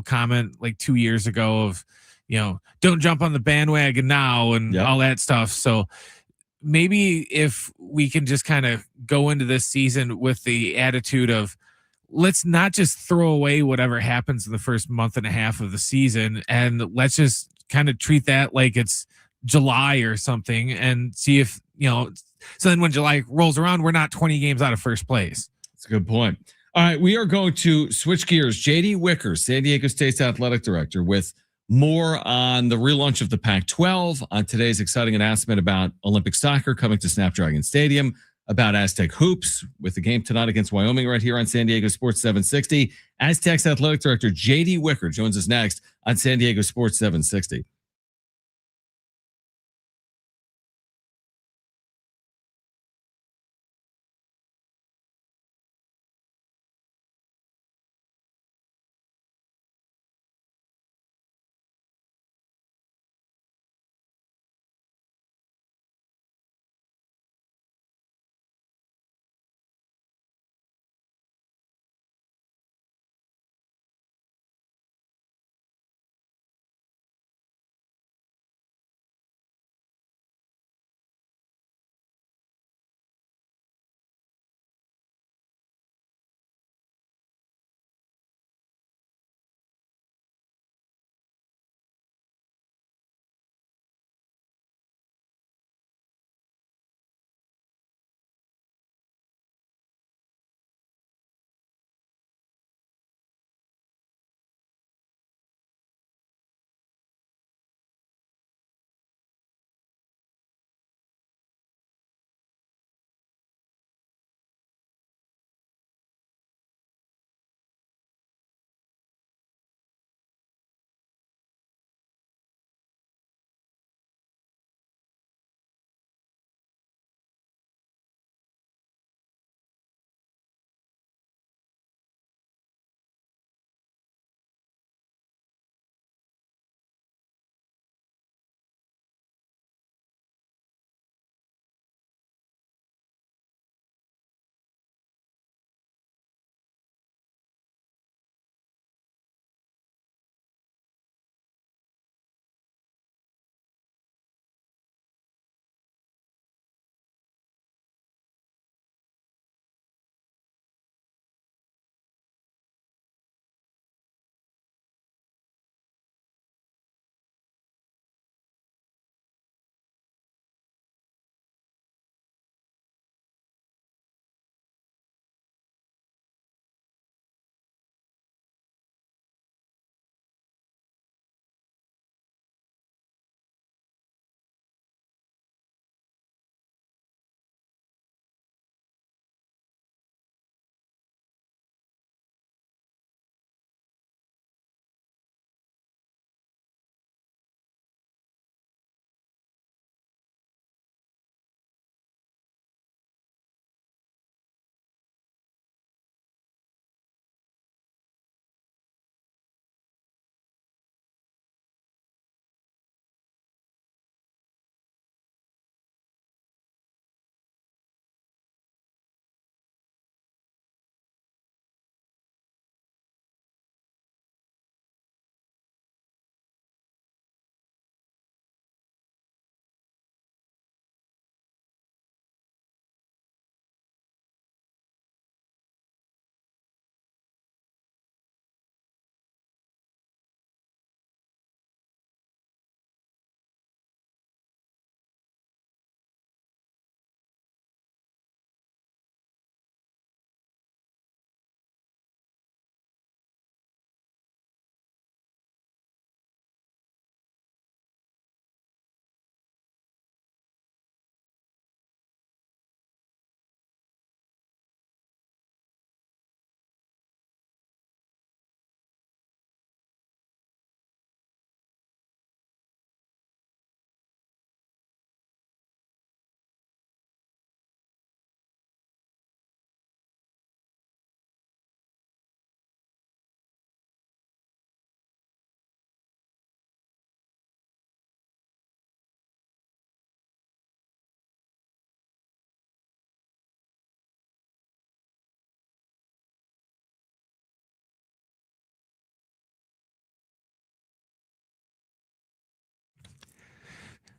comment like 2 years ago of, don't jump on the bandwagon now and all that stuff. So maybe if we can just kind of go into this season with the attitude of, let's not just throw away whatever happens in the first month and a half of the season, and let's just kind of treat that like it's July or something, and see if, so then when July rolls around, we're not 20 games out of first place. That's a good point. All right, we are going to switch gears. JD Wicker, San Diego State's athletic director, with more on the relaunch of the Pac-12, on today's exciting announcement about Olympic soccer coming to Snapdragon Stadium, about Aztec hoops with the game tonight against Wyoming right here on San Diego Sports 760. Aztecs athletic director JD Wicker joins us next on San Diego Sports 760.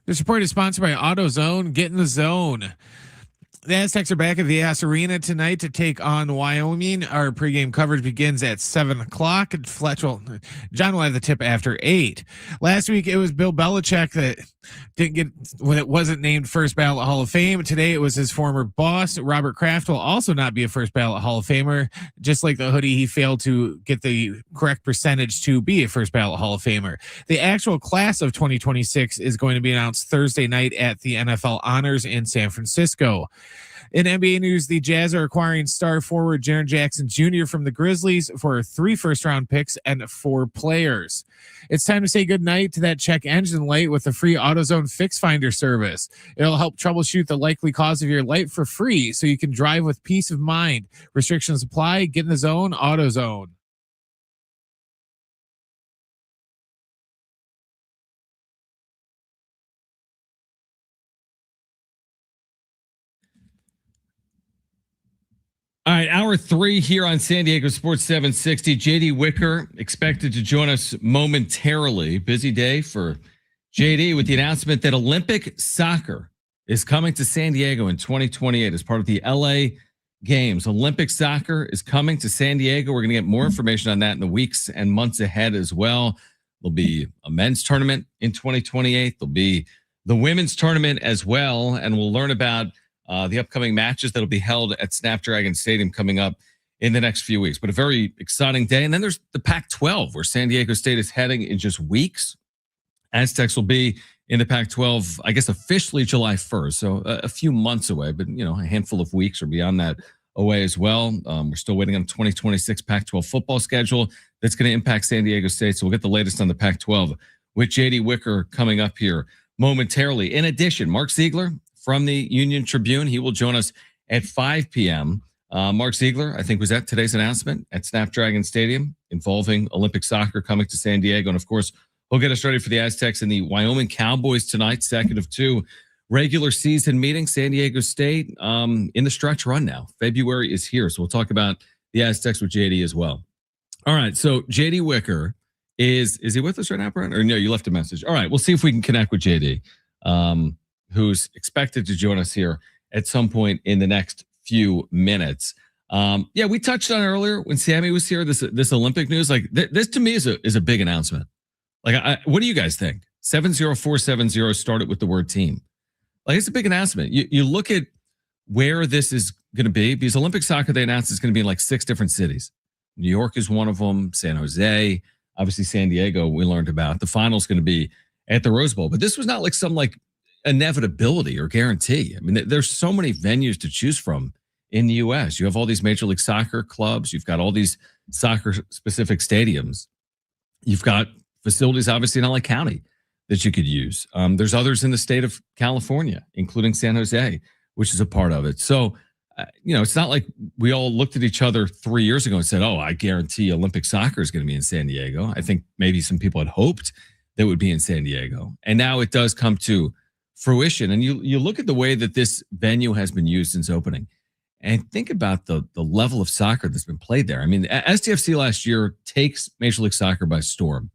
This report is sponsored by AutoZone. Get in the zone. The Aztecs are back at the Vias Arena tonight to take on Wyoming. Our pregame coverage begins at 7 o'clock. John will have the tip after 8. Last week, it was Bill Belichick that didn't get when it wasn't named first ballot Hall of Fame. Today, it was his former boss. Robert Kraft will also not be a first ballot Hall of Famer. Just like the hoodie, he failed to get the correct percentage to be a first ballot Hall of Famer. The actual class of 2026 is going to be announced Thursday night at the NFL Honors in San Francisco. In NBA news, the Jazz are acquiring star forward Jaren Jackson Jr. from the Grizzlies for 3 first-round picks and 4 players. It's time to say goodnight to that check engine light with the free AutoZone Fix Finder service. It'll help troubleshoot the likely cause of your light for free so you can drive with peace of mind. Restrictions apply. Get in the zone. AutoZone. All right, hour 3 here on San Diego Sports 760. JD Wicker expected to join us momentarily. Busy day for JD with the announcement that Olympic soccer is coming to San Diego in 2028 as part of the LA Games. Olympic soccer is coming to San Diego. We're going to get more information on that in the weeks and months ahead as well. There'll be a men's tournament in 2028. There'll be the women's tournament as well, and we'll learn about the upcoming matches that'll be held at Snapdragon Stadium coming up in the next few weeks. But a very exciting day. And then there's the Pac-12, where San Diego State is heading in just weeks. Aztecs will be in the Pac-12, I guess, officially July 1st. So a few months away, but, a handful of weeks or beyond that away as well. We're still waiting on the 2026 Pac-12 football schedule that's going to impact San Diego State. So we'll get the latest on the Pac-12 with JD Wicker coming up here momentarily. In addition, Mark Ziegler from the Union Tribune. He will join us at 5 p.m. Mark Ziegler, I think, was at today's announcement at Snapdragon Stadium involving Olympic soccer coming to San Diego. And, of course, he'll get us ready for the Aztecs and the Wyoming Cowboys tonight, second of 2 regular season meetings. San Diego State in the stretch run now. February is here, so we'll talk about the Aztecs with JD as well. All right, so JD Wicker is he with us right now, Brian? Or no, you left a message. All right, we'll see if we can connect with JD. Who's expected to join us here at some point in the next few minutes. We touched on earlier when Sammy was here, this Olympic news. Like this to me is a big announcement. Like, what do you guys think? 70470 started with the word team. Like, it's a big announcement. You look at where this is going to be, because Olympic soccer, they announced it's going to be in like 6 different cities. New York is one of them, San Jose, obviously San Diego, we learned about. The final is going to be at the Rose Bowl. But this was not like some inevitability or guarantee. I mean, there's so many venues to choose from in the U.S. You have all these Major League Soccer clubs. You've got all these soccer-specific stadiums. You've got facilities, obviously, in LA County that you could use. There's others in the state of California, including San Jose, which is a part of it. So, it's not like we all looked at each other 3 years ago and said, oh, I guarantee Olympic soccer is going to be in San Diego. I think maybe some people had hoped that it would be in San Diego. And now it does come to fruition. And you look at the way that this venue has been used since opening and think about the level of soccer that's been played there. I mean, SDFC last year takes Major League Soccer by storm.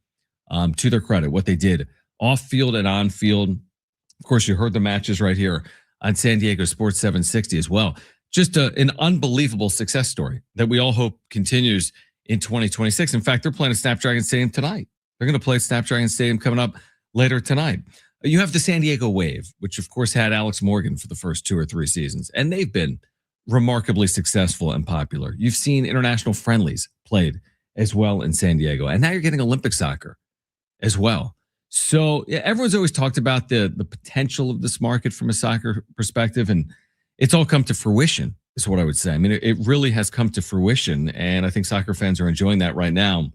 To their credit, what they did off field and on field. Of course, you heard the matches right here on San Diego Sports 760 as well. Just an unbelievable success story that we all hope continues in 2026. In fact, they're playing at Snapdragon Stadium tonight. They're going to play at Snapdragon Stadium coming up later tonight. You have the San Diego Wave, which of course had Alex Morgan for the first 2 or 3 seasons, and they've been remarkably successful and popular. You've seen international friendlies played as well in San Diego, and now you're getting Olympic soccer as well. So everyone's always talked about the potential of this market from a soccer perspective, and it's all come to fruition, is what I would say. I mean, it really has come to fruition, and I think soccer fans are enjoying that right now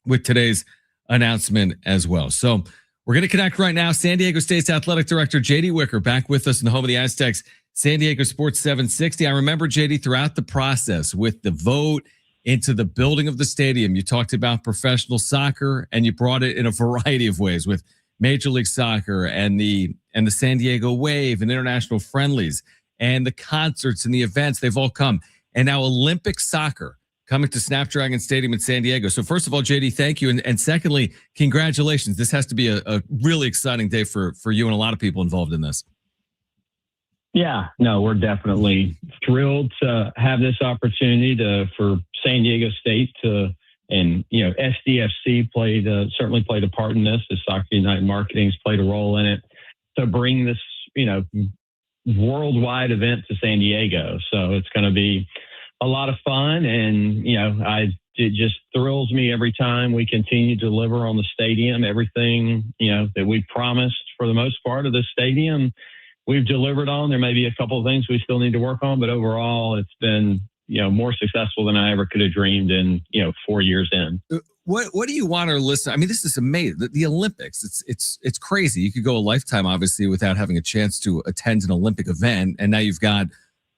with today's announcement as well. So we're going to connect right now. San Diego State's athletic director, JD Wicker, back with us in the home of the Aztecs, San Diego Sports 760. I remember, JD, throughout the process with the vote into the building of the stadium, you talked about professional soccer, and you brought it in a variety of ways with Major League Soccer and the San Diego Wave and international friendlies and the concerts and the events. They've all come. And now Olympic soccer coming to Snapdragon Stadium in San Diego. So first of all, JD, thank you. And secondly, congratulations. This has to be a really exciting day for you and a lot of people involved in this. Yeah, no, we're definitely thrilled to have this opportunity for San Diego State and SDFC certainly played a part in this. The Soccer United Marketing's played a role in it to bring this, worldwide event to San Diego. So it's going to be a lot of fun, and it just thrills me every time we continue to deliver on the stadium. Everything that we promised for the most part of the stadium, we've delivered on. There may be a couple of things we still need to work on, but overall, it's been more successful than I ever could have dreamed in 4 years in. What do you want our listeners? I mean, this is amazing. The Olympics, it's crazy. You could go a lifetime, obviously, without having a chance to attend an Olympic event, and now you've got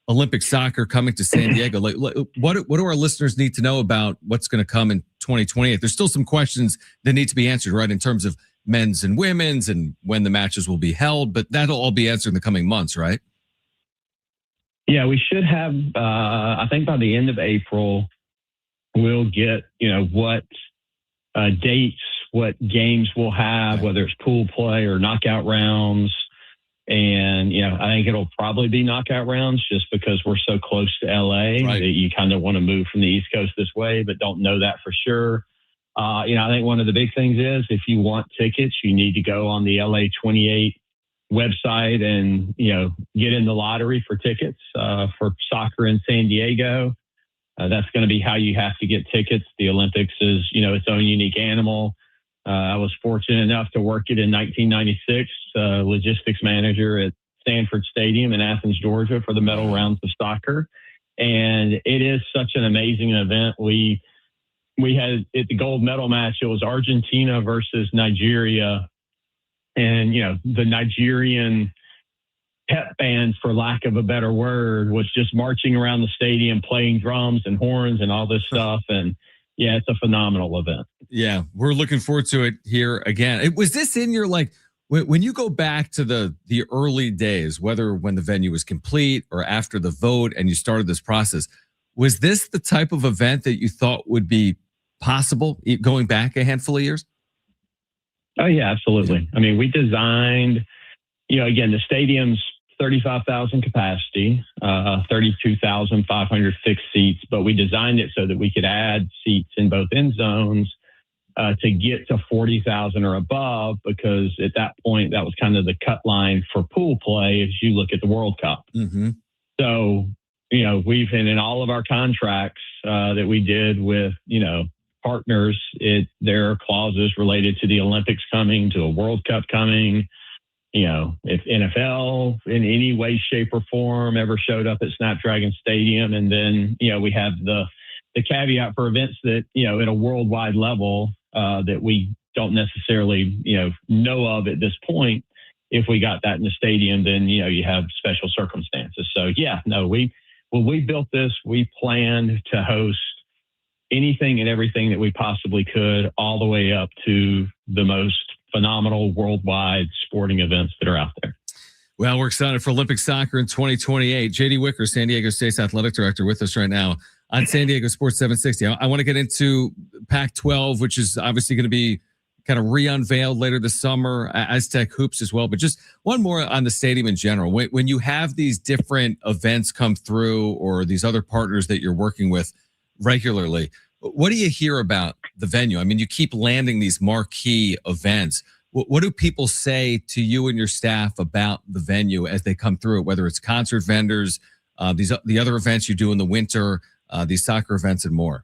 Olympic soccer coming to San Diego. Like, what do our listeners need to know about what's going to come in 2028? There's still some questions that need to be answered, right, in terms of men's and women's and when the matches will be held, but that'll all be answered in the coming months, right? Yeah, we should have, I think by the end of April, we'll get, what dates, what games we'll have, whether it's pool play or knockout rounds. And, I think it'll probably be knockout rounds just because we're so close to LA that you kind of want to move from the East Coast this way, but don't know that for sure. I think one of the big things is if you want tickets, you need to go on the LA 28 website and, get in the lottery for tickets for soccer in San Diego. That's going to be how you have to get tickets. The Olympics is, its own unique animal. I was fortunate enough to work it in 1996, logistics manager at Stanford Stadium in Athens, Georgia for the medal rounds of soccer. And it is such an amazing event. We had at the gold medal match, it was Argentina versus Nigeria. And, the Nigerian pep band, for lack of a better word, was just marching around the stadium, playing drums and horns and all this stuff. And yeah, it's a phenomenal event. Yeah, we're looking forward to it here again. Was this in your, when you go back to the early days, whether when the venue was complete or after the vote and you started this process, was this the type of event that you thought would be possible going back a handful of years? Oh, yeah, absolutely. I mean, we designed, again, the stadium's 35,000 capacity, 32,500 fixed seats, but we designed it so that we could add seats in both end zones to get to 40,000 or above, because at that point, that was kind of the cut line for pool play as you look at the World Cup. Mm-hmm. So, we've been in all of our contracts that we did with, partners, there are clauses related to the Olympics coming, to a World Cup coming. If NFL in any way, shape, or form ever showed up at Snapdragon Stadium, and then we have the caveat for events that at a worldwide level that we don't necessarily know of at this point. If we got that in the stadium, then you have special circumstances. So when we built this, we planned to host anything and everything that we possibly could, all the way up to the most phenomenal worldwide sporting events that are out there. Well, we're excited for Olympic soccer in 2028. JD Wicker, San Diego State's athletic director, with us right now on San Diego Sports 760. I want to get into Pac-12, which is obviously going to be kind of re-unveiled later this summer, Aztec Hoops as well. But just one more on the stadium in general. When you have these different events come through, or these other partners that you're working with regularly, what do you hear about the venue? I mean, you keep landing these marquee events. What do people say to you and your staff about the venue as they come through it, whether it's concert vendors, the other events you do in the winter, these soccer events and more?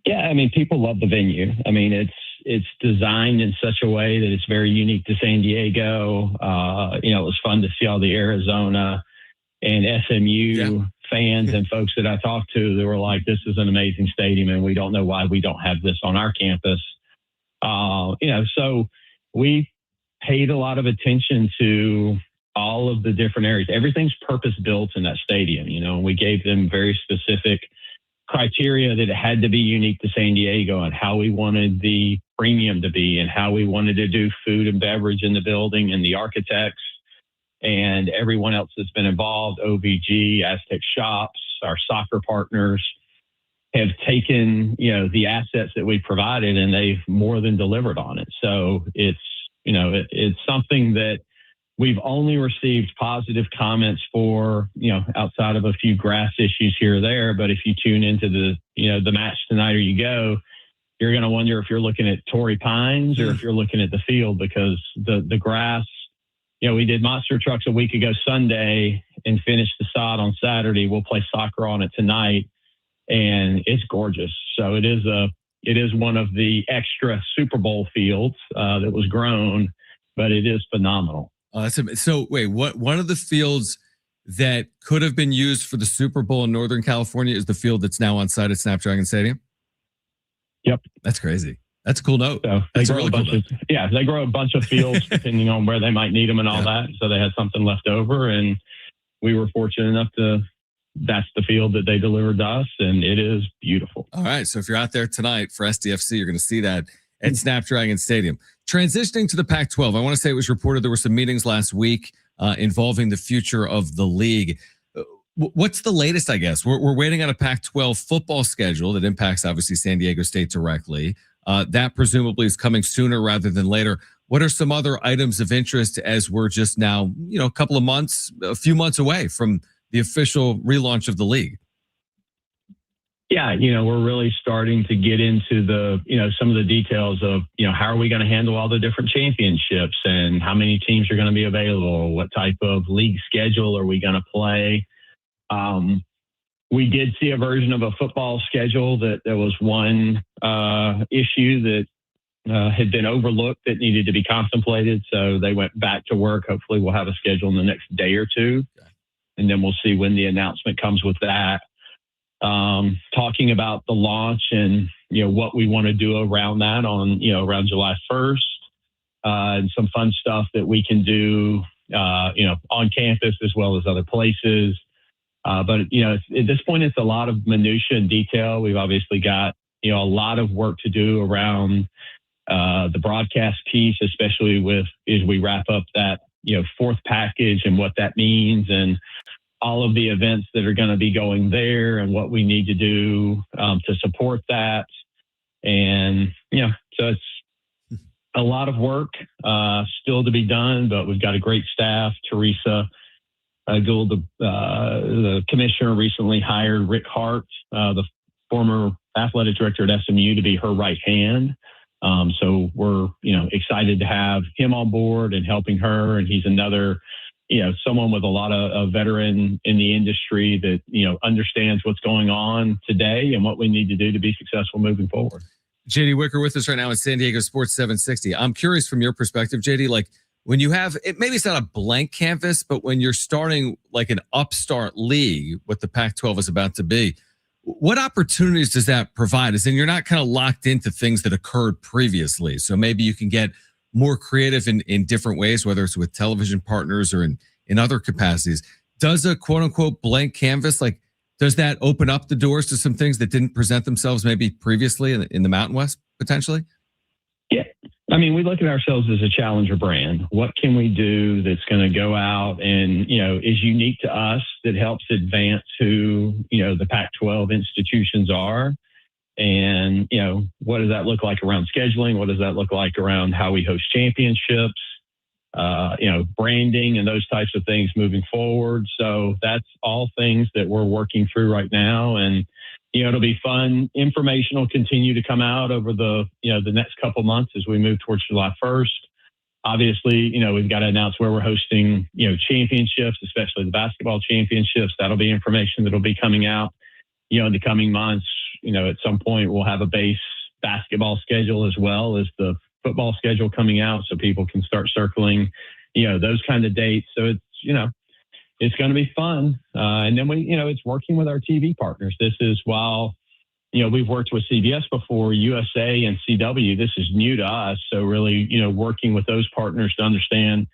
Yeah, I mean, people love the venue. I mean, it's designed in such a way that it's very unique to San Diego. It was fun to see all the Arizona and SMU fans and folks that I talked to. They were like, this is an amazing stadium, and we don't know why we don't have this on our campus. So we paid a lot of attention to all of the different areas. Everything's purpose built in that stadium. We gave them very specific criteria that it had to be unique to San Diego, and how we wanted the premium to be, and how we wanted to do food and beverage in the building, and the architects and everyone else that's been involved, OVG, Aztec Shops, our soccer partners. have taken, the assets that we provided, and they've more than delivered on it. So it's, it's something that we've only received positive comments for, outside of a few grass issues here or there. But if you tune into the match tonight or you go, you're going to wonder if you're looking at Torrey Pines or if you're looking at the field, because the grass, we did monster trucks a week ago Sunday and finished the sod on Saturday. We'll play soccer on it tonight, and it's gorgeous. So it is one of the extra Super Bowl fields that was grown, but it is phenomenal. So wait, one of the fields that could have been used for the Super Bowl in Northern California is the field that's now on site at Snapdragon Stadium? Yep. That's crazy. That's a cool note. So That's a really cool note. They grow a bunch of fields depending on where they might need them and all that. So they had something left over, and we were fortunate enough that's the field that they delivered to us, and it is beautiful. All right. So if you're out there tonight for SDFC, you're going to see that at Snapdragon Stadium. Transitioning to the Pac-12, I want to say it was reported there were some meetings last week involving the future of the league. What's the latest, I guess? We're waiting on a Pac-12 football schedule that impacts, obviously, San Diego State directly. That presumably is coming sooner rather than later. What are some other items of interest as we're just now, a few months away from the official relaunch of the league? Yeah, we're really starting to get into some of the details of, how are we going to handle all the different championships and how many teams are going to be available? What type of league schedule are we going to play? We did see a version of a football schedule that there was one issue that had been overlooked that needed to be contemplated. So they went back to work. Hopefully we'll have a schedule in the next day or two, and then we'll see when the announcement comes with that. Talking about the launch and, what we want to do around that around July 1st, and some fun stuff that we can do, on campus as well as other places. But at this point, it's a lot of minutia and detail. We've obviously got, a lot of work to do around the broadcast piece, especially as we wrap up that, fourth package and what that means, and all of the events that are going to be going there and what we need to do to support that. And, so it's a lot of work still to be done, but we've got a great staff. Teresa Gould, the commissioner, recently hired Rick Hart, the former athletic director at SMU, to be her right hand. So we're, excited to have him on board and helping her. And he's another, someone with a lot of veteran in the industry that, understands what's going on today and what we need to do to be successful moving forward. JD Wicker with us right now in San Diego Sports 760. I'm curious from your perspective, JD, like when you have it, maybe it's not a blank canvas, but when you're starting like an upstart league, what the Pac-12 is about to be, what opportunities does that provide? As in, you're not kind of locked into things that occurred previously. So maybe you can get more creative in different ways, whether it's with television partners or in other capacities. Does a quote unquote blank canvas, like, does that open up the doors to some things that didn't present themselves maybe previously in the Mountain West potentially? Yeah. I mean, we look at ourselves as a challenger brand. What can we do that's going to go out and, is unique to us, that helps advance who, the Pac-12 institutions are? And, what does that look like around scheduling? What does that look like around how we host championships? Branding and those types of things moving forward. So that's all things that we're working through right now. And, it'll be fun. Information will continue to come out over the next couple months as we move towards July 1st. Obviously, we've got to announce where we're hosting, championships, especially the basketball championships. That'll be information that'll be coming out, in the coming months. At some point we'll have a base basketball schedule as well as the football schedule coming out, so people can start circling, those kind of dates. So it's going to be fun. And then it's working with our TV partners. This is while, we've worked with CBS before, USA and CW, this is new to us. So really, working with those partners to understand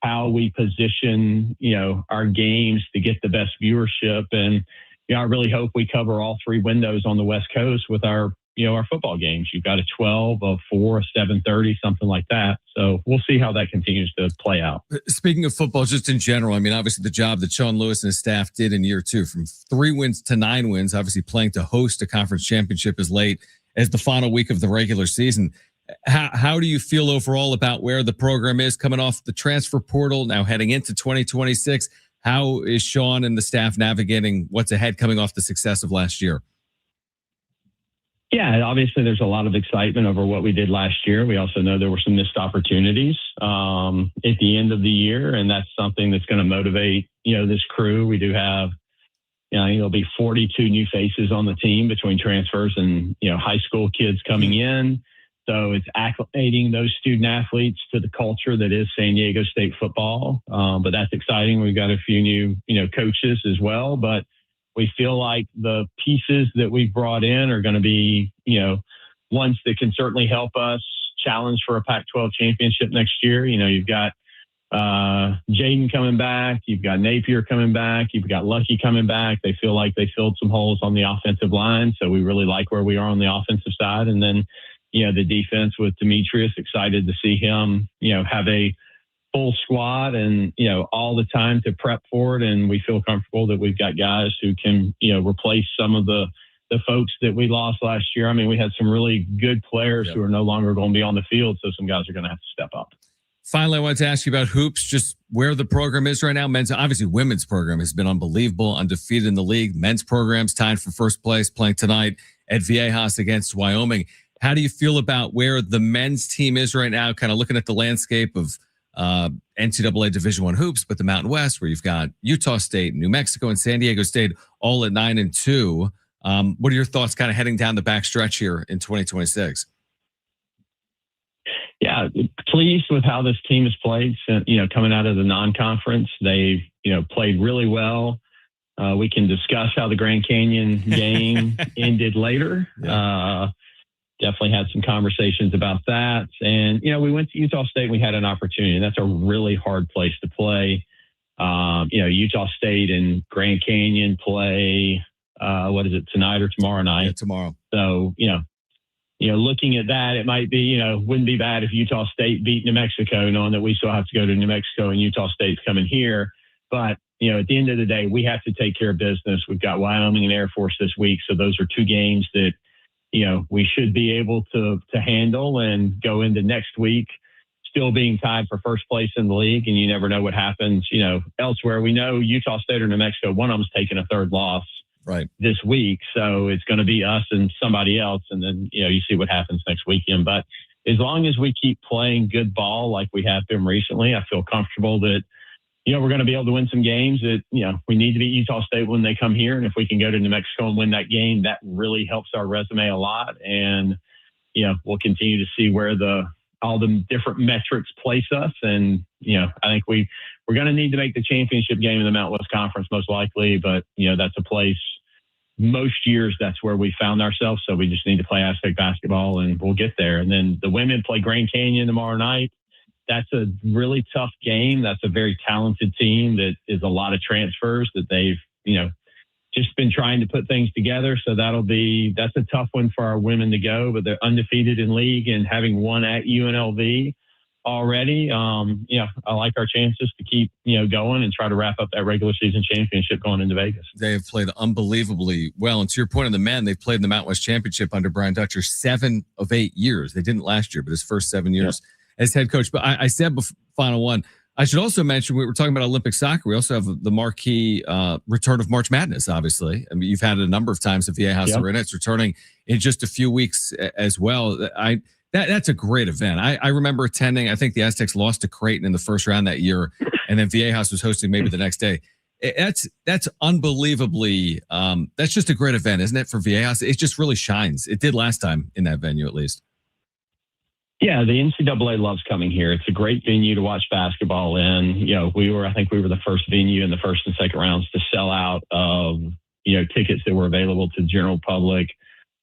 how we position, our games to get the best viewership. And, I really hope we cover all three windows on the West Coast with our our football games. You've got a 12, a 4, a 7:30, something like that. So we'll see how that continues to play out. Speaking of football, just in general, I mean, obviously the job that Sean Lewis and his staff did in year 2, from 3 wins to 9 wins, obviously playing to host a conference championship as late as the final week of the regular season. How do you feel overall about where the program is coming off the transfer portal, now heading into 2026? How is Sean and the staff navigating what's ahead coming off the success of last year? Yeah, obviously there's a lot of excitement over what we did last year. We also know there were some missed opportunities at the end of the year, and that's something that's going to motivate, this crew. We do have, there'll be 42 new faces on the team between transfers and, high school kids coming in. So it's acclimating those student athletes to the culture that is San Diego State football. But that's exciting. We've got a few new, coaches as well, but we feel like the pieces that we've brought in are going to be, ones that can certainly help us challenge for a Pac-12 championship next year. You've got Jaden coming back. You've got Napier coming back. You've got Lucky coming back. They feel like they filled some holes on the offensive line. So we really like where we are on the offensive side. And then, the defense with Demetrius, excited to see him, have a full squad and, all the time to prep for it. And we feel comfortable that we've got guys who can, replace some of the folks that we lost last year. I mean, we had some really good players who are no longer going to be on the field. So some guys are going to have to step up. Finally, I wanted to ask you about hoops, just where the program is right now. Men's, obviously women's program has been unbelievable, undefeated in the league. Men's program's tied for first place, playing tonight at Viejas against Wyoming. How do you feel about where the men's team is right now, kind of looking at the landscape of NCAA Division I hoops, but the Mountain West, where you've got Utah State, New Mexico, and San Diego State all at 9-2. What are your thoughts kind of heading down the back stretch here in 2026? Yeah, pleased with how this team has played. Coming out of the non-conference, they've, played really well. We can discuss how the Grand Canyon game ended later. Definitely had some conversations about that. And, we went to Utah State and we had an opportunity. And that's a really hard place to play. Utah State and Grand Canyon play, what is it, tonight or tomorrow night? Yeah, tomorrow. So, looking at that, it might be, wouldn't be bad if Utah State beat New Mexico, knowing that we still have to go to New Mexico and Utah State's coming here. But, at the end of the day, we have to take care of business. We've got Wyoming and Air Force this week. So those are 2 games that, we should be able to handle and go into next week still being tied for first place in the league. And you never know what happens, elsewhere. We know Utah State or New Mexico, one of them's taking a third loss this week. So it's going to be us and somebody else. And then, you see what happens next weekend. But as long as we keep playing good ball like we have been recently, I feel comfortable that, we're going to be able to win some games that, we need to beat Utah State when they come here. And if we can go to New Mexico and win that game, that really helps our resume a lot. And, we'll continue to see where all the different metrics place us. And, I think we're going to need to make the championship game in the Mountain West Conference most likely. But, that's a place most years that's where we found ourselves. So we just need to play Aztec basketball and we'll get there. And then the women play Grand Canyon tomorrow night. That's a really tough game. That's a very talented team that is a lot of transfers that they've, just been trying to put things together. So that's a tough one for our women to go, but they're undefeated in league and having won at UNLV already. I like our chances to keep, going and try to wrap up that regular season championship going into Vegas. They have played unbelievably well. And to your point on the men, they've played in the Mountain West Championship under Brian Dutcher 7 of 8 years. They didn't last year, but his first 7 years as head coach. But I said before, final one, I should also mention, we were talking about Olympic soccer. We also have the marquee return of March Madness, obviously. I mean, you've had it a number of times at Viejas Arena. It's returning in just a few weeks as well. That's a great event. I remember attending. I think the Aztecs lost to Creighton in the first round that year, and then Viejas was hosting maybe the next day. That's unbelievably. That's just a great event, isn't it, for Viejas? It just really shines. It did last time in that venue, at least. Yeah, the NCAA loves coming here. It's a great venue to watch basketball in. I think we were the first venue in the first and second rounds to sell out of, tickets that were available to the general public.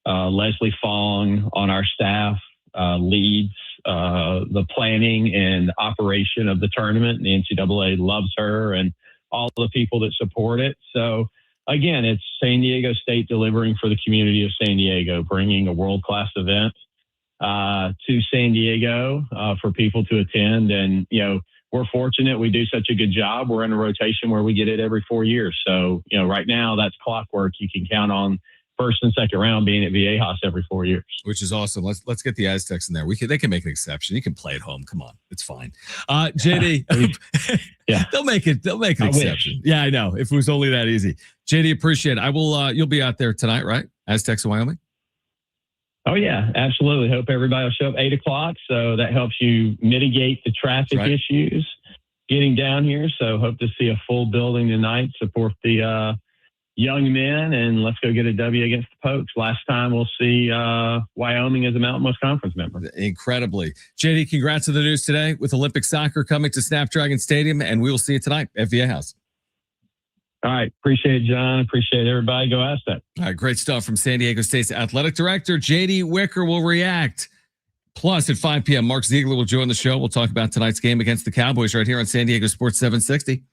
Leslie Fong on our staff leads the planning and operation of the tournament. The NCAA loves her and all the people that support it. So again, it's San Diego State delivering for the community of San Diego, bringing a world-class event to San Diego for people to attend. And, we're fortunate we do such a good job. We're in a rotation where we get it every 4 years. So, right now that's clockwork. You can count on first and second round being at Viejas every 4 years. Which is awesome. Let's get the Aztecs in there. They can make an exception. You can play at home. Come on. It's fine. JD, yeah. They'll make an exception. Yeah, I know. If it was only that easy. JD, appreciate it. You'll be out there tonight, right? Aztecs of Wyoming? Oh, yeah, absolutely. Hope everybody will show up 8:00. So that helps you mitigate the traffic issues getting down here. So hope to see a full building tonight, support the young men, and let's go get a W against the Pokes. Last time we'll see Wyoming as a Mountain West Conference member. Incredibly. JD, congrats on the news today with Olympic soccer coming to Snapdragon Stadium, and we will see you tonight at Viejas. All right. Appreciate it, John. Appreciate everybody. Go Aztecs. All right. Great stuff from San Diego State's athletic director. JD Wicker will react. Plus, at 5 p.m., Mark Ziegler will join the show. We'll talk about tonight's game against the Cowboys right here on San Diego Sports 760.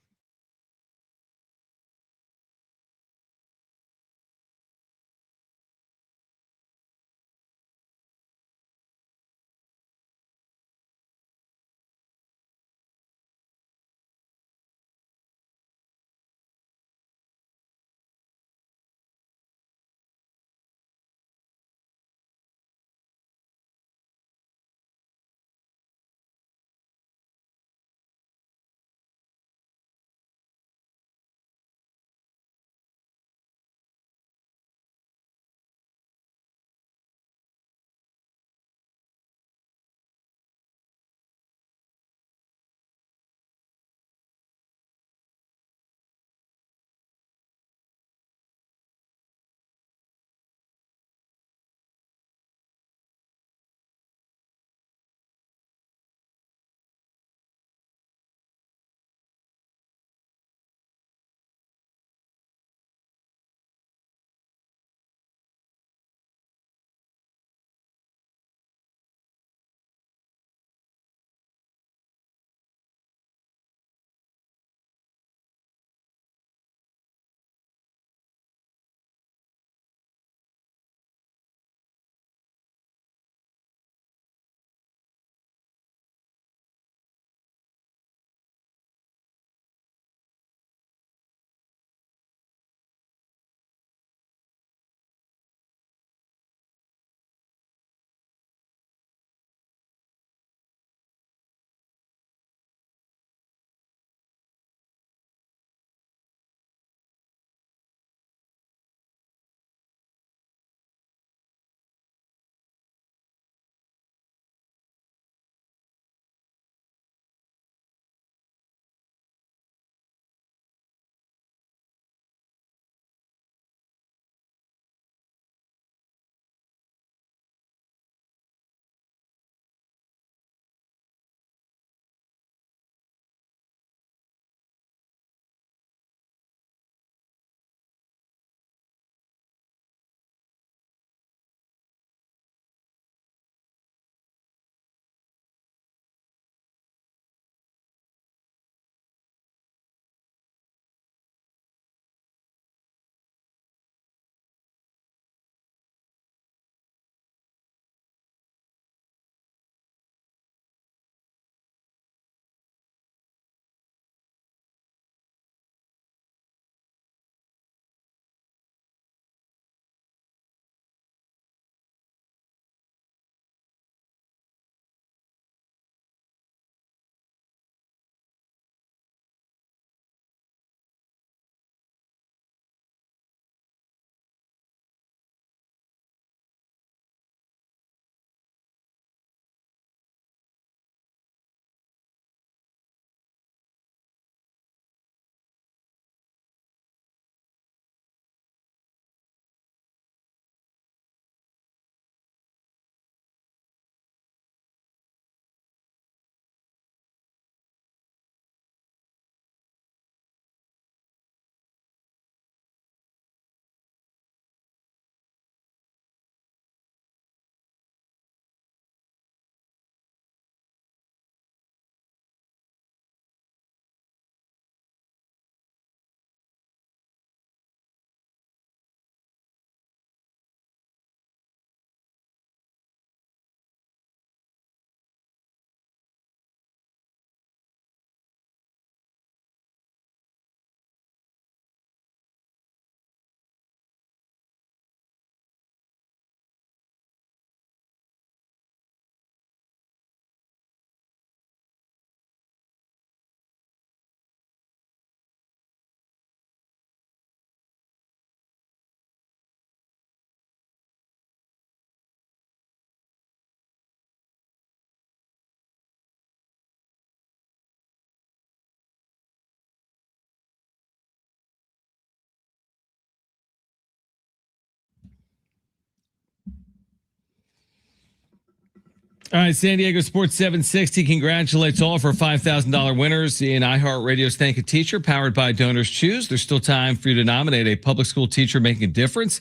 All right, San Diego Sports 760 congratulates all of our $5,000 winners in iHeartRadio's Thank a Teacher, powered by Donors Choose. There's still time for you to nominate a public school teacher making a difference.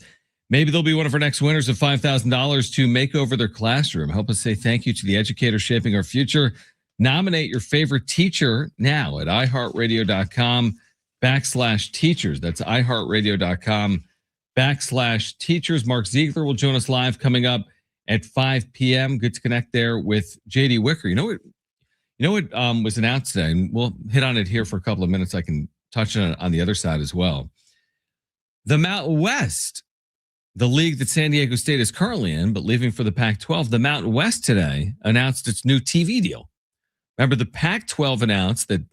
Maybe they'll be one of our next winners of $5,000 to make over their classroom. Help us say thank you to the educators shaping our future. Nominate your favorite teacher now at iHeartRadio.com/teachers. That's iHeartRadio.com/teachers. Mark Ziegler will join us live coming up at 5 p.m. Good to connect there with JD Wicker. You know what was announced today, and we'll hit on it here for a couple of minutes. I can touch on the other side as well. The Mountain West, the league that San Diego State is currently in, but leaving for the Pac-12, the Mountain West today announced its new TV deal. Remember, the Pac-12 announced that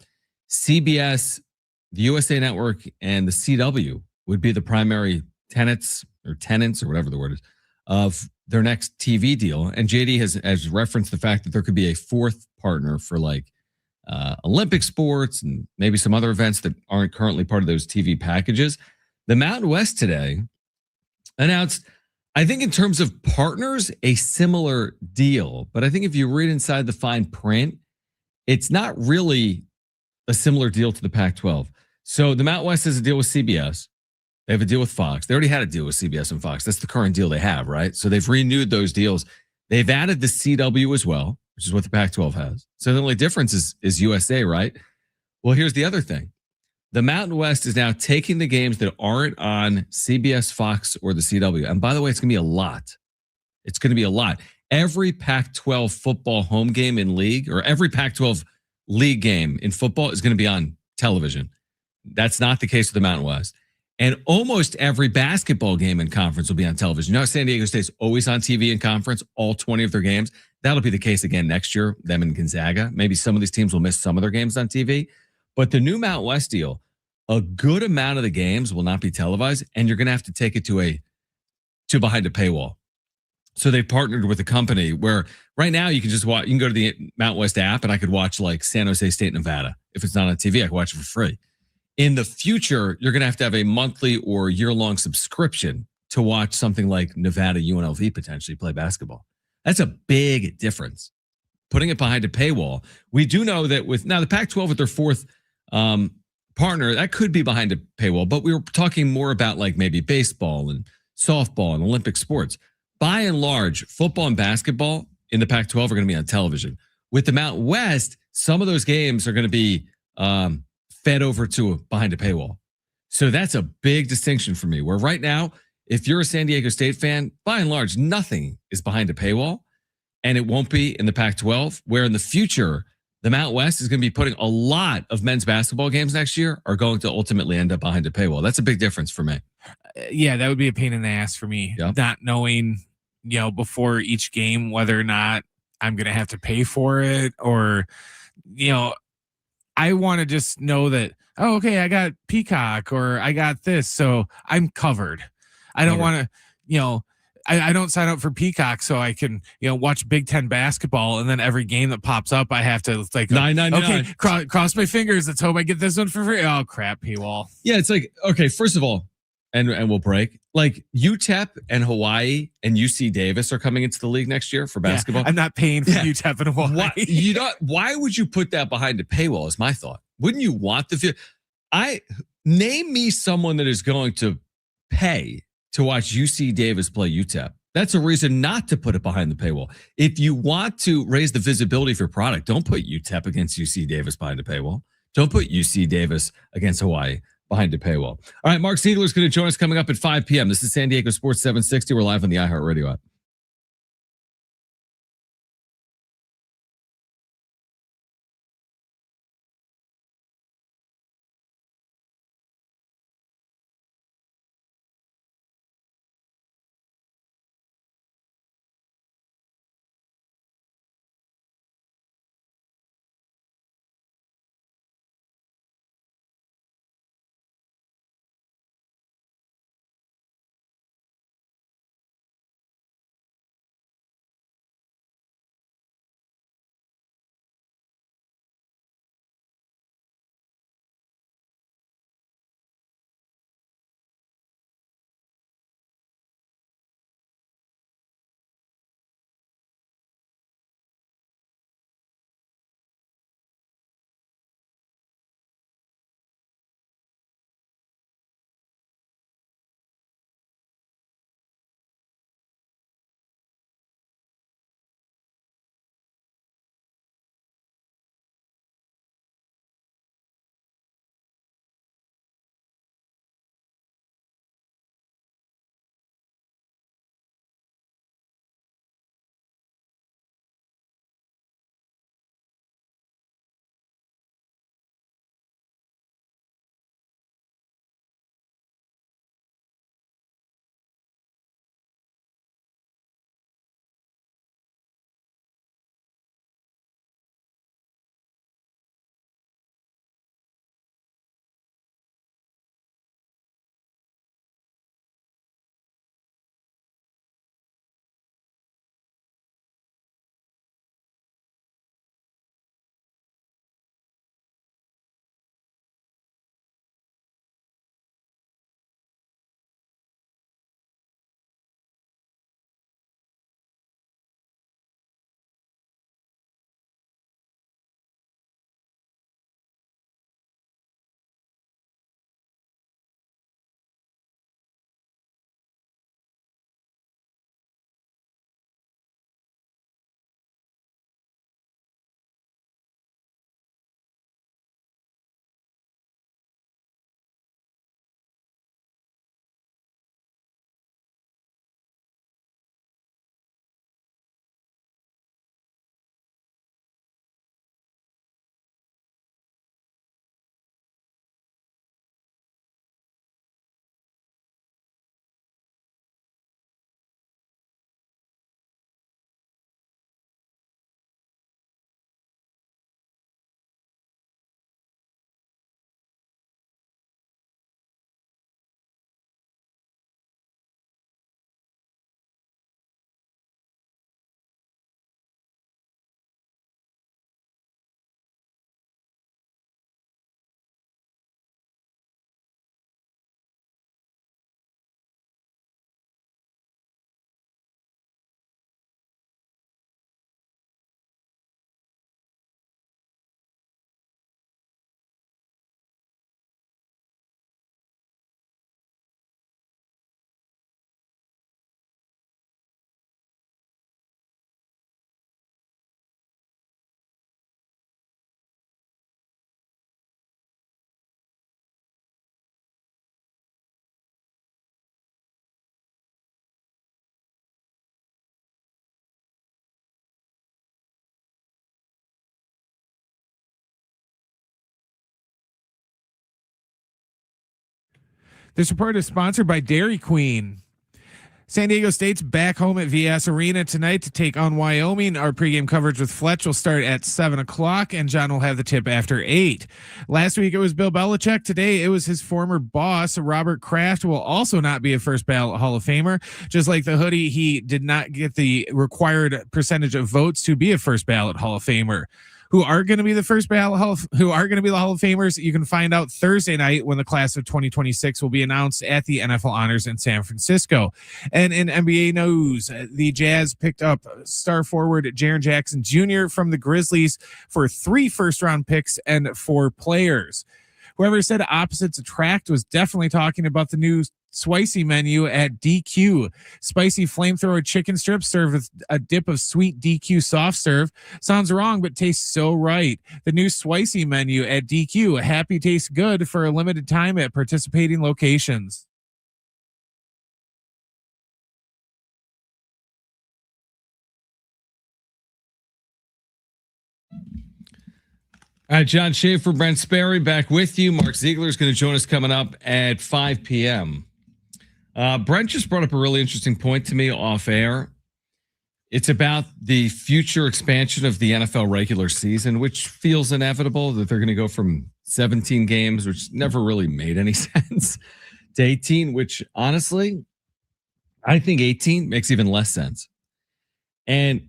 CBS, the USA Network, and the CW would be the primary tenants or whatever the word is of their next TV deal. And JD has referenced the fact that there could be a fourth partner for like Olympic sports and maybe some other events that aren't currently part of those TV packages. The Mountain West today announced, I think in terms of partners, a similar deal. But I think if you read inside the fine print, it's not really a similar deal to the Pac-12. So the Mountain West has a deal with CBS. They have a deal with Fox. They already had a deal with CBS and Fox. That's the current deal they have, right? So they've renewed those deals. They've added the CW as well, which is what the Pac-12 has. So the only difference is USA, right? Well, here's the other thing. The Mountain West is now taking the games that aren't on CBS, Fox, or the CW. And by the way, it's going to be a lot. It's going to be a lot. Every Pac-12 football home game in league, or every Pac-12 league game in football is going to be on television. That's not the case with the Mountain West. And almost every basketball game in conference will be on television. You know, San Diego State's always on TV in conference, all 20 of their games. That'll be the case again next year, them and Gonzaga. Maybe some of these teams will miss some of their games on TV. But the new Mountain West deal, a good amount of the games will not be televised, and you're going to have to take it to behind a paywall. So they partnered with a company where right now you can just watch, you can go to the Mountain West app and I could watch like San Jose State, Nevada. If it's not on TV, I can watch it for free. In the future, you're going to have a monthly or year-long subscription to watch something like Nevada UNLV potentially play basketball. That's a big difference. Putting it behind a paywall. We do know that with now the Pac-12 with their fourth partner, that could be behind a paywall, but we were talking more about like maybe baseball and softball and Olympic sports. By and large, football and basketball in the Pac-12 are going to be on television. With the Mountain West, some of those games are going to be fed over to behind a paywall. So that's a big distinction for me, where right now, if you're a San Diego State fan, by and large, nothing is behind a paywall, and it won't be in the Pac-12, where in the future, the Mountain West is going to be putting a lot of men's basketball games next year are going to ultimately end up behind a paywall. That's a big difference for me. Yeah, that would be a pain in the ass for me. Yep. Not knowing, before each game whether or not I'm going to have to pay for it, or, I want to just know that, oh, okay, I got Peacock or I got this, so I'm covered. I don't want to, I don't sign up for Peacock so I can, watch Big Ten basketball, and then every game that pops up, I have to like, $9.99. Okay, cross my fingers. Let's hope I get this one for free. Oh crap, paywall. Yeah, it's like, okay, first of all, and we'll break. Like UTEP and Hawaii and UC Davis are coming into the league next year for basketball. Yeah, I'm not paying for UTEP and Hawaii. Why would you put that behind a paywall? Is my thought. Wouldn't you want name me someone that is going to pay to watch UC Davis play UTEP? That's a reason not to put it behind the paywall. If you want to raise the visibility of your product, don't put UTEP against UC Davis behind a paywall. Don't put UC Davis against Hawaii behind a paywall. All right, Mark Ziegler is going to join us coming up at 5 p.m. This is San Diego Sports 760. We're live on the iHeartRadio app. This report is sponsored by Dairy Queen. San Diego State's back home at VS Arena tonight to take on Wyoming. Our pregame coverage with Fletch will start at 7 o'clock, and John will have the tip after 8. Last week it was Bill Belichick. Today it was his former boss, Robert Kraft, who will also not be a first ballot Hall of Famer. Just like the hoodie, he did not get the required percentage of votes to be a first ballot Hall of Famer. Who are going to be the first ballot who are going to be the Hall of Famers? You can find out Thursday night when the class of 2026 will be announced at the NFL Honors in San Francisco. And in NBA news, the Jazz picked up star forward Jaren Jackson Jr. from the Grizzlies for 3 first-round picks and 4 players. Whoever said opposites attract was definitely talking about the new spicy menu at DQ. Spicy flamethrower chicken strips served with a dip of sweet DQ soft serve. Sounds wrong, but tastes so right. The new spicy menu at DQ. Happy tastes good for a limited time at participating locations. All right, John Schaefer, Brent Sperry back with you. Mark Ziegler is going to join us coming up at 5 p.m. Brent just brought up a really interesting point to me off air. It's about the future expansion of the NFL regular season, which feels inevitable, that they're going to go from 17 games, which never really made any sense, to 18, which honestly, I think 18 makes even less sense. And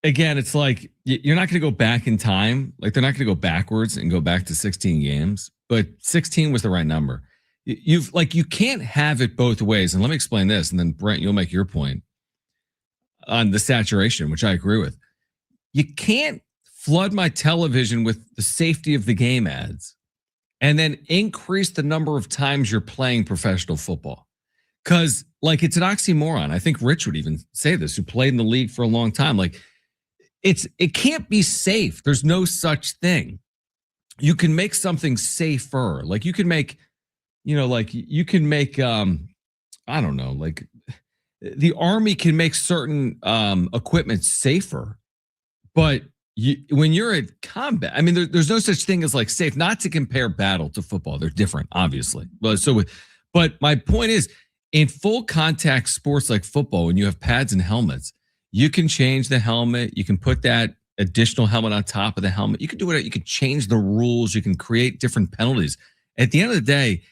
again, it's like you're not going to go back in time. Like they're not going to go backwards and go back to 16 games, but 16 was the right number. You can't have it both ways. And let me explain this. And then Brent, you'll make your point on the saturation, which I agree with. You can't flood my television with the safety of the game ads and then increase the number of times you're playing professional football. Cause like it's an oxymoron. I think Rich would even say this, who played in the league for a long time. Like, it can't be safe. There's no such thing. You can make something safer. Like you can make, I don't know, like the Army can make certain equipment safer, but when you're at combat, I mean, there's no such thing as like safe. Not to compare battle to football. They're different, obviously. But my point is, in full contact sports like football, when you have pads and helmets, you can change the helmet. You can put that additional helmet on top of the helmet. You can do whatever. You can change the rules. You can create different penalties. At the end of the day,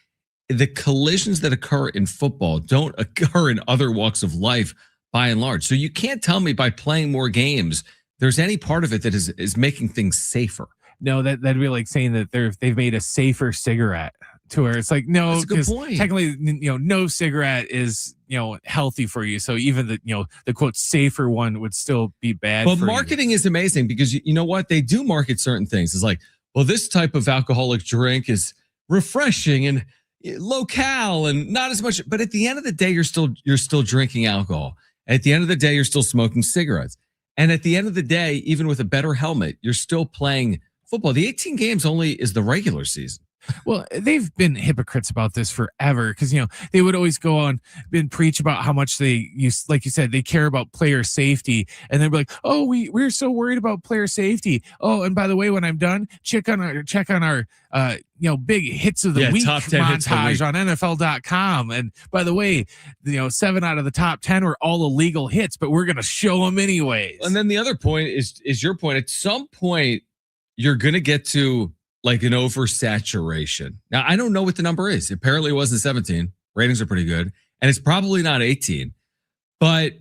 the collisions that occur in football don't occur in other walks of life by and large. So you can't tell me by playing more games, there's any part of it that is making things safer. No, that'd be like saying that they've made a safer cigarette. To where it's like, no, because technically, no cigarette is, healthy for you. So even the quote safer one would still be bad. But marketing is amazing because you know what? They do market certain things. It's like, well, this type of alcoholic drink is refreshing and low cal and not as much. But at the end of the day, you're still drinking alcohol. At the end of the day, you're still smoking cigarettes. And at the end of the day, even with a better helmet, you're still playing football. The 18 games only is the regular season. Well, they've been hypocrites about this forever because, they would always go on and preach about how much like you said, they care about player safety. And they'd be like, oh, we're so worried about player safety. Oh, and by the way, when I'm done, check on our big hits of the week top 10 montage on NFL.com. And by the way, 7 out of the top 10 were all illegal hits, but we're going to show them anyways. And then the other point is your point. At some point, you're going to get to like an oversaturation. Now, I don't know what the number is. Apparently it wasn't 17. Ratings are pretty good. And it's probably not 18. But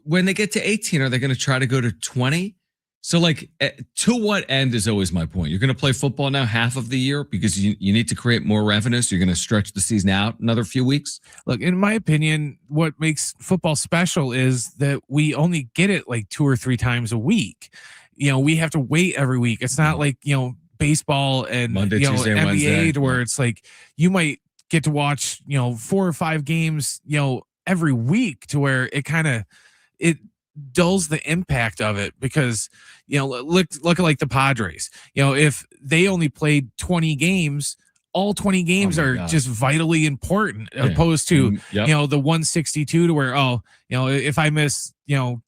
when they get to 18, are they going to try to go to 20? So like to what end is always my point. You're going to play football now half of the year because you need to create more revenue. So you're going to stretch the season out another few weeks. Look, in my opinion, what makes football special is that we only get it like 2 or 3 times a week. We have to wait every week. It's not like, baseball and Monday, Tuesday, NBA Wednesday, where it's like you might get to watch 4 or 5 games every week to where it dulls the impact of it because look at like the Padres. If they only played 20 games, all 20 games are just vitally important opposed to the 162 to where if I miss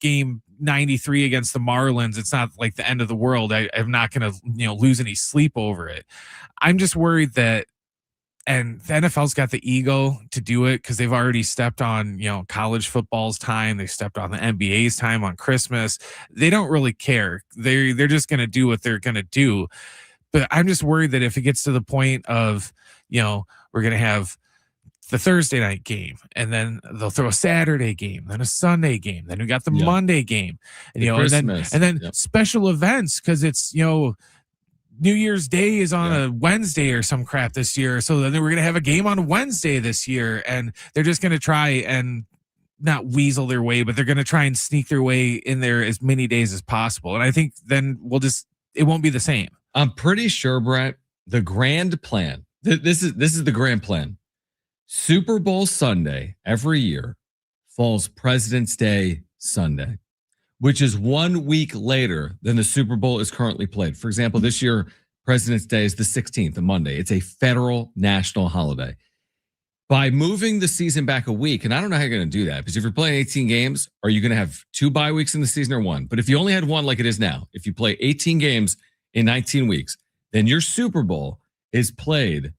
game 93 against the Marlins, it's not like the end of the world. I'm not going to lose any sleep over it. I'm just worried that And the NFL's got the ego to do it because they've already stepped on, college football's time. They stepped on the NBA's time on Christmas. They don't really care. They're just going to do what they're going to do. But I'm just worried that if it gets to the point of, we're going to have the Thursday night game, and then they'll throw a Saturday game, then a Sunday game, then we got the Monday game, and then special events because it's New Year's Day is on a Wednesday or some crap this year, so then we're gonna have a game on Wednesday this year, and they're just gonna try and not weasel their way, but they're gonna try and sneak their way in there as many days as possible. And I think then it won't be the same. I'm pretty sure, Brett, the grand plan. This is the grand plan. Super Bowl Sunday every year falls President's Day Sunday, which is 1 week later than the Super Bowl is currently played. For example, this year, President's Day is the 16th, a Monday. It's a federal national holiday. By moving the season back a week, and I don't know how you're going to do that, because if you're playing 18 games, are you going to have 2 bye weeks in the season or 1? But if you only had 1 like it is now, if you play 18 games in 19 weeks, then your Super Bowl is played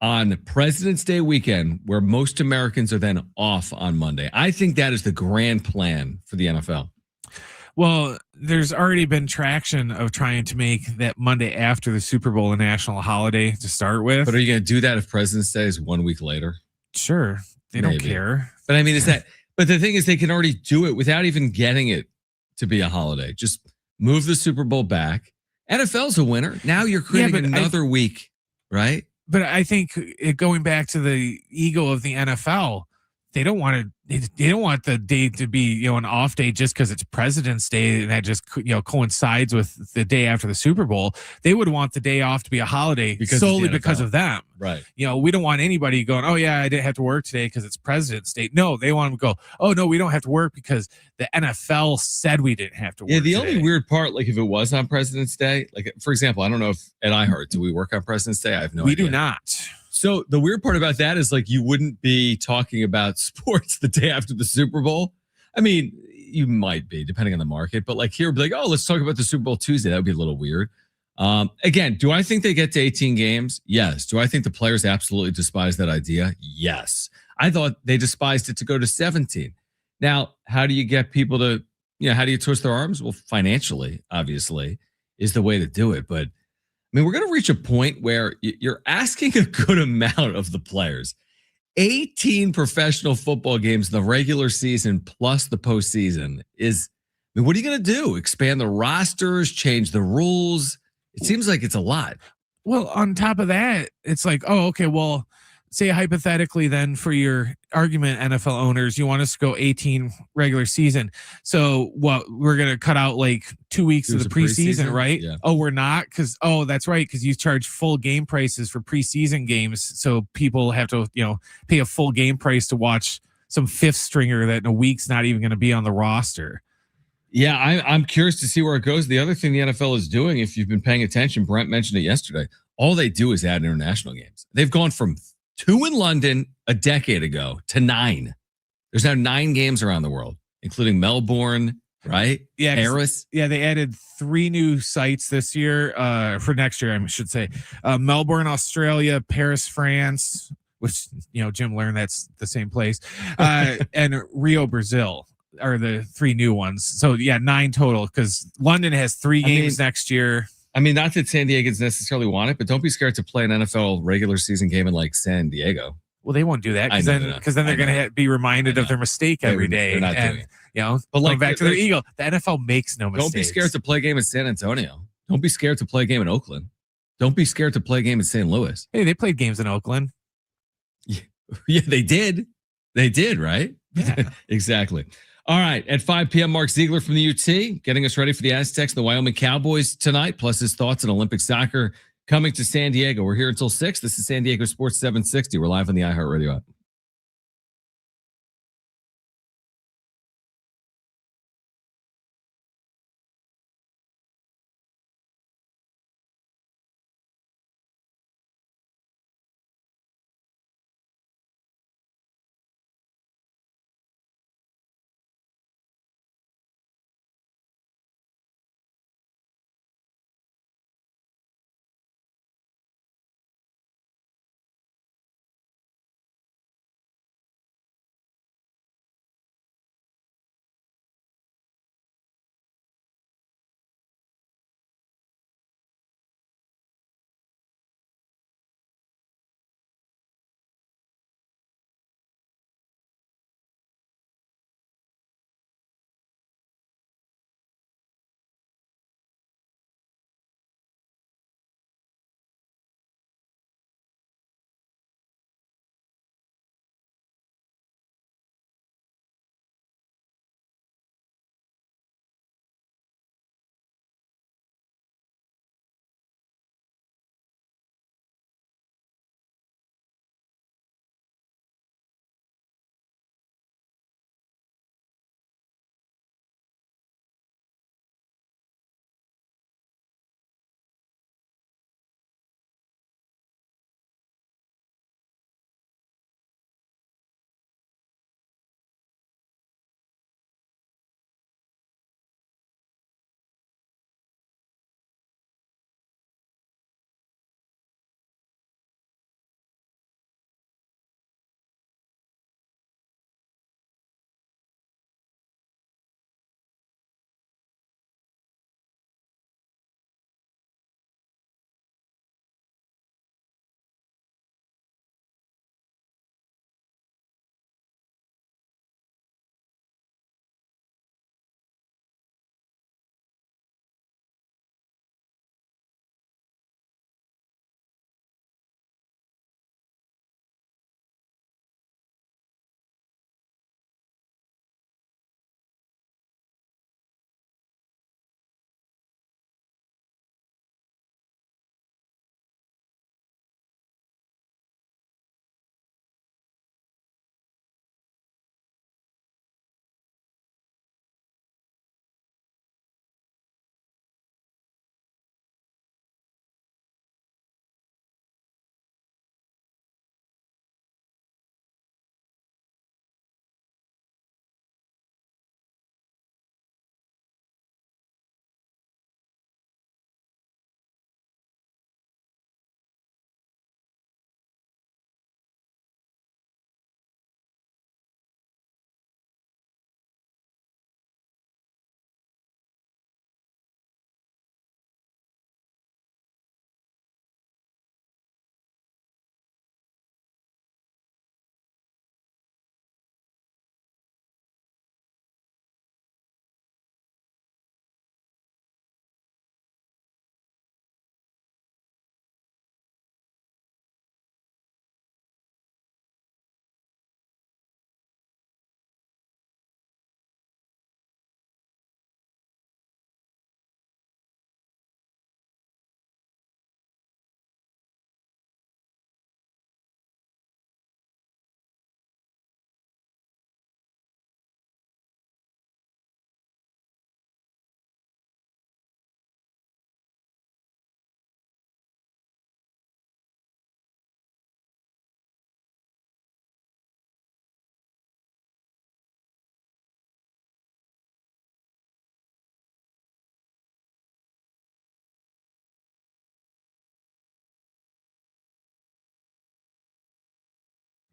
on President's Day weekend, where most Americans are then off on Monday. I think that is the grand plan for the NFL. Well, there's already been traction of trying to make that Monday after the Super Bowl a national holiday to start with. But are you going to do that if President's Day is 1 week later? Sure. They don't care. But I mean, but the thing is, they can already do it without even getting it to be a holiday. Just move the Super Bowl back. NFL's a winner. Now you're creating another week, right? But I think going back to the ego of the NFL, they don't want the day to be an off day just because it's President's Day and that just coincides with the day after the Super Bowl. They would want the day off to be a holiday solely because of them. Right. We don't want anybody going, oh yeah, I didn't have to work today because it's President's Day. No, they want them to go, oh no, we don't have to work because the NFL said we didn't have to work. Yeah, the today. only weird part, like if it was on President's Day, like for example, I don't know if at iHeart, do we work on President's Day? I have no idea. We do not. So the weird part about that is like you wouldn't be talking about sports the day after the Super Bowl. I mean, you might be depending on the market, but like here, be like, oh, let's talk about the Super Bowl Tuesday. That would be a little weird. Again, do I think they get to 18 games? Yes. Do I think the players absolutely despise that idea? Yes. I thought they despised it to go to 17. Now, how do you get people to, how do you twist their arms? Well, financially, obviously, is the way to do it. But I mean, we're going to reach a point where you're asking a good amount of the players. 18 professional football games in the regular season plus the postseason is, I mean, what are you going to do? Expand the rosters, change the rules? It seems like it's a lot. Well, on top of that, it's like, oh, okay, well, say hypothetically then for your argument, NFL owners, you want us to go 18 regular season. So what, we're going to cut out like 2 weeks of the preseason, right? Yeah. Oh, we're not? That's right. Because you charge full game prices for preseason games. So people have to, pay a full game price to watch some fifth stringer that in a week's not even going to be on the roster. Yeah, I'm curious to see where it goes. The other thing the NFL is doing, if you've been paying attention, Brent mentioned it yesterday, all they do is add international games. They've gone from 2 in London a decade ago to 9. There's now 9 games around the world, including Melbourne, right? Yeah. Paris. Yeah, they added 3 new sites this year, for next year, I should say. Melbourne, Australia, Paris, France, which, Jim learned that's the same place, and Rio, Brazil are the 3 new ones. So, yeah, 9 total because London has 3 games next year. I mean, not that San Diegans necessarily want it, but don't be scared to play an NFL regular season game in like San Diego. Well, they won't do that because then they're going to be reminded of their mistake every day. They're not doing it. But like back to their ego, the NFL makes no mistakes. Don't be scared to play a game in San Antonio. Don't be scared to play a game in Oakland. Don't be scared to play a game in St. Louis. Hey, they played games in Oakland. Yeah, they did. They did, right? Yeah. Exactly. All right. At 5 p.m., Mark Ziegler from the UT getting us ready for the Aztecs and the Wyoming Cowboys tonight, plus his thoughts on Olympic soccer coming to San Diego. We're here until 6. This is San Diego Sports 760. We're live on the iHeartRadio app.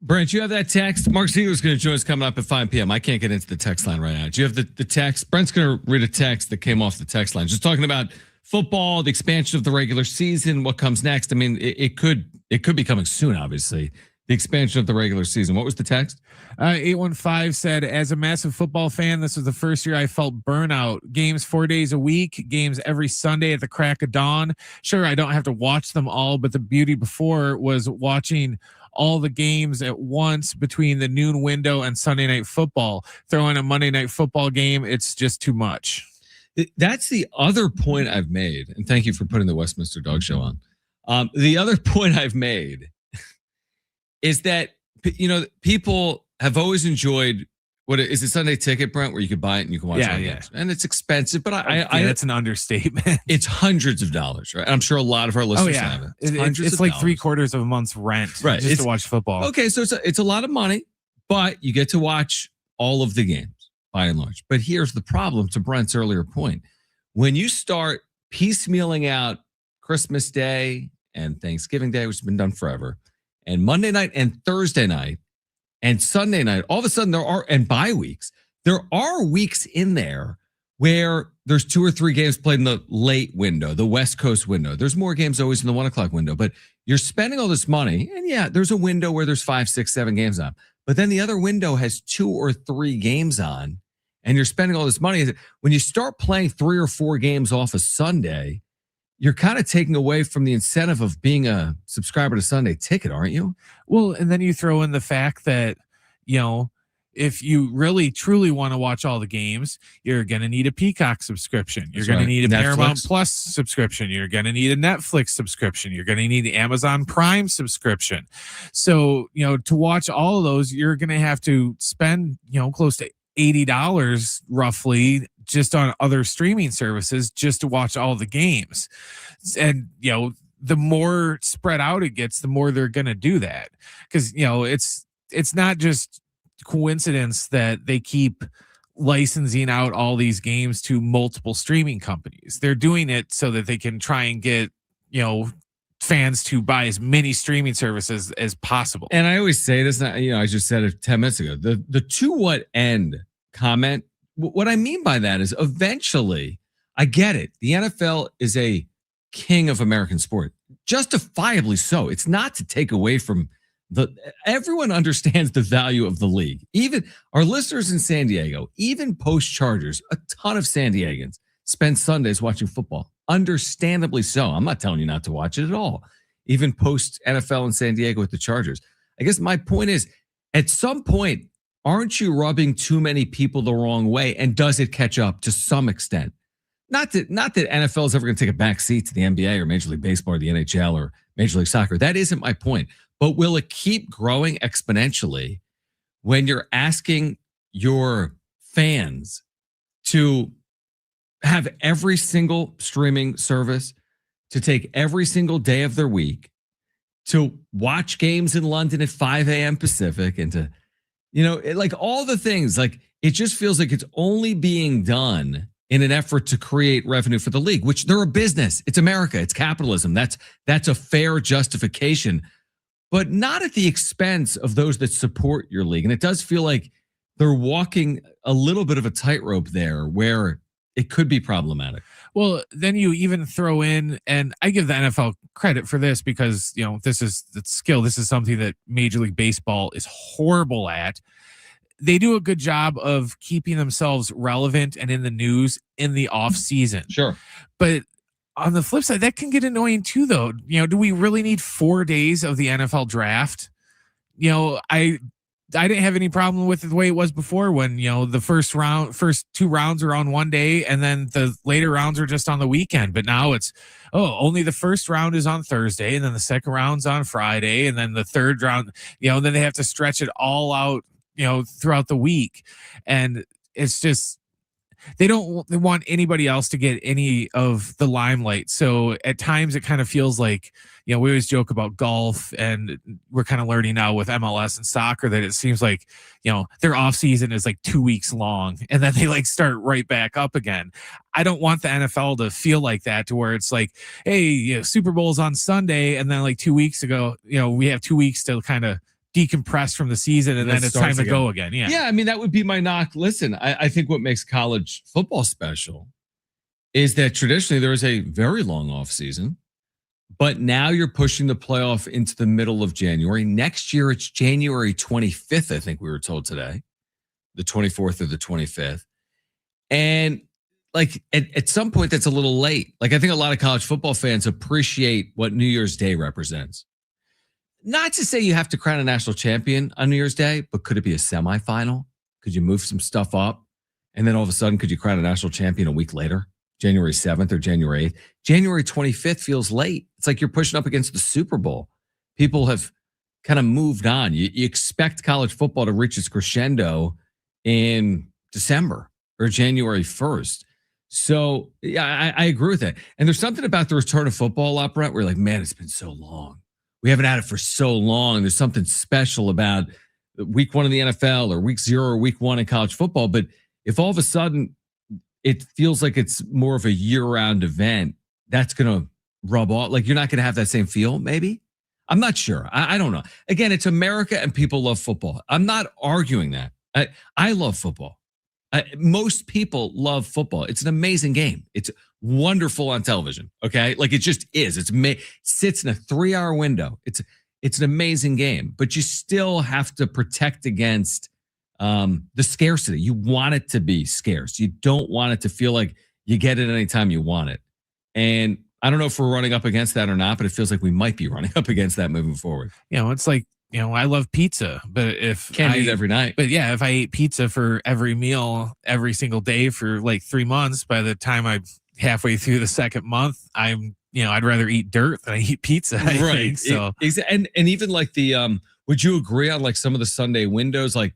Brent, you have that text? Mark Ziegler's going to join us coming up at 5 p.m. I can't get into the text line right now. Do you have the text? Brent's going to read a text that came off the text line. Just talking about football, the expansion of the regular season, what comes next. I mean, it could be coming soon, obviously. The expansion of the regular season. What was the text? 815 said, as a massive football fan, this was the first year I felt burnout. Games 4 days a week, games every Sunday at the crack of dawn. Sure, I don't have to watch them all, but the beauty before was watching all the games at once between the noon window and Sunday Night Football. Throw in a Monday Night Football game, it's just too much. That's the other point I've made, and thank you for putting the Westminster Dog Show on. The other point I've made is that, you know, people have always enjoyed what is it, Sunday Ticket, Brent, where you could buy it and you can watch all games. And it's expensive, but that's an understatement. It's hundreds of dollars, right? I'm sure a lot of our listeners have it. It's like $0.75 of a month's rent, right, just to watch football. Okay, so it's a lot of money, but you get to watch all of the games by and large. But here's the problem, to Brent's earlier point. When you start piecemealing out Christmas Day and Thanksgiving Day, which has been done forever, and Monday night and Thursday night and Sunday night, all of a sudden and bye weeks, there are weeks in there where there's 2 or 3 games played in the late window, the West Coast window. There's more games always in the 1 o'clock window, but you're spending all this money. And yeah, there's a window where there's 5, 6, 7 games on, but then the other window has 2 or 3 games on, and you're spending all this money. When you start playing 3 or 4 games off a Sunday, you're kind of taking away from the incentive of being a subscriber to Sunday Ticket, aren't you? Well, and then you throw in the fact that, you know, if you really truly want to watch all the games, you're going to need a Peacock subscription. You're going to need a Netflix. Paramount Plus subscription. You're going to need a Netflix subscription. You're going to need the Amazon Prime subscription. So, you know, to watch all of those, you're going to have to spend, you know, close to $80 roughly just on other streaming services just to watch all the games. And, you know, the more spread out it gets, the more they're going to do that. Because, you know, it's not just coincidence that they keep licensing out all these games to multiple streaming companies. They're doing it so that they can try and get, you know, fans to buy as many streaming services as possible. And I always say this, you know, I just said it 10 minutes ago, the to what end comment. What I mean by that is eventually, I get it. The NFL is a king of American sport, justifiably so. It's not to take away from everyone understands the value of the league. Even our listeners in San Diego, even post Chargers, a ton of San Diegans spend Sundays watching football. Understandably so. I'm not telling you not to watch it at all. Even post NFL in San Diego with the Chargers. I guess my point is, at some point, aren't you rubbing too many people the wrong way? And does it catch up to some extent? Not that NFL is ever going to take a back seat to the NBA or Major League Baseball or the NHL or Major League Soccer. That isn't my point. But will it keep growing exponentially when you're asking your fans to have every single streaming service, to take every single day of their week, to watch games in London at 5 a.m. Pacific, and to, you know, like all the things, like it just feels like it's only being done in an effort to create revenue for the league, which they're a business. It's America. It's capitalism. That's a fair justification, but not at the expense of those that support your league. And it does feel like they're walking a little bit of a tightrope there where it could be problematic. Well, then you even throw in, and I give the NFL credit for this because, you know, this is the skill. This is something that Major League Baseball is horrible at. They do a good job of keeping themselves relevant and in the news in the off season. Sure. But on the flip side, that can get annoying too, though. You know, do we really need 4 days of the NFL draft? You know, I didn't have any problem with the way it was before when, you know, the first 2 rounds are on one day and then the later rounds are just on the weekend. But now it's, only the first round is on Thursday and then the second round's on Friday and then the third round, you know, then they have to stretch it all out, you know, throughout the week. And it's just, they want anybody else to get any of the limelight. So at times it kind of feels like, you know, we always joke about golf, and we're kind of learning now with MLS and soccer that it seems like, you know, their off season is like 2 weeks long and then they like start right back up again. I don't want the NFL to feel like that, to where it's like, hey, you know, Super Bowl's on Sunday and then like 2 weeks ago, you know, we have 2 weeks to kind of decompress from the season, and then it's time to go again. Yeah. I mean, that would be my knock. Listen, I think what makes college football special is that traditionally there is a very long off season, but now you're pushing the playoff into the middle of January. Next year, it's January 25th, I think we were told today, the 24th or the 25th. And like at some point, that's a little late. Like, I think a lot of college football fans appreciate what New Year's Day represents. Not to say you have to crown a national champion on New Year's Day, but could it be a semifinal? Could you move some stuff up? And then all of a sudden, could you crown a national champion a week later? January 7th or January 8th. January 25th feels late. It's like you're pushing up against the Super Bowl. People have kind of moved on. You expect college football to reach its crescendo in December or January 1st. So, yeah, I agree with that. And there's something about the return of football up, Brett, where you're like, man, it's been so long. We haven't had it for so long. There's something special about week 1 in the NFL or week 0 or week 1 in college football. But if all of a sudden it feels like it's more of a year-round event, that's going to rub off. Like, you're not going to have that same feel, maybe? I'm not sure. I don't know. Again, it's America and people love football. I'm not arguing that. I love football. Most people love football. It's an amazing game. It's wonderful on television. Okay, like it just is. It sits in a 3-hour window. It's an amazing game, but you still have to protect against the scarcity. You want it to be scarce. You don't want it to feel like you get it anytime you want it. And I don't know if we're running up against that or not, but it feels like we might be running up against that moving forward. It's like, I love pizza, but if can't eat it every night. But yeah, if I ate pizza for every meal every single day for like 3 months, by the time I'm halfway through the second month, I'm, I'd rather eat dirt than I eat pizza. I think, so. And even like the would you agree on like some of the Sunday windows? Like,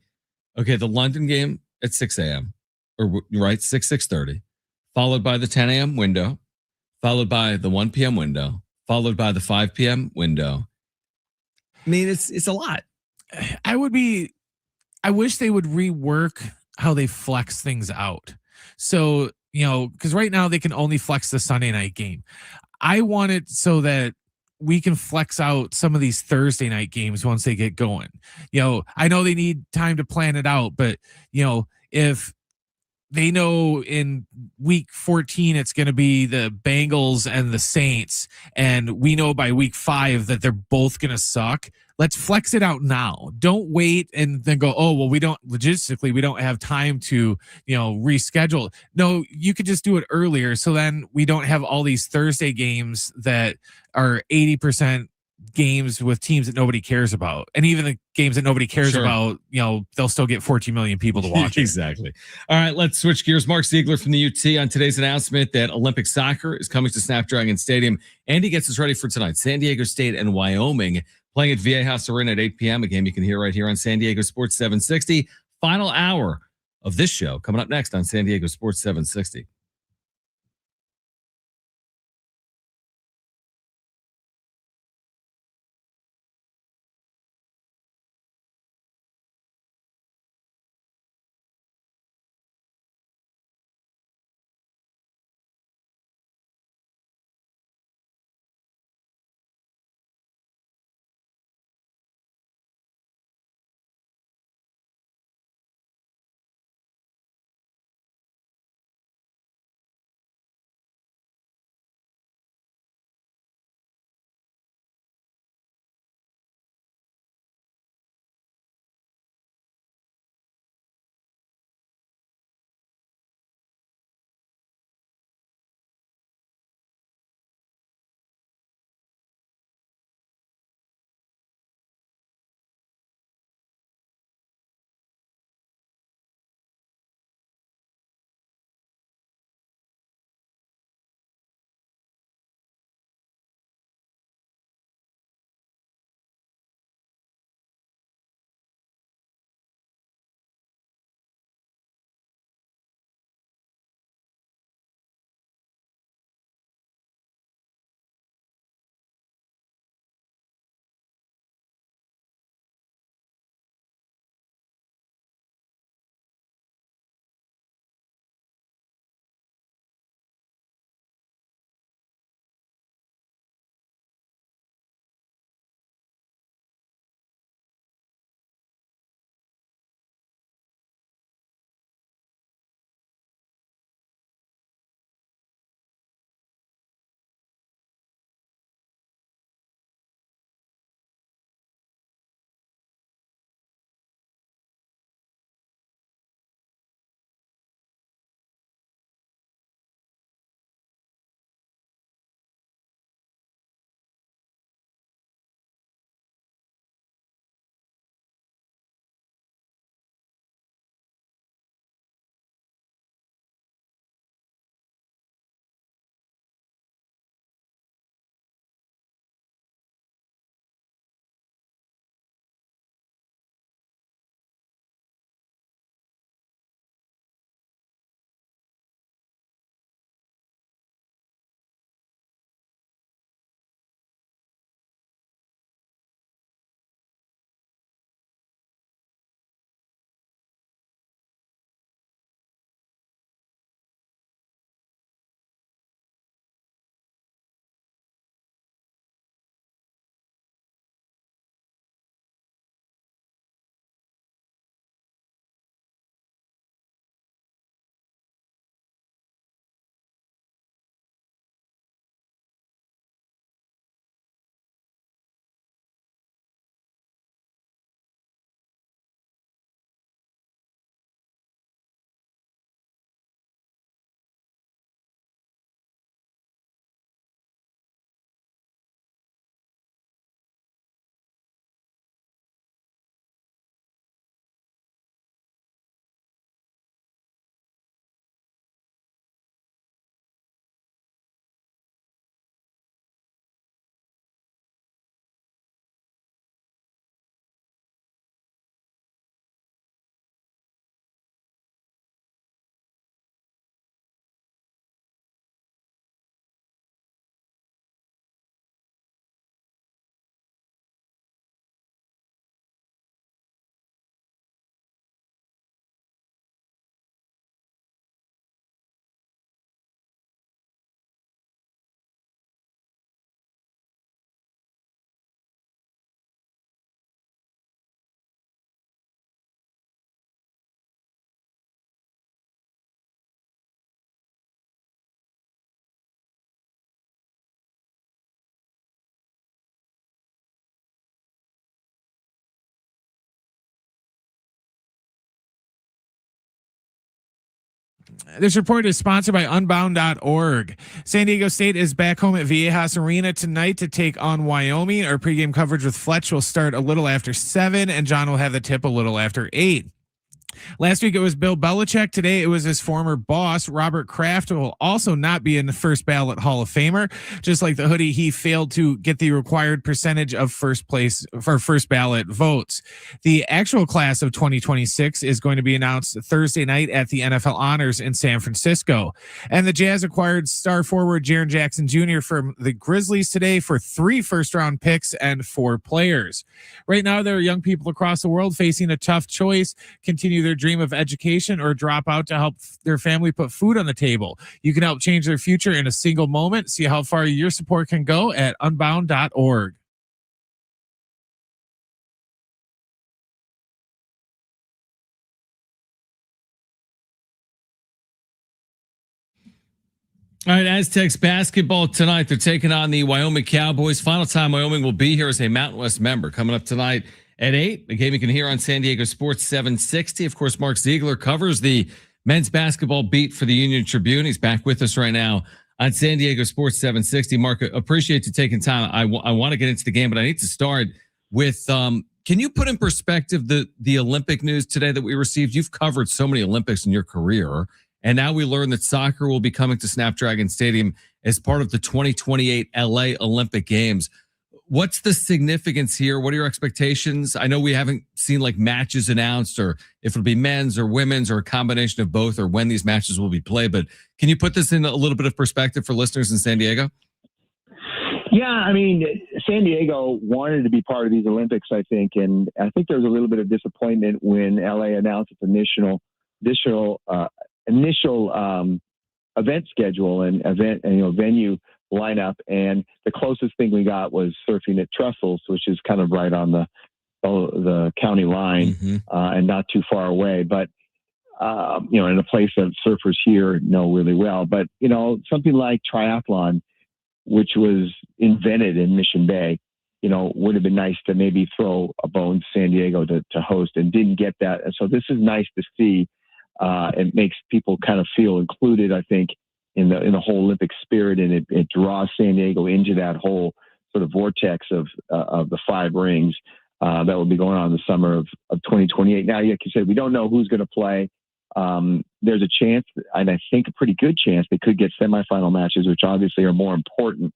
okay, the London game at 6 a.m. or right, 6:30, followed by the 10 a.m. window, followed by the 1 p.m. window, followed by the 5 p.m. window. I mean, it's a lot. I wish they would rework how they flex things out. So, because right now they can only flex the Sunday night game. I want it so that we can flex out some of these Thursday night games once they get going. I know they need time to plan it out, but, if they know in week 14 it's going to be the Bengals and the Saints, and we know by week 5 that they're both going to suck. Let's flex it out now. Don't wait and then go, oh, well, we don't have time to, reschedule. No, you could just do it earlier. So then we don't have all these Thursday games that are 80% games with teams that nobody cares about. And even the games that nobody cares about, they'll still get 14 million people to watch. Exactly. All right, let's switch gears. Mark Ziegler from the UT on today's announcement that Olympic soccer is coming to Snapdragon Stadium. Andy gets us ready for tonight. San Diego State and Wyoming playing at Viejas Arena at 8 p.m. A game you can hear right here on San Diego Sports 760. Final hour of this show coming up next on San Diego Sports 760. This report is sponsored by Unbound.org. San Diego State is back home at Viejas Arena tonight to take on Wyoming. Our pregame coverage with Fletch will start a little after 7, and John will have the tip a little after 8. Last week it was Bill Belichick. Today it was his former boss, Robert Kraft, who will also not be in the first ballot Hall of Famer. Just like the hoodie, he failed to get the required percentage of first place for first ballot votes. The actual class of 2026 is going to be announced Thursday night at the NFL Honors in San Francisco. And the Jazz acquired star forward Jaren Jackson Jr. from the Grizzlies today for 3 first-round picks and 4 players. Right now, there are young people across the world facing a tough choice: continue their dream of education or drop out to help their family put food on the table. You can help change their future in a single moment. See how far your support can go at unbound.org. All right, Aztecs basketball tonight. They're taking on the Wyoming Cowboys. Final time Wyoming will be here as a Mountain West member. Coming up tonight at 8, the game you can hear on San Diego Sports 760. Of course, Mark Ziegler covers the men's basketball beat for the Union Tribune. He's back with us right now on San Diego Sports 760. Mark, appreciate you taking time. I want to get into the game, but I need to start with, can you put in perspective the Olympic news today that we received? You've covered so many Olympics in your career, and now we learn that soccer will be coming to Snapdragon Stadium as part of the 2028 LA Olympic Games. What's the significance here? What are your expectations? I know we haven't seen like matches announced, or if it'll be men's or women's or a combination of both, or when these matches will be played. But can you put this in a little bit of perspective for listeners in San Diego? Yeah, I mean, San Diego wanted to be part of these Olympics, I think, and I think there was a little bit of disappointment when LA announced its initial event schedule and venue lineup, and the closest thing we got was surfing at Trestles, which is kind of right on the county line, and not too far away. But in a place that surfers here know really well. But something like triathlon, which was invented in Mission Bay, would have been nice to maybe throw a bone to San Diego to host, and didn't get that. And so this is nice to see. It makes people kind of feel included, I think, in the whole Olympic spirit, and it draws San Diego into that whole sort of vortex of the 5 rings that will be going on in the summer of 2028. Now, like you said, we don't know who's going to play. There's a chance, and I think a pretty good chance, they could get semifinal matches, which obviously are more important.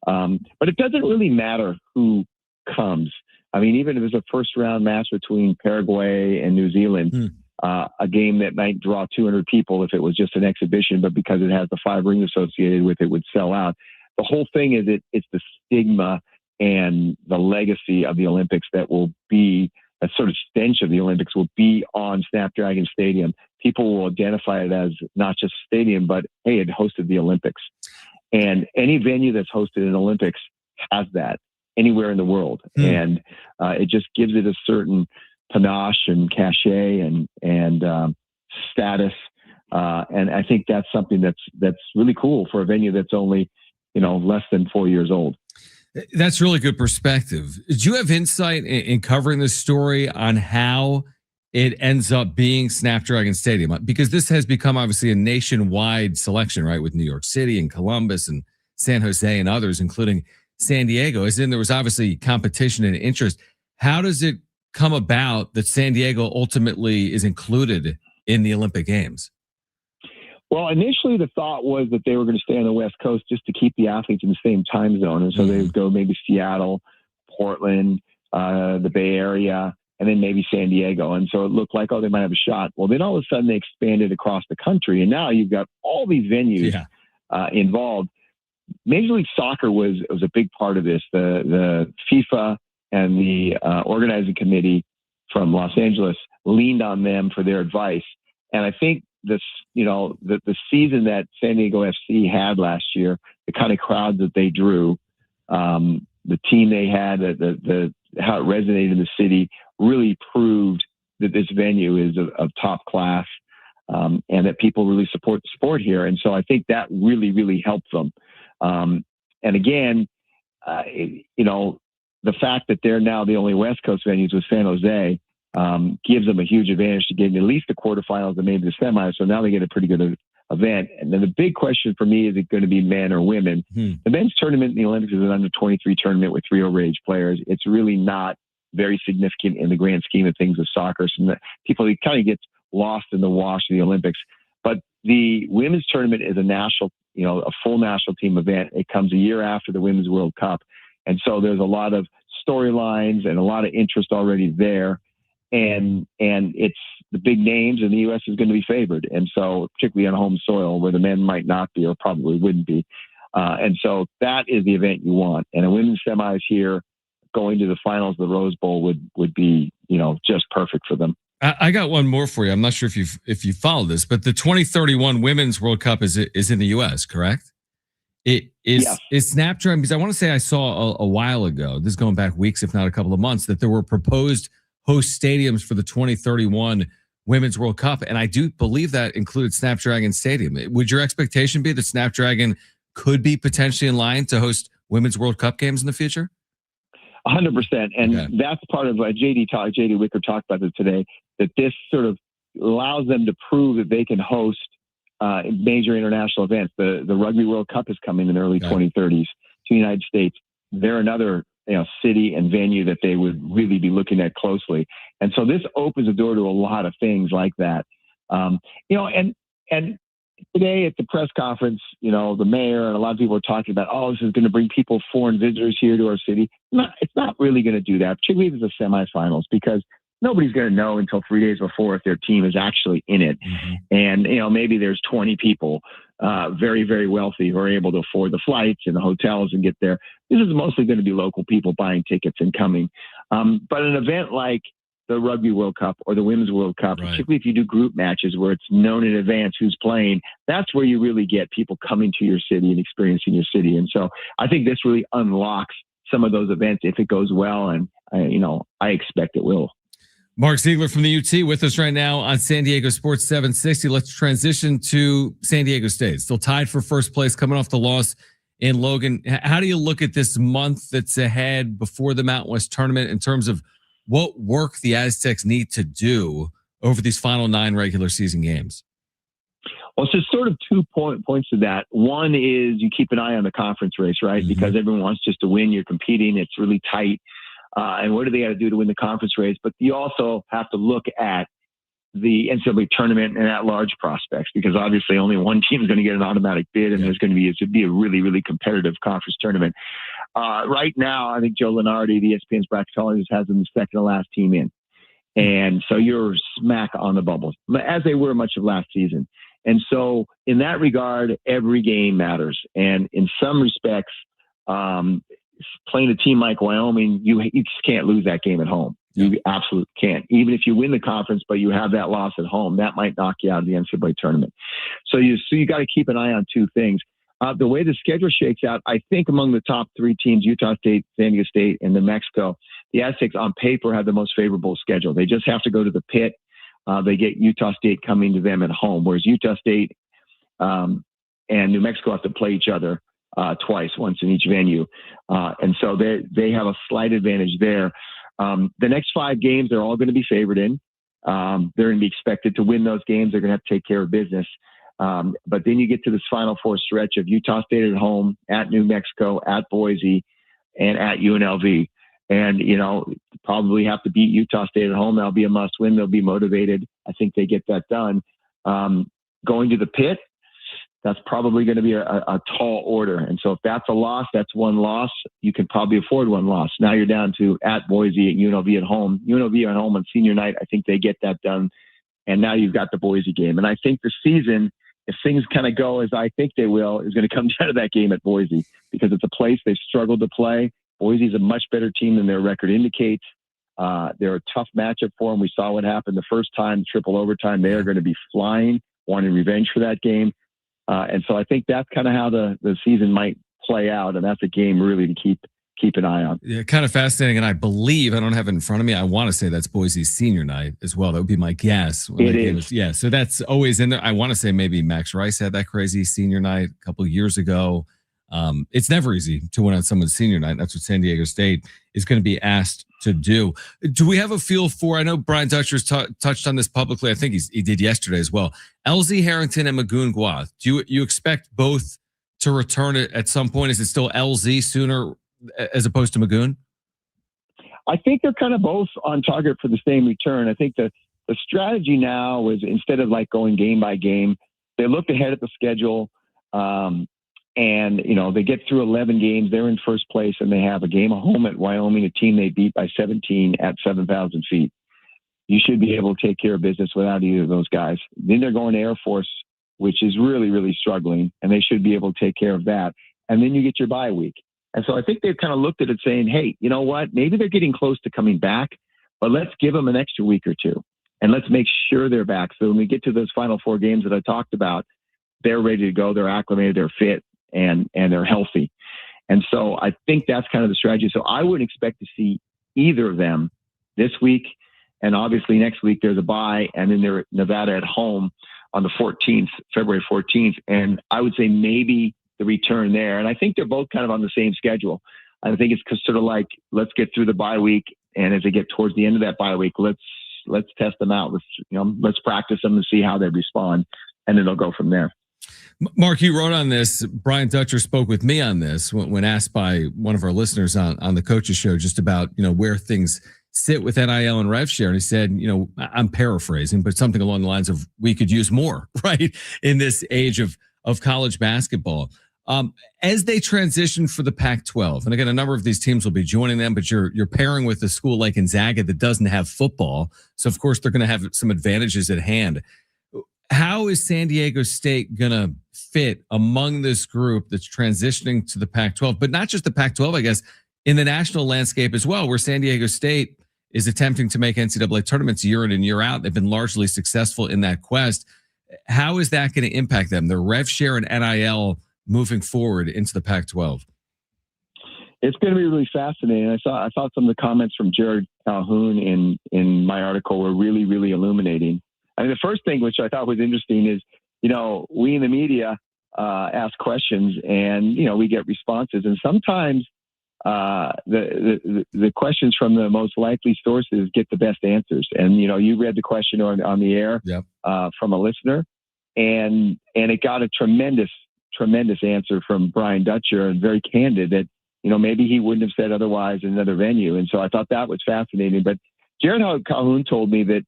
But it doesn't really matter who comes. I mean, even if it's a first round match between Paraguay and New Zealand, a game that might draw 200 people if it was just an exhibition, but because it has the 5 rings associated with it, would sell out. The whole thing is it's the stigma and the legacy of the Olympics that will be, a sort of stench of the Olympics will be on Snapdragon Stadium. People will identify it as not just a stadium, but hey, it hosted the Olympics. And any venue that's hosted an Olympics has that anywhere in the world. And it just gives it a certain panache and cachet and status, and I think that's something that's really cool for a venue that's only less than 4 years old. That's really good perspective. Did you have insight in covering this story on how it ends up being Snapdragon Stadium? Because this has become obviously a nationwide selection, right, with New York City and Columbus and San Jose and others, including San Diego. As in, there was obviously competition and interest. How does it come about that San Diego ultimately is included in the Olympic Games? Well, initially the thought was that they were going to stay on the West Coast just to keep the athletes in the same time zone. And so they would go maybe Seattle, Portland, the Bay Area, and then maybe San Diego. And so it looked like, they might have a shot. Well, then all of a sudden they expanded across the country, and now you've got all these venues involved. Major League Soccer was a big part of this. The FIFA and the organizing committee from Los Angeles leaned on them for their advice. And I think the season that San Diego FC had last year, the kind of crowd that they drew, the team they had, how it resonated in the city, really proved that this venue is of top class, and that people really support the sport here. And so I think that really, really helped them. And again, the fact that they're now the only West Coast venues with San Jose, gives them a huge advantage to get at least the quarterfinals and maybe the semis. So now they get a pretty good event. And then the big question for me, is it going to be men or women? The men's tournament in the Olympics is an under 23 tournament with 3 overage players. It's really not very significant in the grand scheme of things of soccer. So people kind of get lost in the wash of the Olympics. But the women's tournament is a national, a full national team event. It comes a year after the Women's World Cup. And so there's a lot of storylines and a lot of interest already there. And it's the big names, and the U.S. is going to be favored. And so particularly on home soil where the men might not be or probably wouldn't be. And so that is the event you want. And a women's semis here going to the finals of the Rose Bowl would be, just perfect for them. I got one more for you. I'm not sure if you follow this, but the 2031 Women's World Cup is in the U.S., correct? It is. Yes. Is Snapdragon, because I want to say I saw a while ago, this is going back weeks, if not a couple of months, that there were proposed host stadiums for the 2031 Women's World Cup. And I do believe that included Snapdragon Stadium. Would your expectation be that Snapdragon could be potentially in line to host Women's World Cup games in the future? 100%. And that's part of what JD Wicker talked about it today, that this sort of allows them to prove that they can host major international events. The Rugby World Cup is coming in the early 2030s to the United States. They're another city and venue that they would really be looking at closely. And so this opens the door to a lot of things like that. And today at the press conference, the mayor and a lot of people are talking about, this is going to bring foreign visitors here to our city. It's not really going to do that, particularly if it's the semifinals, because nobody's going to know until 3 days before if their team is actually in it. And, maybe there's 20 people, very, very wealthy, who are able to afford the flights and the hotels and get there. This is mostly going to be local people buying tickets and coming. But an event like the Rugby World Cup or the Women's World Cup, particularly if you do group matches where it's known in advance who's playing, that's where you really get people coming to your city and experiencing your city. And so I think this really unlocks some of those events if it goes well. And, I expect it will. Mark Ziegler from the UT with us right now on San Diego Sports 760. Let's transition to San Diego State. Still tied for first place, coming off the loss in Logan. How do you look at this month that's ahead before the Mountain West tournament in terms of what work the Aztecs need to do over these final 9 regular season games? Well, it's just sort of 2 points to that. One is you keep an eye on the conference race, right? Because everyone wants just to win. You're competing. It's really tight. And what do they got to do to win the conference race? But you also have to look at the NCAA tournament and at-large prospects, because obviously only one team is going to get an automatic bid, and there's going to be a really, really competitive conference tournament. Right now, I think Joe Lenardi, the ESPN's bracketologist, has them the second to last team in. And so you're smack on the bubble, as they were much of last season. And so in that regard, every game matters. And in some respects, playing a team like Wyoming, you just can't lose that game at home. You absolutely can't. Even if you win the conference, but you have that loss at home, that might knock you out of the NCAA tournament. So you got to keep an eye on 2 things. The way the schedule shakes out, I think among the top 3 teams, Utah State, San Diego State, and New Mexico, the Aztecs on paper have the most favorable schedule. They just have to go to the pit. They get Utah State coming to them at home, whereas Utah State and New Mexico have to play each other twice, once in each venue. And so they have a slight advantage there. The next 5 games, they're all going to be favored in. They're going to be expected to win those games. They're going to have to take care of business. But then you get to this Final Four stretch of Utah State at home, at New Mexico, at Boise, and at UNLV. And, probably have to beat Utah State at home. That'll be a must win. They'll be motivated. I think they get that done. Going to the pit, that's probably going to be a tall order. And so if that's a loss, that's 1 loss. You can probably afford 1 loss. Now you're down to at Boise, at UNLV at home. UNLV at home on senior night, I think they get that done. And now you've got the Boise game. And I think the season, if things kind of go as I think they will, is going to come down to that game at Boise, because it's a place they've struggled to play. Boise's a much better team than their record indicates. They're a tough matchup for them. We saw what happened the first time, triple overtime. They are going to be flying, wanting revenge for that game. And so I think that's kind of how the season might play out. And that's a game really to keep an eye on. Yeah, kind of fascinating. And I believe, I don't have it in front of me, I want to say that's Boise's senior night as well. That would be my guess. It is. Yeah, so that's always in there. I want to say maybe Max Rice had that crazy senior night a couple of years ago. It's never easy to win on someone's senior night. That's what San Diego State is going to be asked to do. Do we have a feel for, I know Brian Dutcher's touched on this publicly. I think he did yesterday as well. LZ Harrington and Magoon Gwath. Do you expect both to return at some point? Is it still LZ sooner as opposed to Magoon? I think they're kind of both on target for the same return. I think the strategy now is, instead of like going game by game, they look ahead at the schedule. And, they get through 11 games. They're in first place, and they have a game at home at Wyoming, a team they beat by 17 at 7,000 feet. You should be able to take care of business without either of those guys. Then they're going to Air Force, which is really, really struggling, and they should be able to take care of that. And then you get your bye week. And so I think they've kind of looked at it saying, hey, you know what? Maybe they're getting close to coming back, but let's give them an extra week or two, and let's make sure they're back. So when we get to those final 4 games that I talked about, they're ready to go. They're acclimated. They're fit. And they're healthy. And so I think that's kind of the strategy. So I wouldn't expect to see either of them this week. And obviously next week there's a bye, and then they're Nevada at home on the 14th, February 14th. And I would say maybe the return there. And I think they're both kind of on the same schedule. I think it's sort of like, let's get through the bye week. And as they get towards the end of that bye week, let's test them out. Let's practice them and see how they respond. And then they'll go from there. Mark, you wrote on this. Brian Dutcher spoke with me on this when asked by one of our listeners on the Coaches Show just about, where things sit with NIL and rev share. And he said, I'm paraphrasing, but something along the lines of, we could use more, right, in this age of college basketball. As they transition for the Pac-12, and again, a number of these teams will be joining them, but you're pairing with a school like Gonzaga that doesn't have football. So, of course, they're going to have some advantages at hand. How is San Diego State going to fit among this group that's transitioning to the Pac-12, but not just the Pac-12, I guess, in the national landscape as well, where San Diego State is attempting to make NCAA tournaments year in and year out? They've been largely successful in that quest. How is that going to impact them, their rev share and NIL moving forward into the Pac-12? It's going to be really fascinating. I thought some of the comments from Jared Calhoun in my article were really, really illuminating. I mean, the first thing which I thought was interesting is, we in the media ask questions, and we get responses, and sometimes the questions from the most likely sources get the best answers. And you read the question on the air. Yep. From a listener, and it got a tremendous answer from Brian Dutcher, and very candid that maybe he wouldn't have said otherwise in another venue. And so I thought that was fascinating. But Jared Calhoun told me that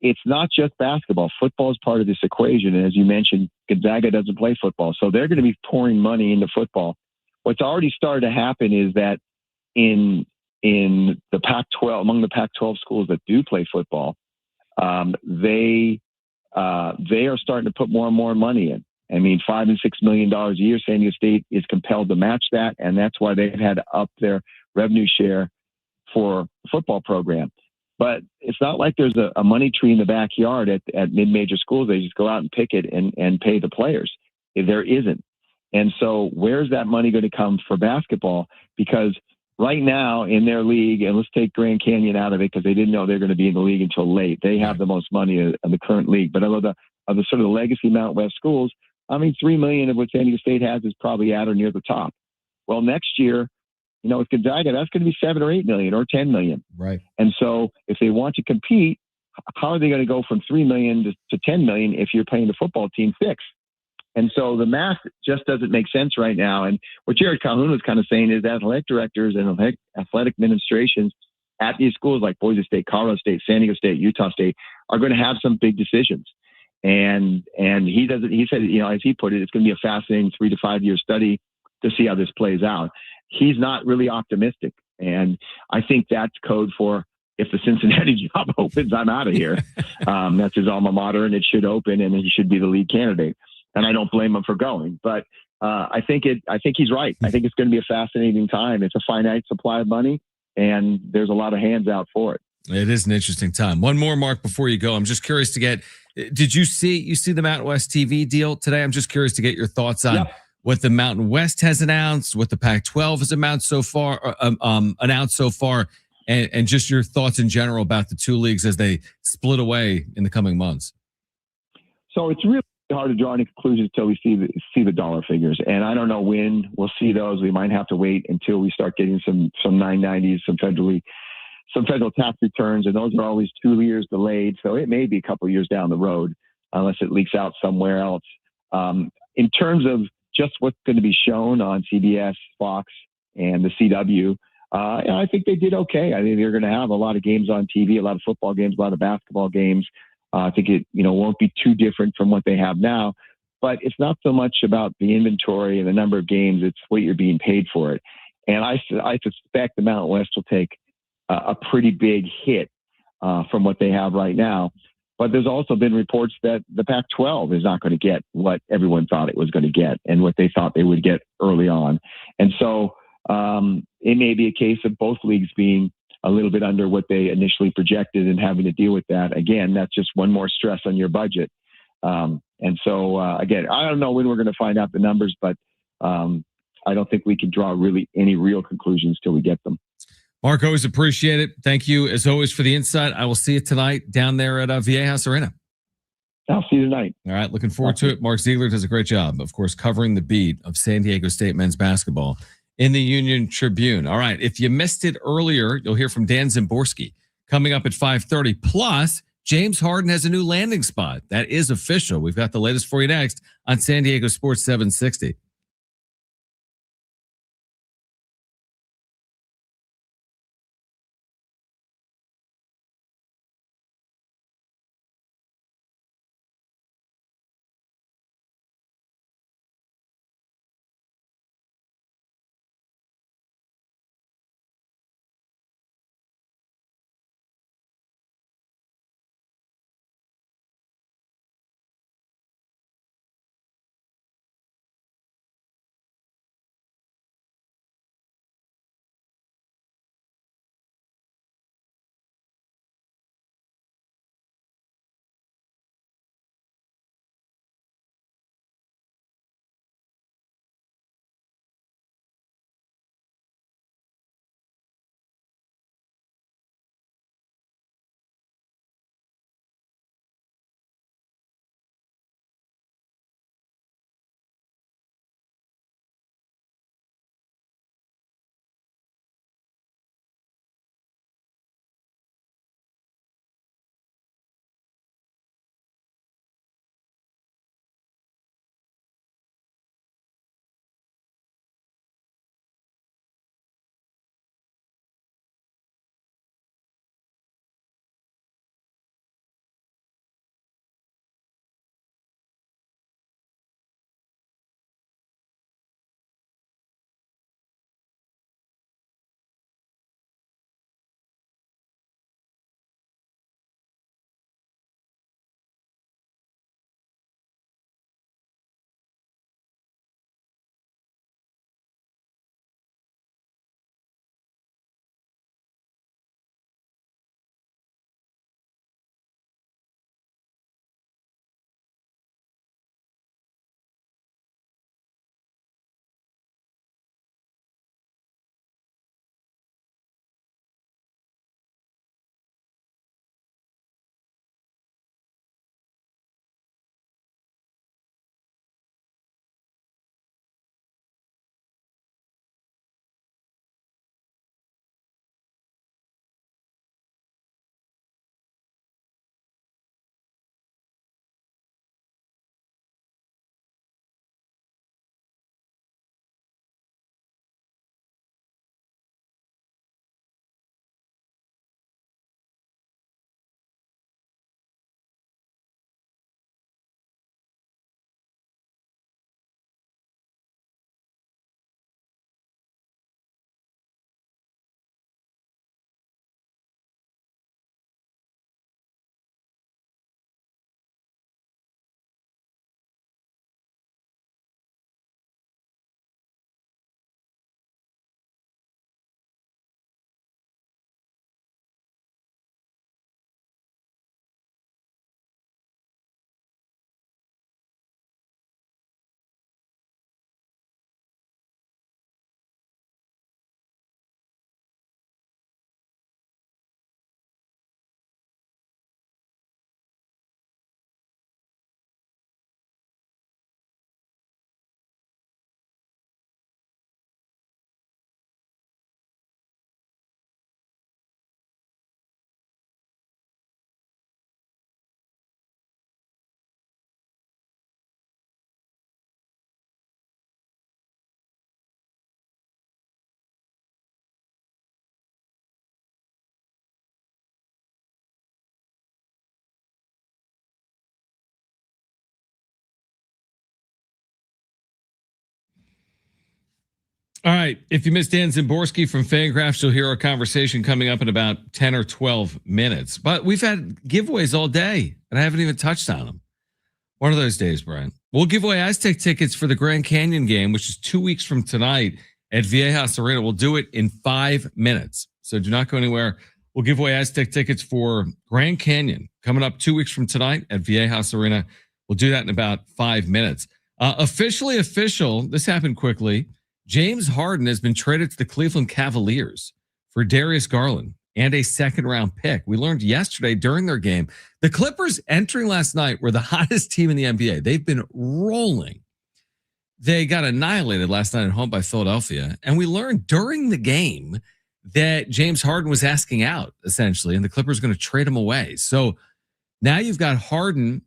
it's not just basketball. Football is part of this equation. And as you mentioned, Gonzaga doesn't play football. So they're going to be pouring money into football. What's already started to happen is that in the Pac-12, among the Pac-12 schools that do play football, they are starting to put more and more money in. I mean, $5 and $6 million a year. San Diego State is compelled to match that. And that's why they've had to up their revenue share for the football program. But it's not like there's a money tree in the backyard at mid-major schools. They just go out and pick it and pay the players. There isn't. And so where's that money going to come for basketball? Because right now in their league, and let's take Grand Canyon out of it because they didn't know they're going to be in the league until late. They have the most money in the current league. But of the sort of the legacy Mount West schools, I mean, $3 million of what San Diego State has is probably at or near the top. Well, next year, with Gonzaga, that's going to be $7 or $8 million or $10 million. Right. And so if they want to compete, how are they going to go from $3 million to $10 million if you're paying the football team $6? And so the math just doesn't make sense right now. And what Jared Calhoun was kind of saying is athletic directors and athletic administrations at these schools like Boise State, Colorado State, San Diego State, Utah State are going to have some big decisions. And he said, as he put it, it's going to be a fascinating 3 to 5 year study to see how this plays out. He's not really optimistic. And I think that's code for, if the Cincinnati job opens, I'm out of here. That's his alma mater, and it should open, and he should be the lead candidate. And I don't blame him for going. But I think he's right. I think it's going to be a fascinating time. It's a finite supply of money, and there's a lot of hands out for it. It is an interesting time. One more, Mark, before you go. I'm just curious to get, did you see the Mountain West TV deal today? I'm just curious to get your thoughts on what the Mountain West has announced, what the Pac-12 has announced so far, and just your thoughts in general about the two leagues as they split away in the coming months. So it's really hard to draw any conclusions until we see the dollar figures. And I don't know when we'll see those. We might have to wait until we start getting some 990s, some federal tax returns, and those are always 2 years delayed. So it may be a couple of years down the road unless it leaks out somewhere else. In terms of just what's going to be shown on CBS, Fox, and the CW, I think they did okay. I think they're going to have a lot of games on TV, a lot of football games, a lot of basketball games. I think it won't be too different from what they have now, but it's not so much about the inventory and the number of games; it's what you're being paid for it. And I suspect the Mountain West will take a pretty big hit from what they have right now. But there's also been reports that the Pac-12 is not going to get what everyone thought it was going to get and what they thought they would get early on. And so it may be a case of both leagues being a little bit under what they initially projected and having to deal with that. Again, that's just one more stress on your budget. And so, again, I don't know when we're going to find out the numbers, but I don't think we can draw really any real conclusions till we get them. Mark, always appreciate it. Thank you, as always, for the insight. I will see you tonight down there at Viejas Arena. I'll see you tonight. All right, looking forward to it. Mark Ziegler does a great job, of course, covering the beat of San Diego State men's basketball in the Union Tribune. All right, if you missed it earlier, you'll hear from Dan Zimborski coming up at 5:30. Plus, James Harden has a new landing spot. That is official. We've got the latest for you next on San Diego Sports 760. All right. If you missed Dan Zimborski from Fangraphs, you'll hear our conversation coming up in about 10 or 12 minutes. But we've had giveaways all day, and I haven't even touched on them. One of those days, Brian. We'll give away Aztec tickets for the Grand Canyon game, which is 2 weeks from tonight at Viejas Arena. We'll do it in 5 minutes. So do not go anywhere. We'll give away Aztec tickets for Grand Canyon coming up 2 weeks from tonight at Viejas Arena. We'll do that in about 5 minutes. Officially official, this happened quickly. James Harden has been traded to the Cleveland Cavaliers for Darius Garland and a second-round pick. We learned yesterday during their game, the Clippers entering last night were the hottest team in the NBA. They've been rolling. They got annihilated last night at home by Philadelphia, and we learned during the game that James Harden was asking out, essentially, and the Clippers are going to trade him away. So now you've got Harden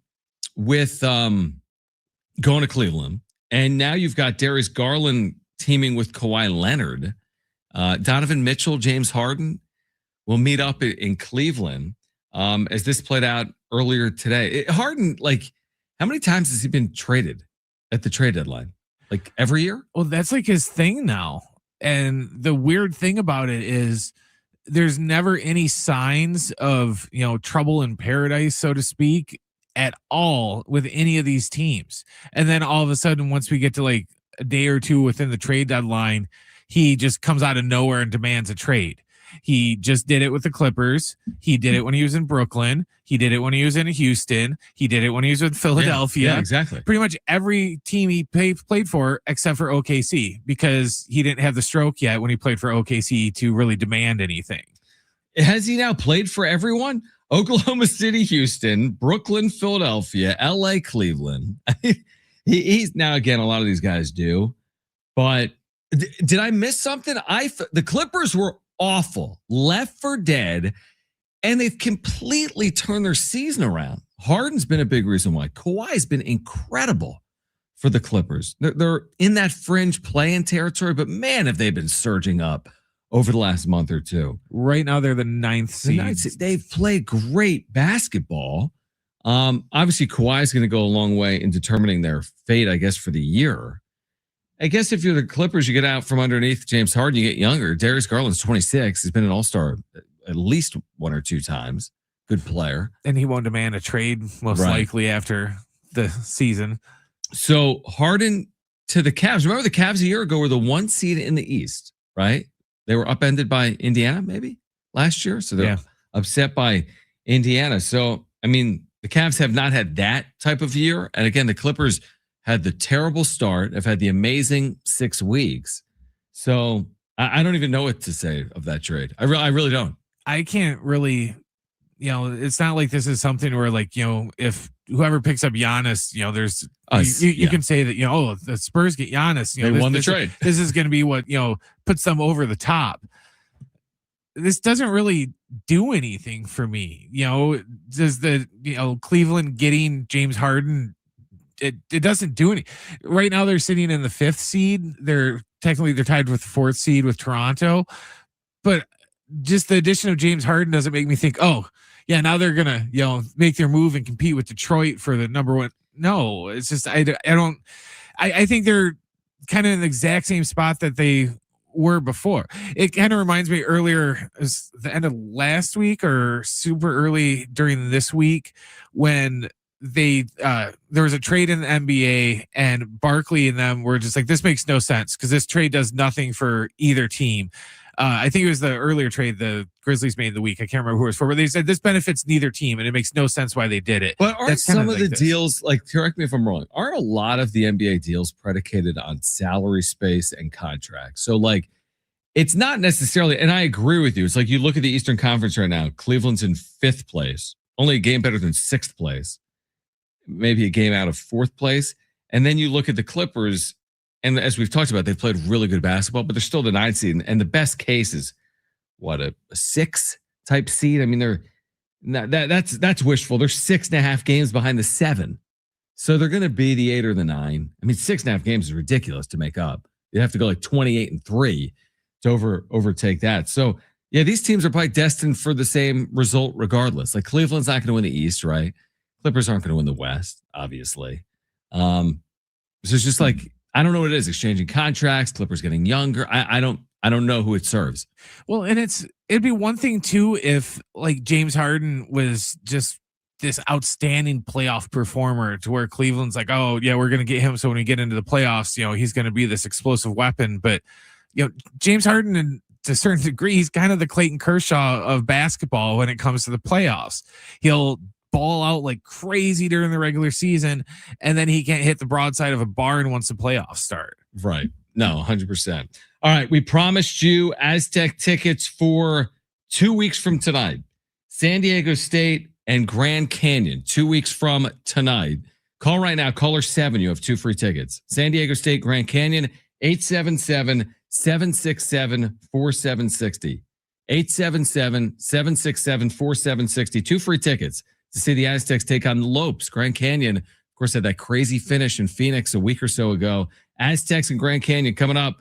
with going to Cleveland, and now you've got Darius Garland teaming with Kawhi Leonard. Donovan Mitchell, James Harden will meet up in Cleveland as this played out earlier today. Harden, like, how many times has he been traded at the trade deadline? Like every year? Well, that's like his thing now. And the weird thing about it is there's never any signs of, trouble in paradise, so to speak, at all with any of these teams. And then all of a sudden, once we get to like a day or two within the trade deadline, he just comes out of nowhere and demands a trade. He just did it with the Clippers. He did it when he was in Brooklyn. He did it when he was in Houston. He did it when he was with Philadelphia. Yeah, exactly. Pretty much every team he played for except for OKC, because he didn't have the stroke yet when he played for OKC to really demand anything. Has he now played for everyone? Oklahoma City, Houston, Brooklyn, Philadelphia, LA, Cleveland. He's now, again, a lot of these guys do. But did I miss something? The Clippers were awful, left for dead, and they've completely turned their season around. Harden's been a big reason why. Kawhi's been incredible for the Clippers. They're in that fringe play-in territory, but man, have they been surging up over the last month or two. Right now, they're the ninth seed. They've played great basketball. Obviously, Kawhi is going to go a long way in determining their fate, I guess, for the year. I guess if you're the Clippers, you get out from underneath James Harden, you get younger. Darius Garland's 26. He's been an all-star at least one or two times. Good player. And he won't demand a trade, most likely, after the season. So Harden to the Cavs. Remember the Cavs a year ago were the 1 seed in the East, right? They were upended by Indiana maybe last year. So they're upset by Indiana. So, I mean, the Cavs have not had that type of year. And again, the Clippers had the terrible start. Have had the amazing 6 weeks. So I don't even know what to say of that trade. I really don't. I can't really, it's not like this is something where like, if whoever picks up Giannis, there's, you can say that, the Spurs get Giannis, they won the trade. This is going to be what, puts them over the top. This doesn't really do anything for me. Does the, Cleveland getting James Harden, it doesn't do any. Right now they're sitting in the 5th seed. They're tied with the 4th seed with Toronto, but just the addition of James Harden doesn't make me think, oh yeah, now they're going to, make their move and compete with Detroit for the number 1. No, it's just, I think they're kind of in the exact same spot that they were before. It kind of reminds me earlier, as the end of last week or super early during this week, when there was a trade in the NBA and Barkley and them were just like, this makes no sense because this trade does nothing for either team. I think it was the earlier trade the Grizzlies made in the week. I can't remember who it was for, but they said this benefits neither team and it makes no sense why they did it. But aren't some of the deals, like, correct me if I'm wrong, aren't a lot of the NBA deals predicated on salary space and contracts? So like, it's not necessarily, and I agree with you. It's like you look at the Eastern Conference right now, Cleveland's in 5th place, only a game better than 6th place, maybe a game out of 4th place. And then you look at the Clippers, and as we've talked about, they've played really good basketball, but they're still the 9th seed. And the best case is what, a 6 type seed? I mean, that's wishful. They're 6.5 games behind the 7. So they're going to be the 8 or the 9. I mean, 6.5 games is ridiculous to make up. You have to go like 28-3 to overtake that. So yeah, these teams are probably destined for the same result regardless. Like Cleveland's not going to win the East, right? Clippers aren't going to win the West, obviously. So it's just like, I don't know what it is. Exchanging contracts, Clippers getting younger. I don't know who it serves. Well, and it'd be one thing too if like James Harden was just this outstanding playoff performer to where Cleveland's like, oh yeah, we're gonna get him. So when we get into the playoffs, he's gonna be this explosive weapon. But James Harden, and to a certain degree, he's kind of the Clayton Kershaw of basketball when it comes to the playoffs. He'll ball out like crazy during the regular season, and then he can't hit the broadside of a barn once the playoffs start. Right. No, 100%. All right. We promised you Aztec tickets for 2 weeks from tonight. San Diego State and Grand Canyon, 2 weeks from tonight. Call right now. Caller 7. You have 2 free tickets. San Diego State, Grand Canyon, 877-767-4760. 877-767-4760. 2 free tickets to see the Aztecs take on the Lopes. Grand Canyon, of course, had that crazy finish in Phoenix a week or so ago. Aztecs and Grand Canyon coming up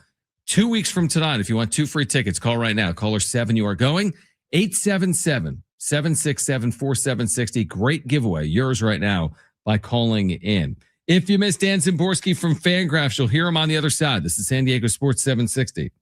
2 weeks from tonight. If you want 2 free tickets, call right now. Caller 7, you are going. 877-767-4760. Great giveaway. Yours right now by calling in. If you missed Dan Zimborski from Fangraphs, you'll hear him on the other side. This is San Diego Sports 760.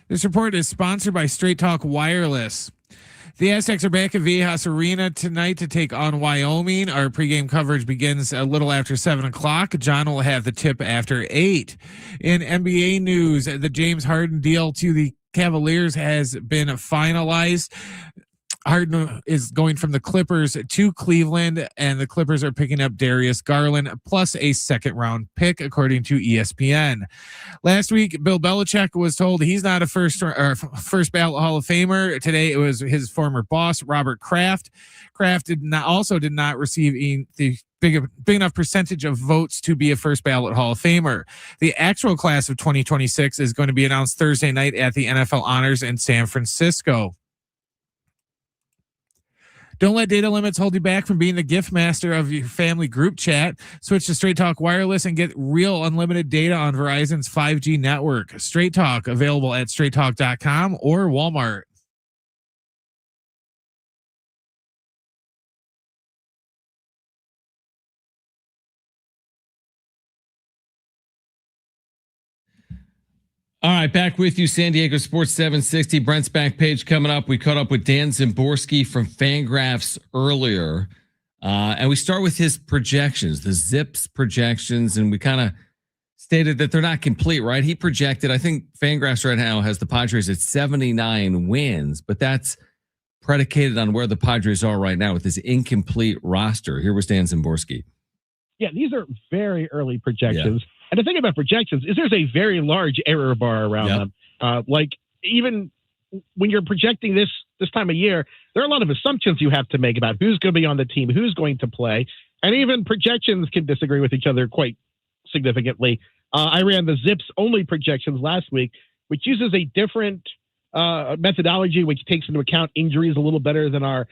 This report is sponsored by Straight Talk Wireless. The Aztecs are back at Viejas Arena tonight to take on Wyoming. Our pregame coverage begins a little after 7 o'clock. John will have the tip after 8. In NBA news, the James Harden deal to the Cavaliers has been finalized. Harden is going from the Clippers to Cleveland, and the Clippers are picking up Darius Garland plus a second-round pick, according to ESPN. Last week, Bill Belichick was told he's not a first ballot Hall of Famer. Today, it was his former boss, Robert Kraft. Kraft did not receive the big enough percentage of votes to be a first ballot Hall of Famer. The actual class of 2026 is going to be announced Thursday night at the NFL Honors in San Francisco. Don't let data limits hold you back from being the gift master of your family group chat. Switch to Straight Talk Wireless and get real unlimited data on Verizon's 5G network. Straight Talk, available at straighttalk.com or Walmart. All right, back with you, San Diego Sports 760. Brent's back page coming up. We caught up with Dan Szymborski from Fangraphs earlier, and we start with his projections, the Zips projections, and we kind of stated that they're not complete, right? He projected, I think Fangraphs right now has the Padres at 79 wins, but that's predicated on where the Padres are right now with this incomplete roster. Here was Dan Szymborski. Yeah, these are very early projections. Yeah. And the thing about projections is there's a very large error bar around them. Like even when you're projecting this time of year, there are a lot of assumptions you have to make about who's going to be on the team, who's going to play, and even projections can disagree with each other quite significantly. I ran the Zips only projections last week, which uses a different methodology, which takes into account injuries a little better than our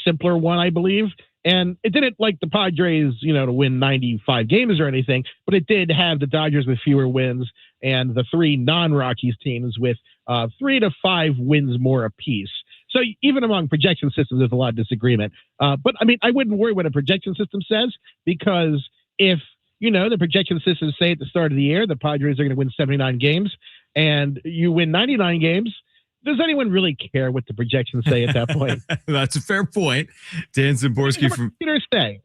simpler one, I believe. And it didn't like the Padres, to win 95 games or anything, but it did have the Dodgers with fewer wins and the 3 non-Rockies teams with 3 to 5 wins more apiece. So even among projection systems, there's a lot of disagreement. But I mean, I wouldn't worry what a projection system says, because if, the projection systems say at the start of the year, the Padres are going to win 79 games and you win 99 games, does anyone really care what the projections say at that point? That's a fair point. Dan Szymborski from say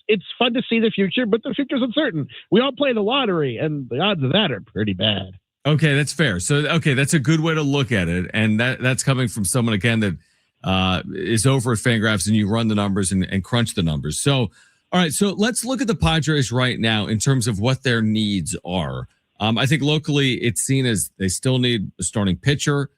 it's fun to see the future, but the future's uncertain. We all play the lottery, and the odds of that are pretty bad. Okay, that's fair. So, that's a good way to look at it, and that's coming from someone again that is over at Fangraphs, and you run the numbers and crunch the numbers. So, all right, so let's look at the Padres right now in terms of what their needs are. I think locally it's seen as they still need a starting pitcher.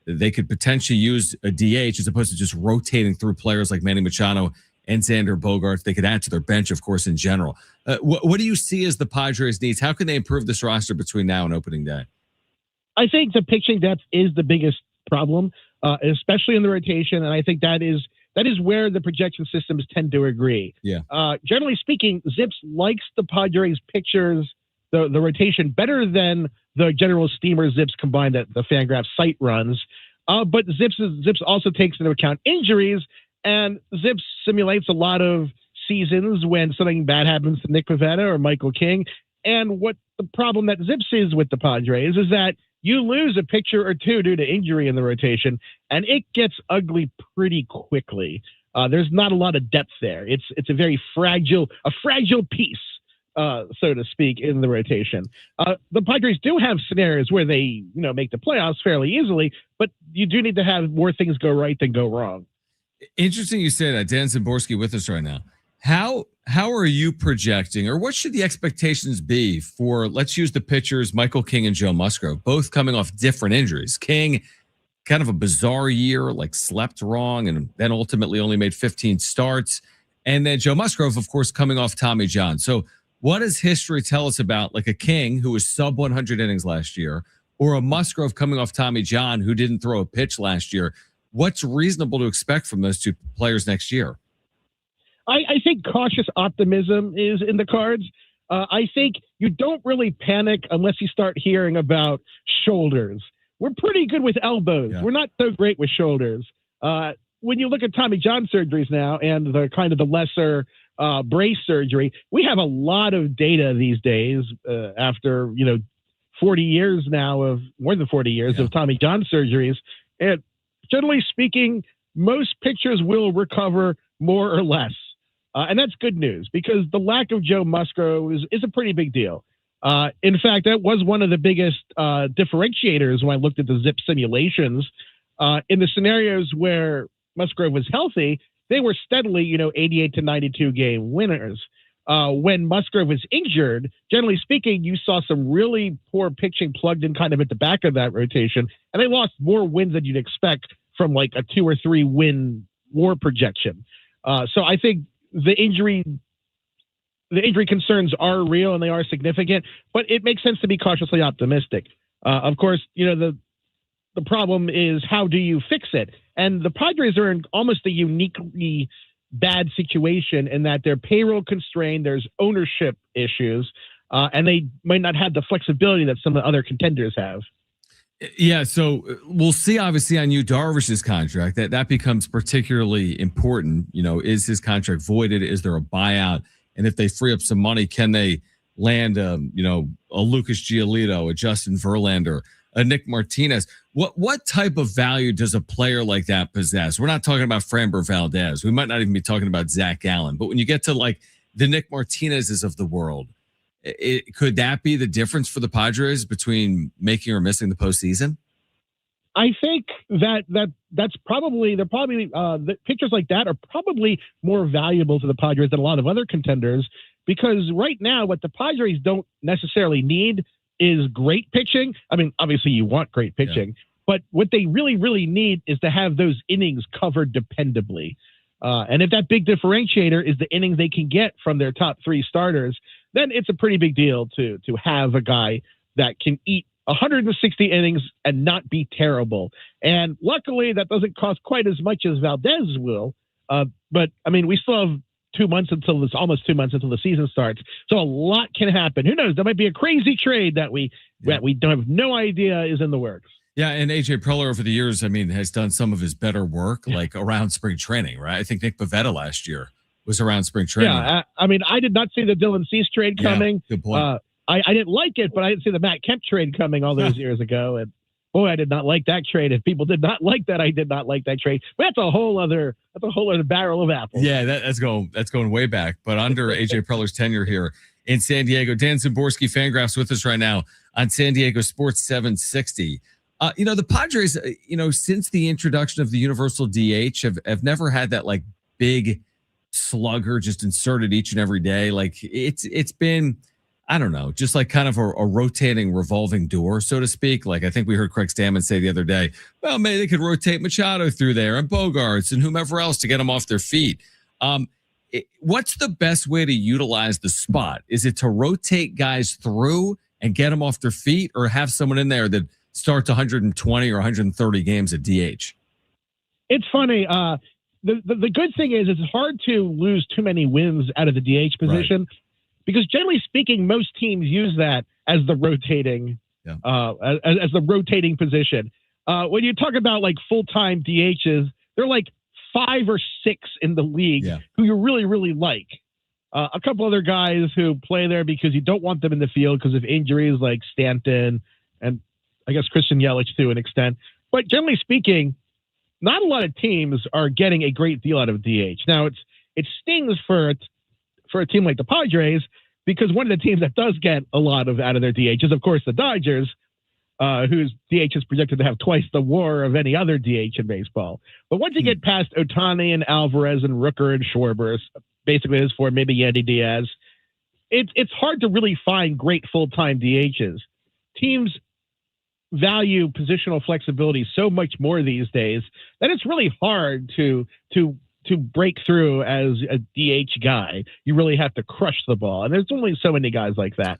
They could potentially use a DH as opposed to just rotating through players like Manny Machado and Xander Bogaerts. They could add to their bench, of course, in general. What do you see as the Padres' needs? How can they improve this roster between now and opening day? I think the pitching depth is the biggest problem, especially in the rotation, and I think that is where the projection systems tend to agree. Yeah. Generally speaking, Zips likes the Padres pitchers, the rotation better than the general steamer Zips combined that the Fangraphs site runs. But Zips also takes into account injuries, and Zips simulates a lot of seasons when something bad happens to Nick Pivetta or Michael King. And what the problem that Zips is with the Padres is that you lose a pitcher or two due to injury in the rotation, and it gets ugly pretty quickly. There's not a lot of depth there. It's a very fragile piece, so to speak, in the rotation. The Padres do have scenarios where they, make the playoffs fairly easily, but you do need to have more things go right than go wrong. Interesting you say that. Dan Szymborski with us right now. How are you projecting, or what should the expectations be for, let's use the pitchers, Michael King and Joe Musgrove, both coming off different injuries. King, kind of a bizarre year, like slept wrong, and then ultimately only made 15 starts. And then Joe Musgrove, of course, coming off Tommy John. So what does history tell us about like a King who was sub 100 innings last year, or a Musgrove coming off Tommy John who didn't throw a pitch last year? What's reasonable to expect from those two players next year? I think cautious optimism is in the cards. I think you don't really panic unless you start hearing about shoulders. We're pretty good with elbows. Yeah. We're not so great with shoulders. When you look at Tommy John surgeries now and the kind of the lesser brace surgery, we have a lot of data these days after, 40 years now of more than 40 years of Tommy John surgeries. And generally speaking, most pitchers will recover more or less. And that's good news because the lack of Joe Musgrove is a pretty big deal. In fact, that was one of the biggest differentiators when I looked at the ZiP simulations. In the scenarios where Musgrove was healthy, they were steadily, 88 to 92 game winners. When Musgrove was injured, generally speaking, you saw some really poor pitching plugged in kind of at the back of that rotation, and they lost more wins than you'd expect from like a 2 or 3 win WAR projection. So I think the injury concerns are real and they are significant, but it makes sense to be cautiously optimistic. Of course, the problem is how do you fix it? And the Padres are in almost a uniquely bad situation in that they're payroll constrained, there's ownership issues, and they might not have the flexibility that some of the other contenders have. Yeah, so we'll see obviously on Yu Darvish's contract that becomes particularly important. Is his contract voided? Is there a buyout? And if they free up some money, can they land a Lucas Giolito, a Justin Verlander, a Nick Martinez? What type of value does a player like that possess? We're not talking about Framber Valdez. We might not even be talking about Zach Gallen. But when you get to like the Nick Martinez's of the world, could that be the difference for the Padres between making or missing the postseason? I think that's probably the pitchers like that are probably more valuable to the Padres than a lot of other contenders, because right now what the Padres don't necessarily need is great pitching. I mean, obviously you want great pitching, but what they really, really need is to have those innings covered dependably. And if that big differentiator is the innings they can get from their top 3 starters, then it's a pretty big deal to have a guy that can eat 160 innings and not be terrible. And luckily, that doesn't cost quite as much as Valdez will. But I mean, we still have 2 months almost 2 months until the season starts. So a lot can happen. Who knows? There might be a crazy trade that we don't have no idea is in the works. Yeah, and AJ Preller over the years, has done some of his better work like around spring training, right? I think Nick Pivetta last year was around spring training. Yeah, I did not see the Dylan Cease trade coming. Good point. I didn't like it, but I didn't see the Matt Kemp trade coming all those years ago. And boy, I did not like that trade. If people did not like that, I did not like that trade. But that's a whole other barrel of apples. Yeah, that's going way back. But under AJ Preller's tenure here in San Diego, Dan Szymborski, Fangraphs with us right now on San Diego Sports 760. The Padres, since the introduction of the universal DH, have never had that like big slugger just inserted each and every day. Like it's been, I don't know, just like kind of a rotating revolving door, so to speak. Like I think we heard Craig Stammen say the other day, well, maybe they could rotate Machado through there and Bogarts and whomever else to get them off their feet. What's the best way to utilize the spot? Is it to rotate guys through and get them off their feet, or have someone in there that starts 120 or 130 games at DH? It's funny. The good thing is it's hard to lose too many wins out of the DH position, right? Because generally speaking, most teams use that as the rotating, as the rotating position. When you talk about like full-time DHs, they're like 5 or 6 in the league who you really, really like. A couple other guys who play there because you don't want them in the field because of injuries, like Stanton and I guess Christian Yelich to an extent. But generally speaking, not a lot of teams are getting a great deal out of DH. Now it stings for a team like the Padres, because one of the teams that does get a lot out of their DH is, of course, the Dodgers, whose DH is projected to have twice the WAR of any other DH in baseball. But once you get past Ohtani and Alvarez and Rooker and Schwarber, basically it's for maybe Yandy Diaz, it's hard to really find great full-time DHs. Teams value positional flexibility so much more these days that it's really hard to break through as a DH guy. You really have to crush the ball, and there's only so many guys like that.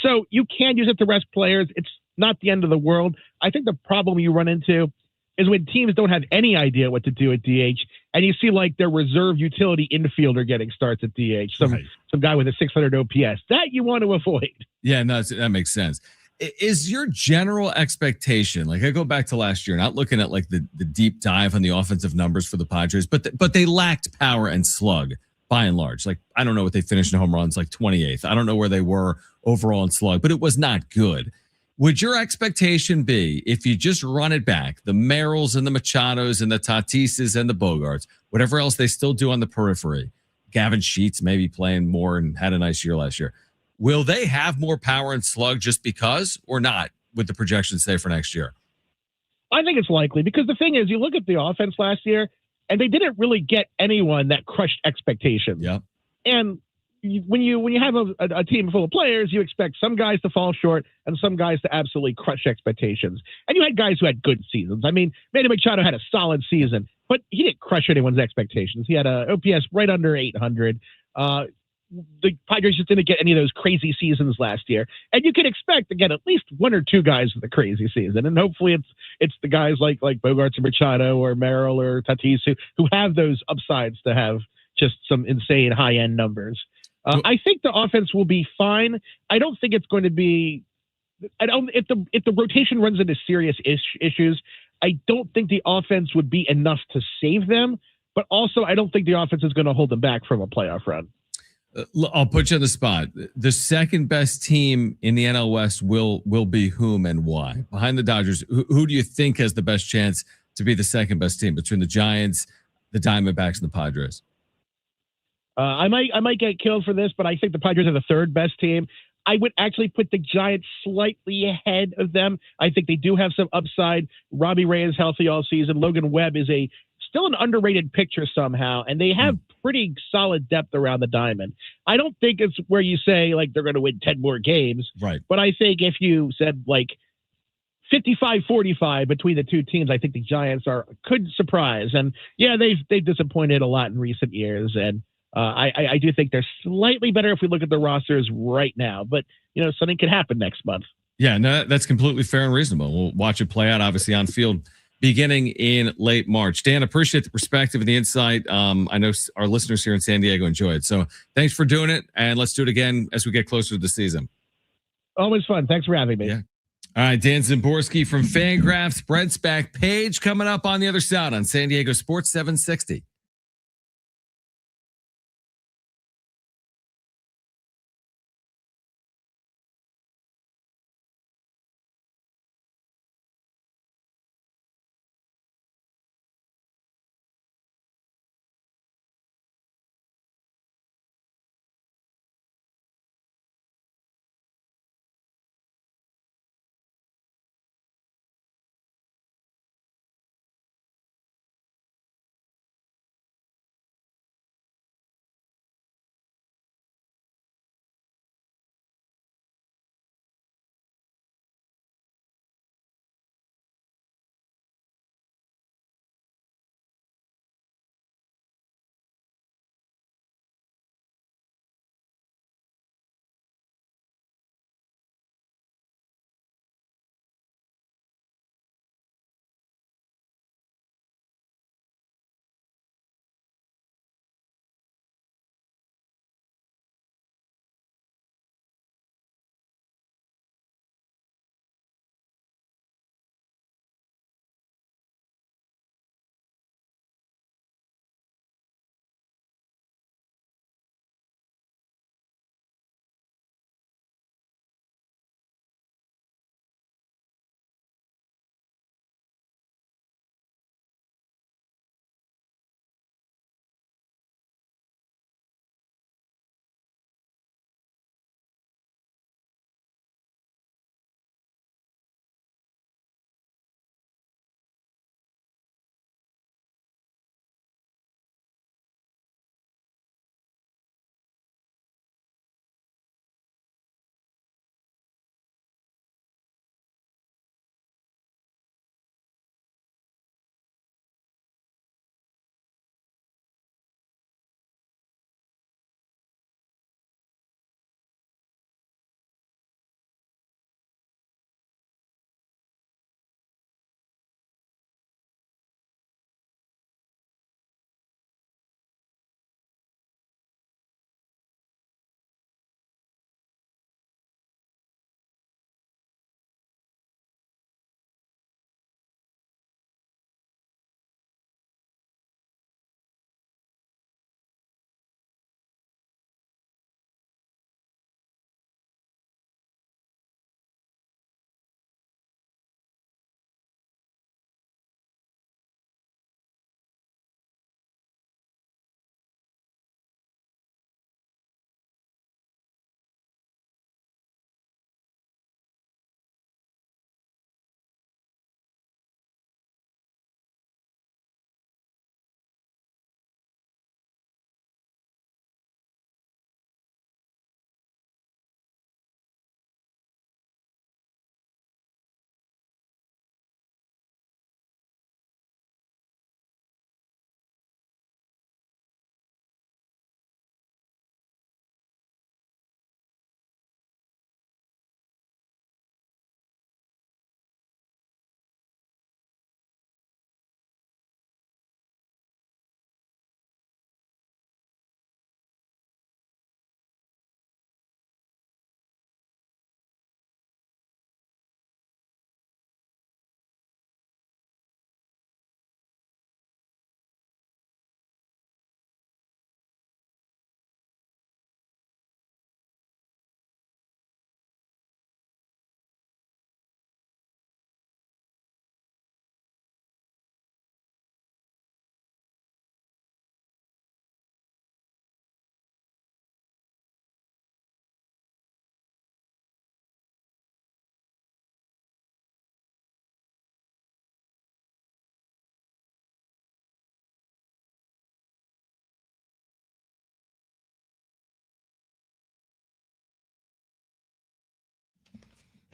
So you can use it to rest players. It's not the end of the world. I think the problem you run into is when teams don't have any idea what to do at DH, and you see like their reserve utility infielder getting starts at DH, some guy with a 600 OPS. That you want to avoid. Yeah, no, that makes sense. Is your general expectation, like I go back to last year, not looking at like the deep dive on the offensive numbers for the Padres, but they lacked power and slug by and large. Like, I don't know what they finished in home runs, like 28th. I don't know where they were overall in slug, but it was not good. Would your expectation be, if you just run it back, the Merrills and the Machados and the Tatises and the Bogarts, whatever else they still do on the periphery, Gavin Sheets maybe playing more and had a nice year last year, will they have more power and slug just because, or not, with the projections say for next year? I think it's likely, because the thing is, you look at the offense last year, and they didn't really get anyone that crushed expectations. Yep. And when you have a team full of players, you expect some guys to fall short and some guys to absolutely crush expectations. And you had guys who had good seasons. I mean, Manny Machado had a solid season, but he didn't crush anyone's expectations. He had a OPS right under 800. The Padres just didn't get any of those crazy seasons last year. And you can expect, again, at least one or two guys with a crazy season. And hopefully it's the guys like Bogarts or Machado or Merrill or Tatis who have those upsides to have just some insane high-end numbers. I think the offense will be fine. I don't think it's going to be. If the rotation runs into serious issues, I don't think the offense would be enough to save them. But also, I don't think the offense is going to hold them back from a playoff run. I'll put you on the spot. The second best team in the NL West will be whom and why? Behind the Dodgers, who do you think has the best chance to be the second best team between the Giants, the Diamondbacks, and the Padres? I might get killed for this, but I think the Padres are the third best team. I would actually put the Giants slightly ahead of them. I think they do have some upside. Robbie Ray is healthy all season. Logan Webb is still an underrated pitcher somehow, and they have pretty solid depth around the diamond. I don't think it's where you say like they're going to win 10 more games, right? But I think if you said like 55-45 between the two teams, I think the Giants could surprise. And yeah, they've disappointed a lot in recent years, and I do think they're slightly better if we look at the rosters right now, but something could happen next month. Yeah, no, that's completely fair and reasonable. We'll watch it play out, obviously, on field beginning in late March. Dan, appreciate the perspective and the insight. I know our listeners here in San Diego enjoy it. So thanks for doing it, and let's do it again as we get closer to the season. Always fun. Thanks for having me. Yeah. All right, Dan Szymborski from Fangraphs, Brent's back page coming up on the other side on San Diego Sports 760.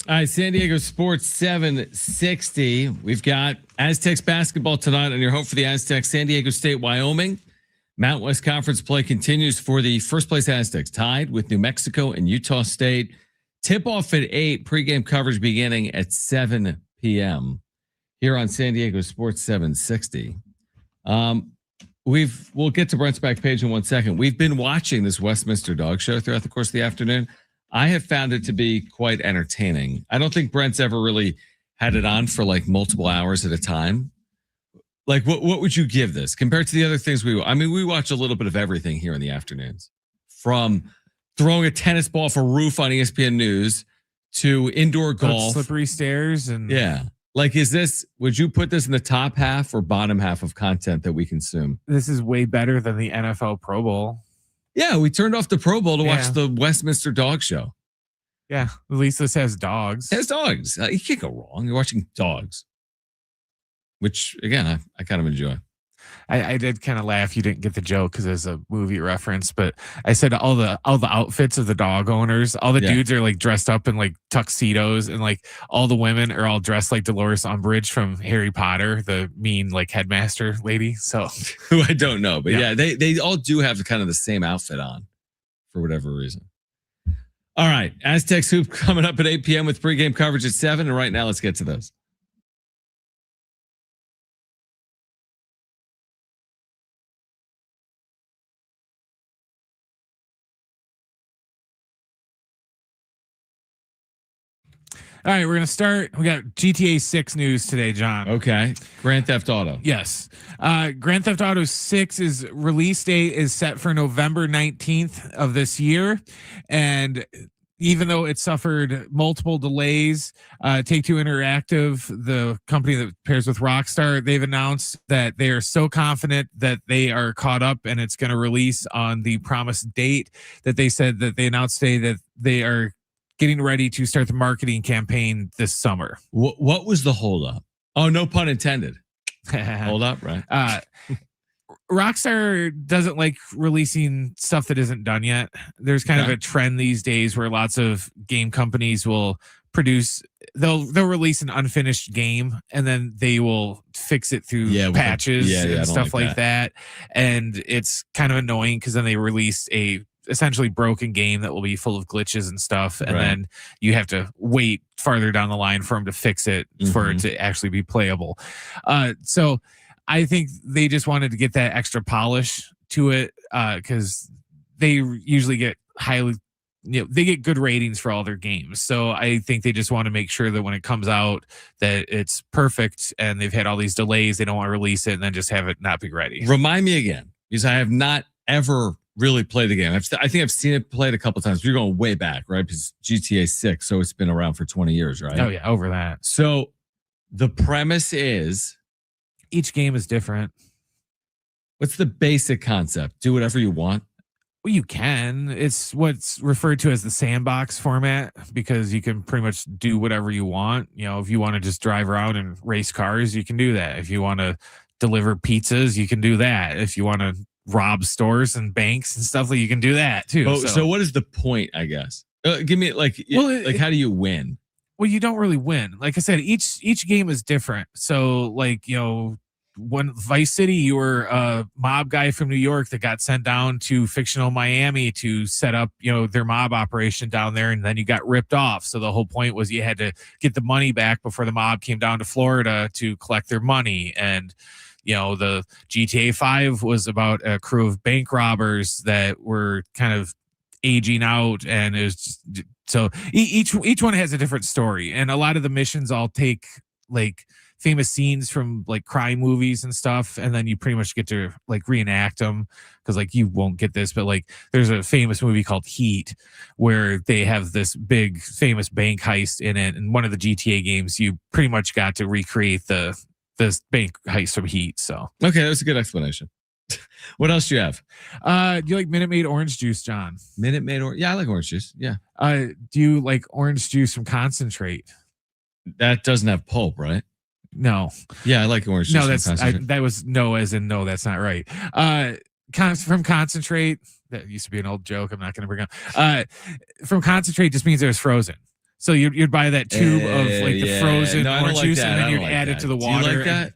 All right, San Diego Sports 760. We've got Aztecs basketball tonight on your home for the Aztecs. San Diego State, Wyoming. Mountain West Conference play continues for the first place Aztecs, tied with New Mexico and Utah State. Tip off at 8, pregame coverage beginning at 7 p.m. here on San Diego Sports 760. We'll get to Brent's back page in 1 second. We've been watching this Westminster Dog Show throughout the course of the afternoon. I have found it to be quite entertaining. I don't think Brent's ever really had it on for like multiple hours at a time. Like, what would you give this compared to the other things we watch a little bit of everything here in the afternoons, from throwing a tennis ball off a roof on ESPN News to indoor golf, slippery stairs, and yeah. Like, would you put this in the top half or bottom half of content that we consume? This is way better than the NFL Pro Bowl. Yeah, we turned off the Pro Bowl to watch the Westminster Dog Show. Yeah, at least this has dogs. It has dogs. You can't go wrong. You're watching dogs, which, again, I kind of enjoy. I did kind of laugh. You didn't get the joke because it's a movie reference, but I said all the outfits of the dog owners, all the dudes are like dressed up in like tuxedos, and like all the women are all dressed like Dolores Umbridge from Harry Potter, the mean like headmaster lady. So who I don't know, but yeah, they all do have kind of the same outfit on for whatever reason. All right, Aztecs Hoop coming up at 8 p.m. with pregame coverage at 7, and right now let's get to those. All right, we're going to start. We got GTA 6 news today, John. Okay. Grand Theft Auto. Yes. Grand Theft Auto 6's release date is set for November 19th of this year. And even though it suffered multiple delays, Take-Two Interactive, the company that pairs with Rockstar, they've announced that they are so confident that they are caught up and it's going to release on the promised date that they said that they announced today that they are getting ready to start the marketing campaign this summer. What was the holdup? Oh, no pun intended. Hold up, right? Rockstar doesn't like releasing stuff that isn't done yet. There's kind of a trend these days where lots of game companies will they'll release an unfinished game and then they will fix it through patches and stuff like that. And it's kind of annoying because then they release a essentially broken game that will be full of glitches and stuff, and then you have to wait farther down the line for them to fix it for it to actually be playable. So I think they just wanted to get that extra polish to it because they usually get they get good ratings for all their games. So I think they just want to make sure that when it comes out that it's perfect, and they've had all these delays. They don't want to release it and then just have it not be ready. Remind me again, because I have not ever really play the game. I think I've seen it played a couple of times. You're going way back, right? Because GTA 6, so it's been around for 20 years, right? Oh yeah, over that. So the premise is each game is different. What's the basic concept? Do whatever you want? Well, you can. It's what's referred to as the sandbox format because you can pretty much do whatever you want. You know, if you want to just drive around and race cars, you can do that. If you want to deliver pizzas, you can do that. If you want to rob stores and banks and stuff, like you can do that too. Oh, so what is the point, I guess? Give me like how do you win? Well, you don't really win. Like I said, each game is different. So like, you know, when Vice City, you were a mob guy from New York that got sent down to fictional Miami to set up, you know, their mob operation down there, and then you got ripped off. So the whole point was you had to get the money back before the mob came down to Florida to collect their money. And you know, the GTA 5 was about a crew of bank robbers that were kind of aging out, and it was just, so each one has a different story, and a lot of the missions all take like famous scenes from like crime movies and stuff, and then you pretty much get to like reenact them because like you won't get this, but like there's a famous movie called Heat where they have this big famous bank heist in it, and one of the GTA games you pretty much got to recreate this bank heist from Heat. So okay, that's a good explanation. What else do you have? Do you like Minute Maid orange juice, John? Minute Maid orange? Yeah, I like orange juice. Yeah. Do you like orange juice from concentrate? That doesn't have pulp, right? No. Yeah, I like orange juice. No, that was no, as in no, that's not right. From concentrate. That used to be an old joke. I'm not going to bring up. From concentrate just means it was frozen. So you'd buy that tube of like the frozen No, I don't orange like juice, that. and I then don't you'd like add that. it to the Do water. you like that?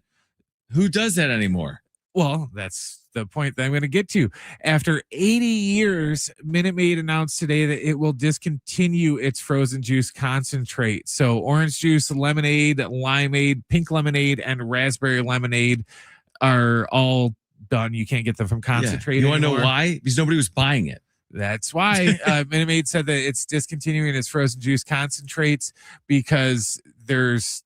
Who does that anymore? Well, that's the point that I'm going to get to. After 80 years, Minute Maid announced today that it will discontinue its frozen juice concentrate. So orange juice, lemonade, limeade, pink lemonade, and raspberry lemonade are all done. You can't get them from concentrate You want to anymore. know why? Because nobody was buying it. That's why Minute Maid said that it's discontinuing its frozen juice concentrates because there's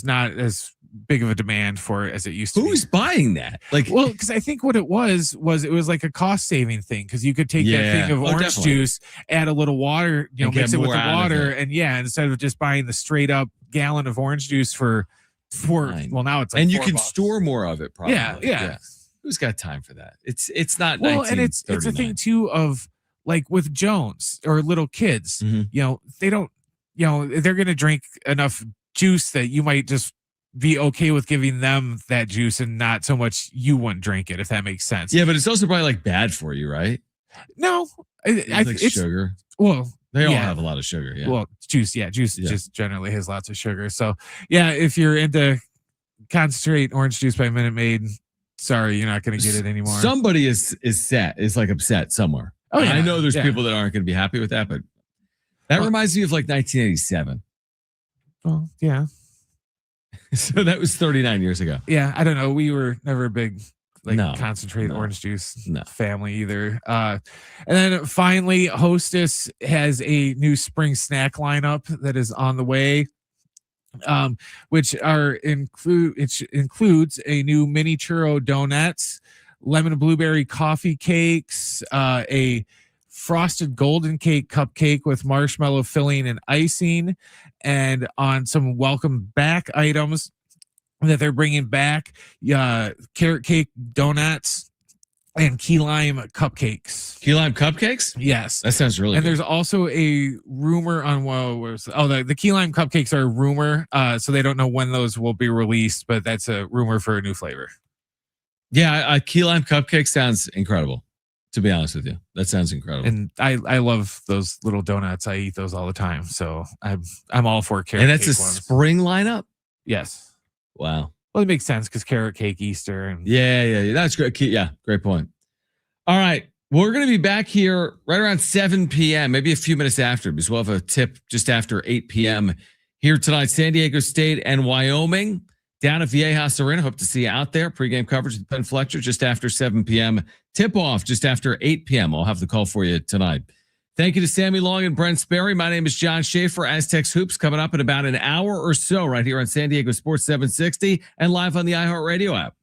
not as big of a demand for it as it used to Who's be. buying that? Like, Well, because I think what it was it was like a cost saving thing because you could take that thing of orange definitely. juice, add a little water, And mix get it with more the out of water, it. and instead of just buying the straight up gallon of orange juice for Fine. well, now it's like and you $4 can bucks. store more of it. Probably. Yeah. Who's got time for that? It's not. Well, and it's a thing too of like with Jones or little kids, Mhm. they don't, they're going to drink enough juice that you might just be okay with giving them that juice and not so much you wouldn't drink it, if that makes sense. Yeah, but it's also probably like bad for you, right? No, It's like sugar. Well, They all have a lot of sugar. Yeah. Well, juice just generally has lots of sugar. So yeah, if you're into concentrate orange juice by Minute Maid, sorry, you're not going to get it anymore. Somebody is like upset somewhere. Oh, yeah. I know there's Yeah. people that aren't going to be happy with that, but that reminds me of like 1987. Well, yeah. So that was 39 years ago. Yeah, I don't know. We were never a big concentrate No. orange juice No. family either. And then finally, Hostess has a new spring snack lineup that is on the way, which includes a new mini churro donuts, lemon blueberry coffee cakes, a frosted golden cake cupcake with marshmallow filling and icing, and on some welcome back items that they're bringing back, carrot cake donuts and key lime cupcakes. Key lime cupcakes? Yes. That sounds really And good. there's also a rumor on the key lime cupcakes are a rumor, so they don't know when those will be released, but that's a rumor for a new flavor. Yeah, key lime cupcake sounds incredible. To be honest with you, that sounds incredible. And I love those little donuts. I eat those all the time, so I'm all for carrot. And that's cake a ones. spring lineup. Yes. Wow. Well, it makes sense because carrot cake, Easter, and Yeah. That's great. Yeah, great point. All right. We're going to be back here right around 7 p.m., maybe a few minutes after, because we'll have a tip just after 8 p.m. here tonight. San Diego State and Wyoming down at Viejas Arena. Hope to see you out there. Pre-game coverage with Ben Fletcher just after 7 p.m. Tip-off just after 8 p.m. I'll have the call for you tonight. Thank you to Sammy Long and Brent Sperry. My name is Jon Schaefer. Aztecs Hoops coming up in about an hour or so right here on San Diego Sports 760 and live on the iHeartRadio app.